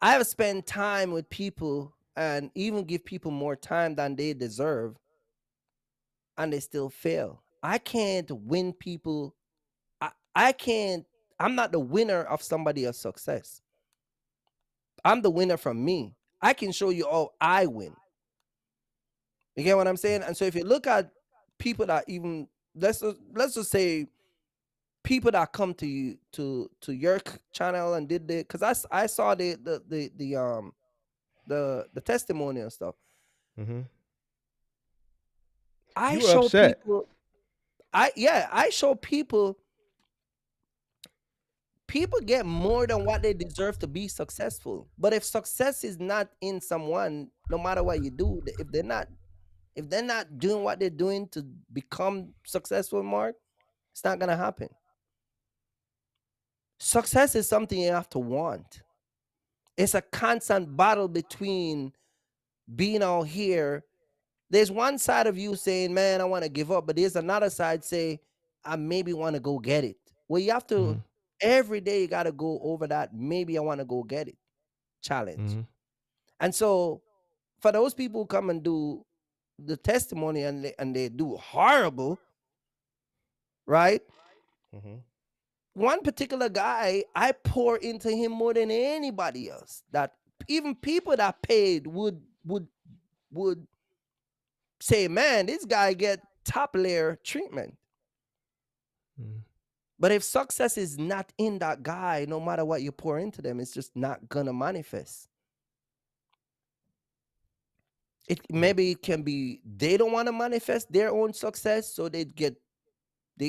I have spent time with people and even give people more time than they deserve, and they still fail. I can't win people. I'm not the winner of somebody else's success. I'm the winner from me. I can show you, I win. You get what I'm saying? And so if you look at people that even, let's just say people that come to you to your channel and did the, because I saw the testimonial stuff. I show upset. people. I show people. People get more than what they deserve to be successful. But if success is not in someone, no matter what you do, if they're not doing what they're doing to become successful, Mark, it's not gonna happen. Success is something you have to want. It's a constant battle between being out here. There's one side of you saying, man, I want to give up. But there's another side say, I maybe want to go get it. Well, you have to, every day you got to go over that. Maybe I want to go get it challenge. And so for those people who come and do the testimony and they do horrible, right? One particular guy, I pour into him more than anybody else. That even people that paid would say, man, this guy get top layer treatment. But if success is not in that guy, no matter what you pour into them, it's just not gonna manifest. It maybe it can be they don't want to manifest their own success, so they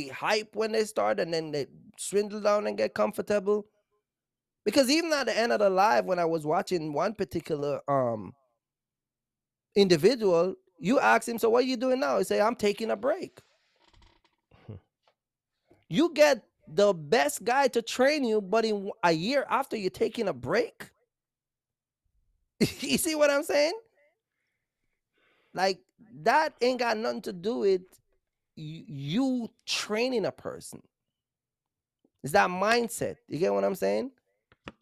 hype when they start and then they swindle down and get comfortable. Because even at the end of the live, when I was watching one particular individual, you ask him, so what are you doing now? He say, I'm taking a break. You get the best guy to train you, but in a year after you're taking a break. You see what I'm saying? Like, that ain't got nothing to do with you training a person. It's that mindset. You get what I'm saying?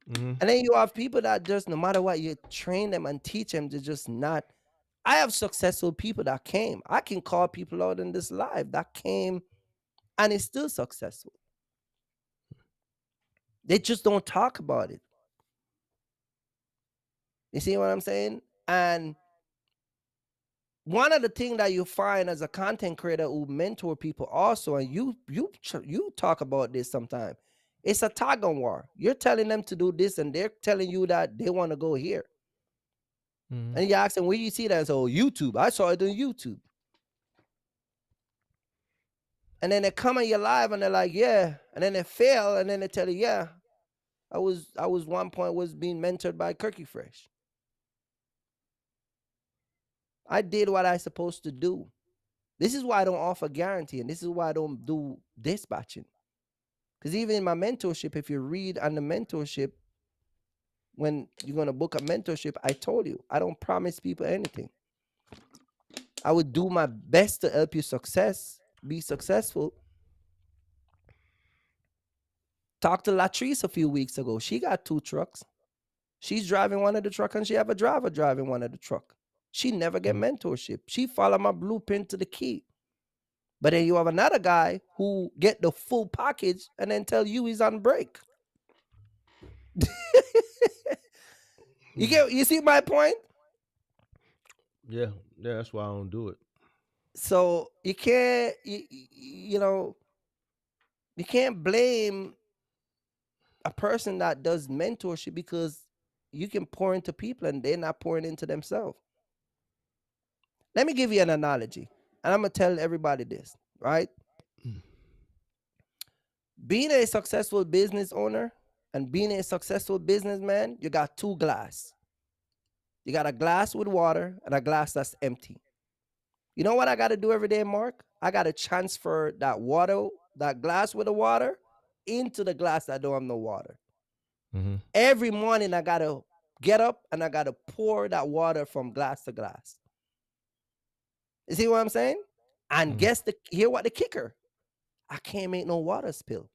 Mm-hmm. And then you have people that just, no matter what, you train them and teach them, they're just not. I have successful people that came. I can call people out in this live that came and is still successful. They just don't talk about it. You see what I'm saying? And one of the things that you find as a content creator who mentor people also, and you talk about this sometimes, it's a tug and war. You're telling them to do this, and they're telling you that they want to go here. Mm-hmm. And you ask them, where do you see that? And so, YouTube. I saw it on YouTube. And then they come on your live and they're like, yeah. And then they fail, and then they tell you, yeah, I was one point was being mentored by Kirkie Fresh. I did what I supposed to do. This is why I don't offer guarantee, and this is why I don't do dispatching. Because even in my mentorship, if you read on the mentorship, when you're going to book a mentorship, I told you, I don't promise people anything. I would do my best to help you be successful. Talked to Latrice a few weeks ago. She got 2 trucks. She's driving one of the truck, and she have a driver driving one of the truck. She never get mentorship. She follow my blueprint to the key. But then you have another guy who get the full package and then tell you he's on break. You see my point? Yeah, that's why I don't do it. So you can't, you can't blame a person that does mentorship, because you can pour into people and they're not pouring into themselves. Let me give you an analogy, and I'm gonna tell everybody this, right? Being a successful business owner and being a successful businessman, you got 2 glass. You got a glass with water and a glass that's empty. You know what I got to do every day, Mark? I got to transfer that glass with the water, into the glass that don't have no water. Mm-hmm. Every morning, I got to get up and I got to pour that water from glass to glass. You see what I'm saying? And hear what the kicker. I can't make no water spill.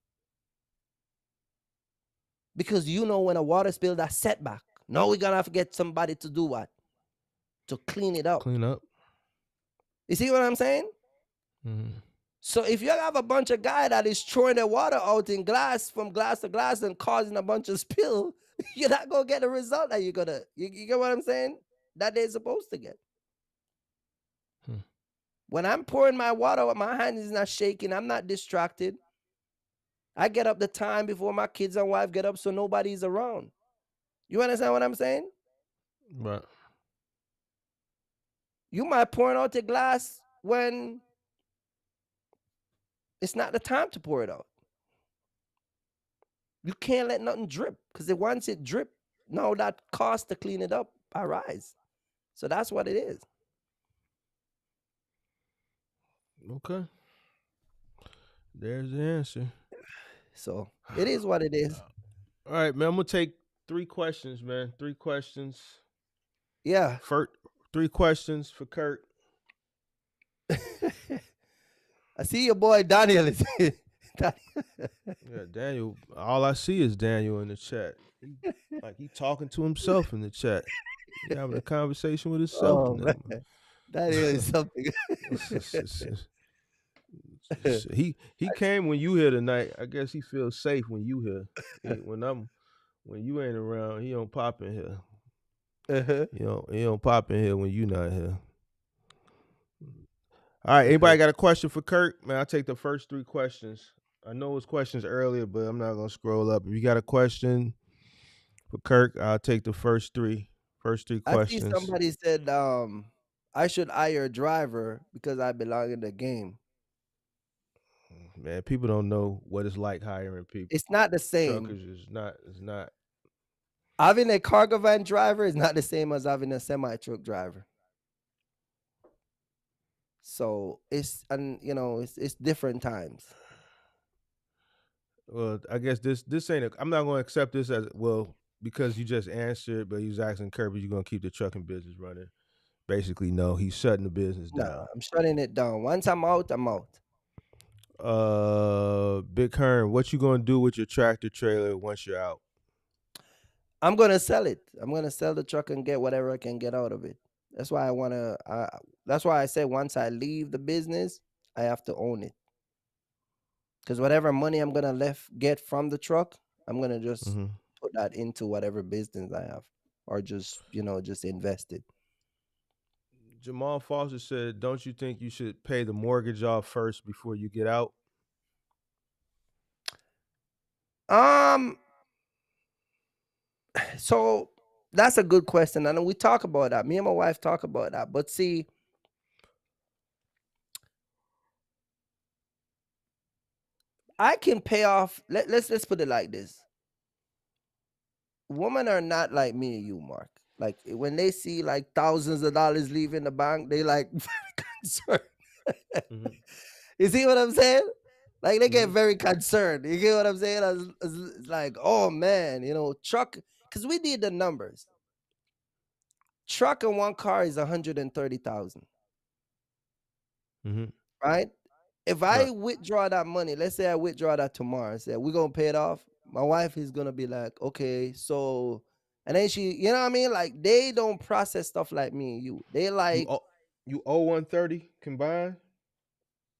Because when a water spill, that's setback. Now we're going to have to get somebody to do what? To clean it up. Clean up. You see what I'm saying? Mm-hmm. So if you have a bunch of guys that is throwing their water out in glass from glass to glass and causing a bunch of spill, you're not going to get the result that you're going to. You get what I'm saying? That they're supposed to get. When I'm pouring my water, my hand is not shaking. I'm not distracted. I get up the time before my kids and wife get up, so nobody's around. You understand what I'm saying? Right. You might pour out the glass when it's not the time to pour it out. You can't let nothing drip, because once it drip, now that cost to clean it up arise. So that's what it is. Okay. There's the answer. So it is what it is. All right, man. I'm gonna take 3 questions, man. 3 questions. Yeah. 3 questions for Kurt. I see your boy Daniel is here. Yeah, Daniel. All I see is Daniel in the chat. He talking to himself in the chat. He having a conversation with himself. Oh, man. That is something. He came when you here tonight. I guess he feels safe when you here. When you ain't around, he don't pop in here. He don't pop in here when you not here. All right, anybody got a question for Kurt? Man, I'll take the first 3 questions. I know it was questions earlier, but I'm not gonna scroll up. If you got a question for Kirk, I'll take the first three questions. I see somebody said I should hire a driver because I belong in the game. Man, people don't know what it's like hiring people. It's not the same. Truckers is not. It's not. Having a cargo van driver is not the same as having a semi truck driver. So it's it's different times. Well, I guess this ain't. I'm not going to accept this as well because you just answered, but he was asking Kirby, you going to keep the trucking business running? Basically, no. He's shutting the business down. Nah, I'm shutting it down. Once I'm out, I'm out. Big Hearn, what you going to do with your tractor trailer once you're out? I'm gonna sell it. I'm gonna sell the truck and get whatever I can get out of it. That's why that's why I said once I leave the business, I have to own it. Because whatever money I'm gonna get from the truck, I'm gonna just put that into whatever business I have, or just just invest it. Jamal Foster said, "Don't you think you should pay the mortgage off first before you get out?" So that's a good question, and we talk about that. Me and my wife talk about that. But see, I can pay off. Let's put it like this: women are not like me and you, Mark. Like when they see like thousands of dollars leaving the bank, they like very concerned. You see what I'm saying? Like they get very concerned. You get what I'm saying? It's like, oh man, truck, because we did the numbers. Truck and one car is 130,000. Right? If I withdraw that money, let's say I withdraw that tomorrow and say we're gonna pay it off, my wife is gonna be like, okay, so, and then she, you know what I mean? Like they don't process stuff like me and you. They like you owe 130 combined?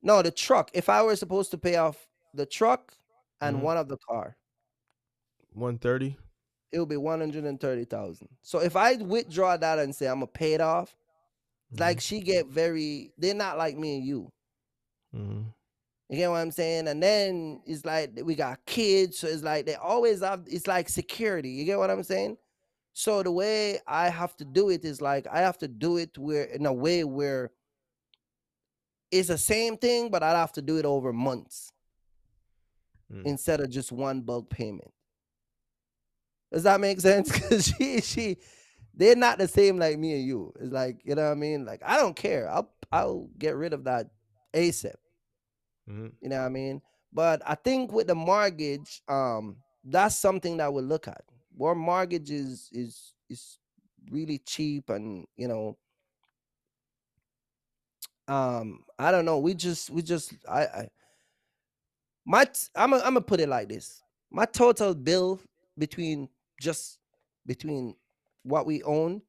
No, the truck. If I were supposed to pay off the truck and one of the car, 130, it would be 130,000. So if I withdraw that and say I'm gonna pay it off, it's like she get they're not like me and you. You get what I'm saying? And then it's like we got kids, so it's like they always have. It's like security. You get what I'm saying? So the way I have to do it is like I have to do it in a way where it's the same thing, but I'd have to do it over months instead of just one bulk payment. Does that make sense? Because they're not the same like me and you. It's like, you know what I mean? Like, I don't care. I'll get rid of that ASAP. You know what I mean? But I think with the mortgage, that's something that we'll look at. More mortgage is really cheap, and I don't know. I'm gonna put it like this. My total bill between what we own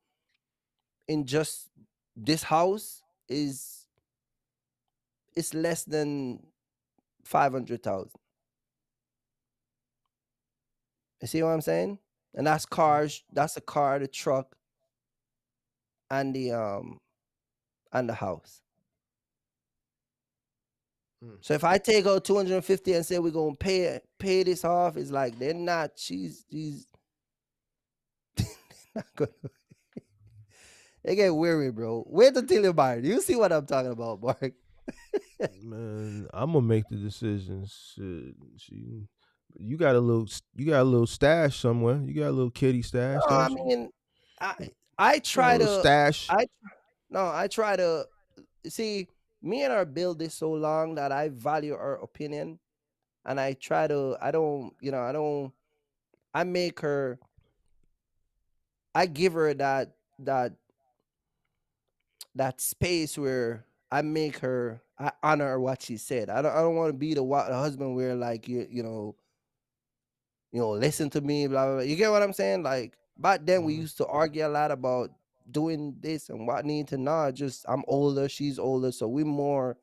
in just this house is less than 500,000. You see what I'm saying? And that's cars. That's a car, the truck, and the house. So if I take out 250 and say we're gonna pay this off, it's like they're not. She's not gonna. They get weary, bro. Wait until you buy it. You see what I'm talking about, Mark? Man, I'm gonna make the decisions. You got a little stash somewhere. You got a little kitty stash. No, I mean, I try to stash. I try to see. Me and her build this so long that I value her opinion, and I try to. I make her. I give her that space where I make her. I honor what she said. I don't want to be the husband where like listen to me, blah, blah, blah. You get what I'm saying? Like back then we used to argue a lot about doing this and what need to know. Just I'm older, she's older, so we more,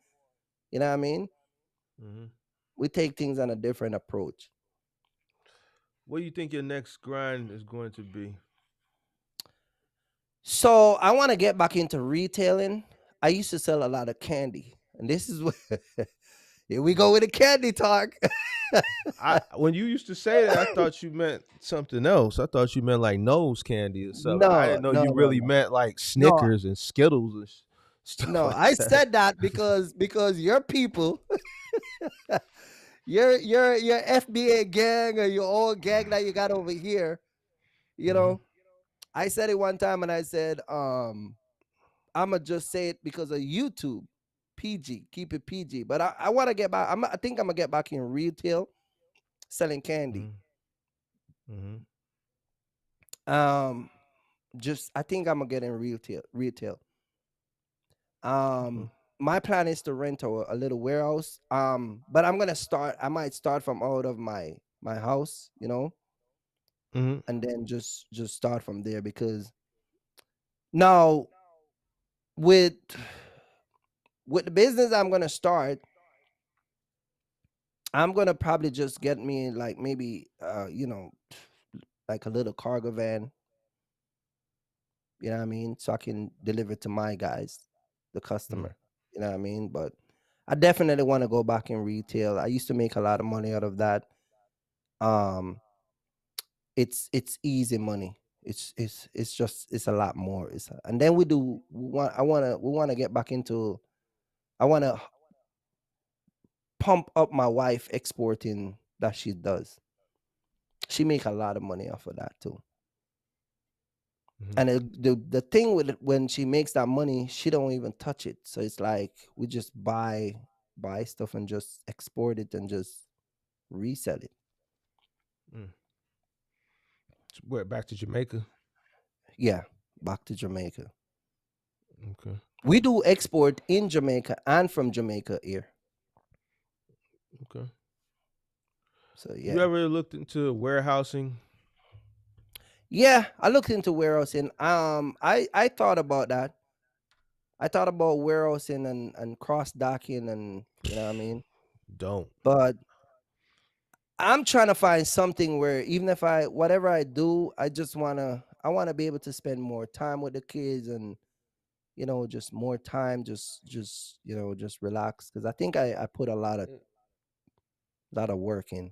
you know what I mean? We take things on a different approach. What do you think your next grind is going to be? So I want to get back into retailing. I used to sell a lot of candy, and this is what here we go with the candy talk. When you used to say that, I thought you meant something else. I thought you meant like nose candy or something. I didn't know you really meant like Snickers and Skittles. Stuff No, like I that. said that because your people, your FBA gang or your old gang that you got over here, you know. I said it one time and I said, I'ma just say it because of YouTube. PG, keep it PG. But I want to get back. I think I'm gonna get back in retail, selling candy. Mm-hmm. Just I think I'm gonna get in retail. Okay. My plan is to rent a little warehouse. But I'm gonna start. I might start from out of my house, you know, Mm-hmm. and then just start from there because now with with the business I'm gonna start, I'm gonna probably just get me like maybe like a little cargo van, you know what I mean, so I can deliver to my guys, the Mm. customer, you know what I mean. But I definitely want to go back in retail. I used to make a lot of money out of that. Um, it's easy money. It's just it's a lot more. And then we want to get back into. I want to pump up my wife exporting that she does. She make a lot of money off of that too. Mm-hmm. And the thing with it, when she makes that money, she don't even touch it. So it's like we just buy stuff and just export it and just resell it. Mm. Where back to Jamaica? Yeah, back to Jamaica. Okay. We do export in Jamaica and from Jamaica here. Okay. So You yeah. ever looked into warehousing? Yeah, I looked into warehousing. I thought about that. I thought about warehousing and cross docking and you know what I mean? Don't. But I'm trying to find something where even if whatever I do, I wanna be able to spend more time with the kids and just more time, just just relax. Cause I think I put a lot of work in.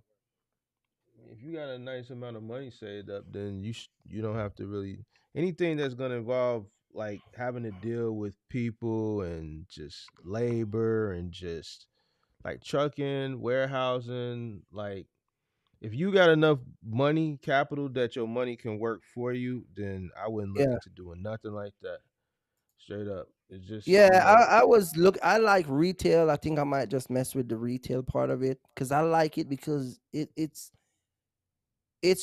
If you got a nice amount of money saved up, then you don't have to really anything that's gonna involve like having to deal with people and just labor and just like trucking, warehousing. Like if you got enough money, capital that your money can work for you, then I wouldn't look Yeah. into doing nothing like that. Straight up, it's just Yeah, I like retail. I think I might just mess with the retail part of it because I like it because it's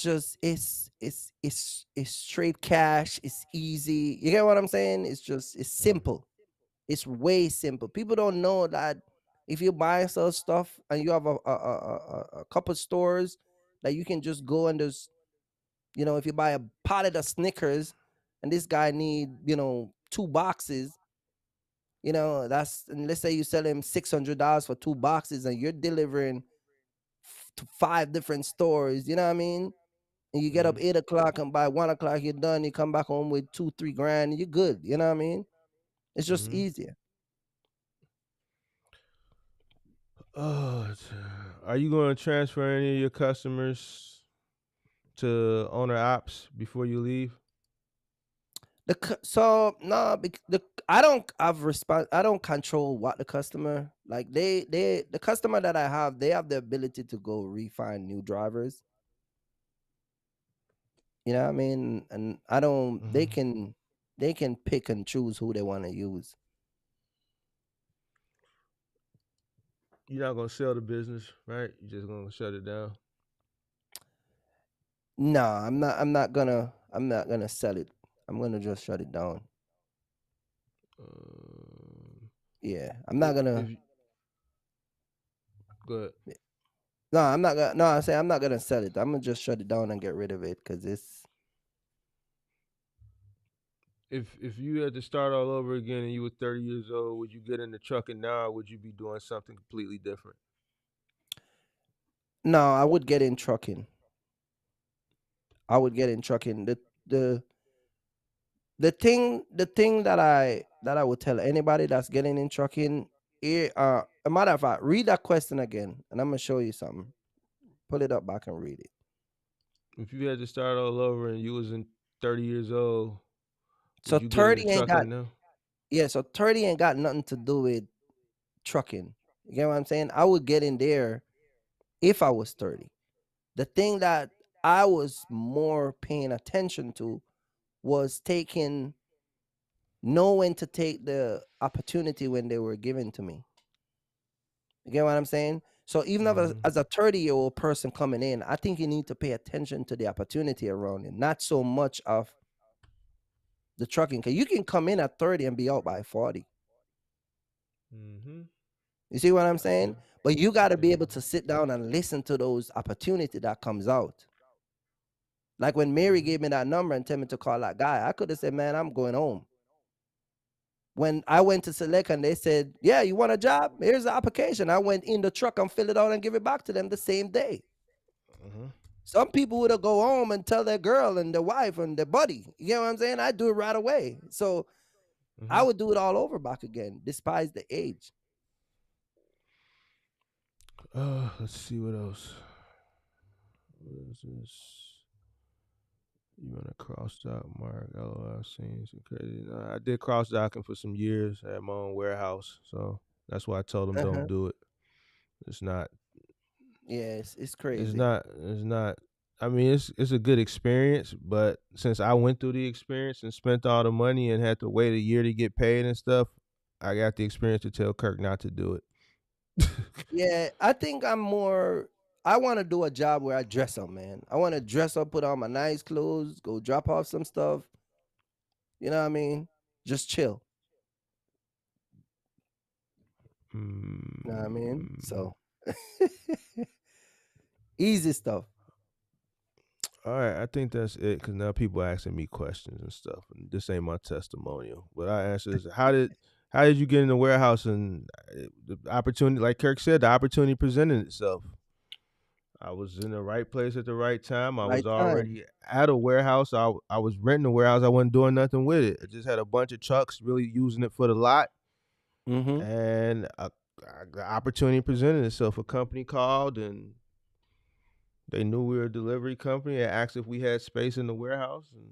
just it's straight cash. It's easy. You get what I'm saying? It's simple. It's way simple. People don't know that if you buy and sell stuff and you have a couple stores that you can just go and just if you buy a pallet of Snickers and this guy need 2 boxes. That's and let's say you sell him $600 for 2 boxes and you're delivering to 5 different stores. You know what I mean? And you get up 8 o'clock and by 1 o'clock you're done. You come back home with 2-3 grand. You're good. You know what I mean? It's just Mm-hmm. easier. Oh, are you going to transfer any of your customers to owner ops before you leave? So no, I don't have I don't control what the customer like. The customer that I have, they have the ability to go refine new drivers. You know what I mean? And I don't. They can pick and choose who they want to use. You're not gonna sell the business, right? You're just gonna shut it down. No, I'm not. I'm not gonna sell it. I'm gonna just shut it down. Yeah, I'm not If gonna. good. No, I'm not gonna. No, I say I'm not gonna sell it. I'm gonna just shut it down and get rid of it because it's. If you had to start all over again and you were 30 years old, would you get in the trucking now, or would you be doing something completely different? No, I would get in trucking. I would get in trucking. The the thing that I would tell anybody that's getting in trucking, a matter of fact, read that question again, and I'm gonna show you something. Pull it up back and read it. If you had to start all over and you was in 30 years old, So would you get into 30 ain't that trucking now? Yeah, so 30 ain't got nothing to do with trucking. You get what I'm saying? I would get in there if I was 30. The thing that I was more paying attention to was knowing to take the opportunity when they were given to me. You get what I'm saying? So even as a 30-year-old person coming in, I think you need to pay attention to the opportunity around you, not so much of the trucking. Because you can come in at 30 and be out by 40. Mm-hmm. You see what I'm saying? But you got to be able to sit down and listen to those opportunity that comes out. Like when Mary gave me that number and tell me to call that guy, I could have said, man, I'm going home. When I went to Select and they said, yeah, you want a job? Here's the application. I went in the truck and filled it out and give it back to them the same day. Some people would have go home and tell their girl and their wife and their buddy. You get what I'm saying? I do it right away. So I would do it all over back again, despite the age. Let's see what else. What is this? You run a cross dock, Mark? LOL, I've seen some crazy. I did cross docking for some years. I had my own warehouse, so that's why I told them don't do it. It's not. Yeah, it's crazy. It's not. I mean, it's a good experience, but since I went through the experience and spent all the money and had to wait a year to get paid and stuff, I got the experience to tell Kirk not to do it. Yeah, I think I want to do a job where I dress up, man. I want to dress up, put on my nice clothes, go drop off some stuff. You know what I mean? Just chill. You know what I mean? So easy stuff. All right, I think that's it because now people are asking me questions and stuff, and this ain't my testimonial. But I answer is how did you get in the warehouse and the opportunity? Like Kirk said, the opportunity presented itself. I was in the right place at the right time. I was already at a warehouse. I was renting a warehouse. I wasn't doing nothing with it. I just had a bunch of trucks, really using it for the lot. And the opportunity presented itself. A company called and they knew we were a delivery company and asked if we had space in the warehouse. And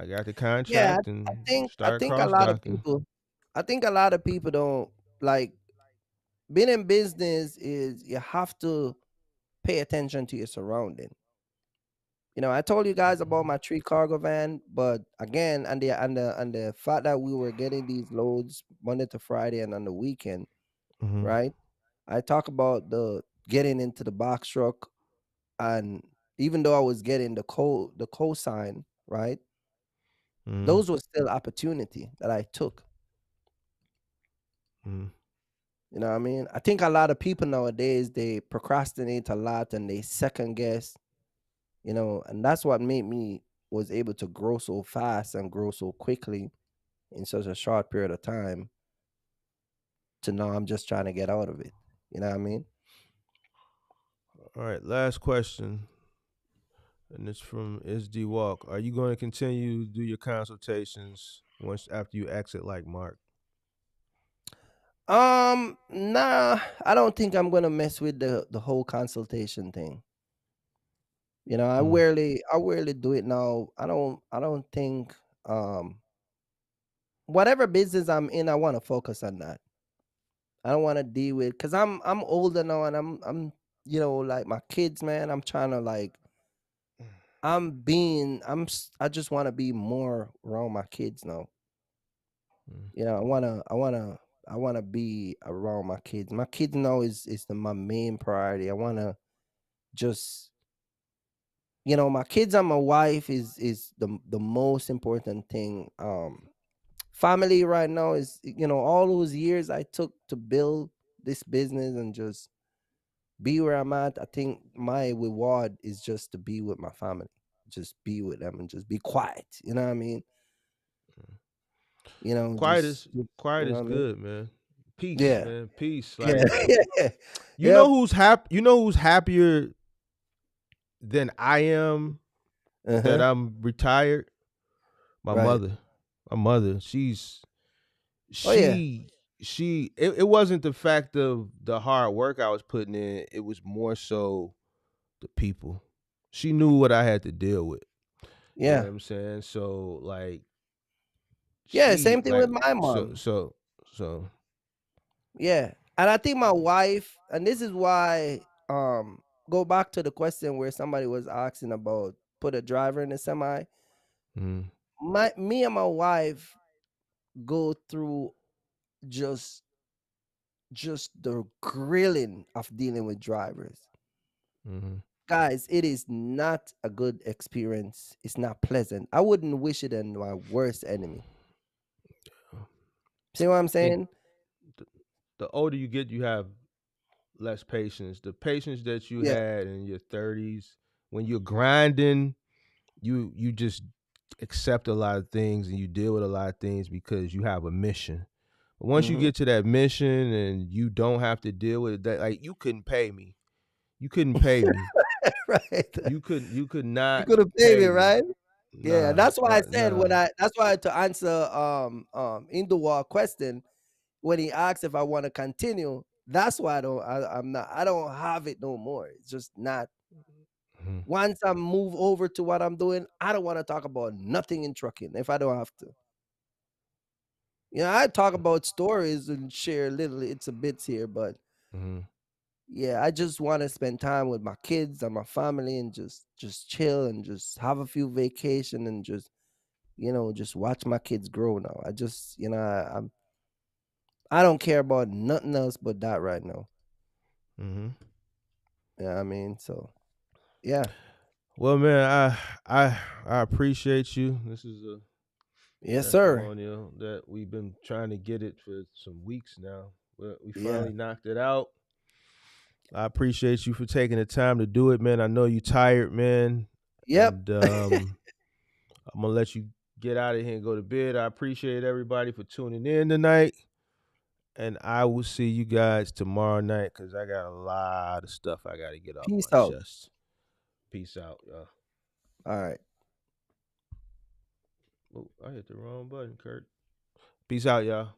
I got the contract and started cross docking. I think a lot of people don't like being in business is you have to pay attention to your surrounding. You know, I told you guys about my 3 cargo van, but again, and the fact that we were getting these loads Monday to Friday and on the weekend, right? I talk about the getting into the box truck, and even though I was getting the cosign, right? Those were still opportunity that I took. You know what I mean? I think a lot of people nowadays, they procrastinate a lot and they second guess, you know, and that's what made me was able to grow so fast and grow so quickly in such a short period of time to now I'm just trying to get out of it. You know what I mean? All right, last question. And it's from SD Walk. Are you going to continue to do your consultations once after you exit like Mark? Nah, I don't think I'm gonna mess with the whole consultation thing. You know, I rarely do it now. I don't think whatever business I'm in, I want to focus on that. I don't want to deal with because I'm older now and I'm you know, like my kids, man. I'm trying to like I just want to be more around my kids now. You know, I wanna be around my kids. My kids now is my main priority. I wanna just, you know, my kids and my wife is the most important thing. Family right now is, you know, all those years I took to build this business and just be where I'm at. I think my reward is just to be with my family, just be with them and just be quiet. You know what I mean? You know, Quiet just is you know what I mean? good, man. Peace, Yeah. man. Peace. Yeah. Like you Yep. know who's happier than I am that I'm retired? My Right. mother. My mother. Oh yeah. It wasn't the fact of the hard work I was putting in, it was more so the people. She knew what I had to deal with. You know Yeah. what I'm saying? So like Yeah, she same thing like with my mom. so Yeah. And I think my wife, and this is why, go back to the question where somebody was asking about put a driver in a semi. mm, Me and my wife go through just the grilling of dealing with drivers. mhm. Guys, it is not a good experience. It's not pleasant. I wouldn't wish it on my worst enemy. See what I'm And saying? the older you get, you have less patience. The patience that you Yeah. had in your 30s when you're grinding, you just accept a lot of things and you deal with a lot of things because you have a mission. But once you Hmm. get to that mission and you don't have to deal with that, like you couldn't pay me. You couldn't pay me. Right. You could You not could have paid me, pay me. right? Yeah, Nah, that's why I said nah. that's why to answer Indowar question when he asked if I want to continue, that's why I don't have it no more. It's just not. Mhm. Once I move over to what I'm doing, I don't want to talk about nothing in trucking if I don't have to. I talk about stories and share little it's a bits here, but Mhm. yeah, I just want to spend time with my kids and my family and just chill and just have a few vacation and just watch my kids grow now. I just, I don't care about nothing else but that right now. Mhm. Yeah, I mean, so yeah. Well, man, I appreciate you. This is a Yes, sir. testimonial that we've been trying to get it for some weeks now. But we Yeah. finally knocked it out. I appreciate you for taking the time to do it, man. I know you tired, man. Yep. And I'm gonna let you get out of here and go to bed. I appreciate everybody for tuning in tonight. And I will see you guys tomorrow night because I got a lot of stuff I gotta get off Peace my out. chest. Peace out, y'all. All right. Oh, I hit the wrong button, Kurt. Peace out, y'all.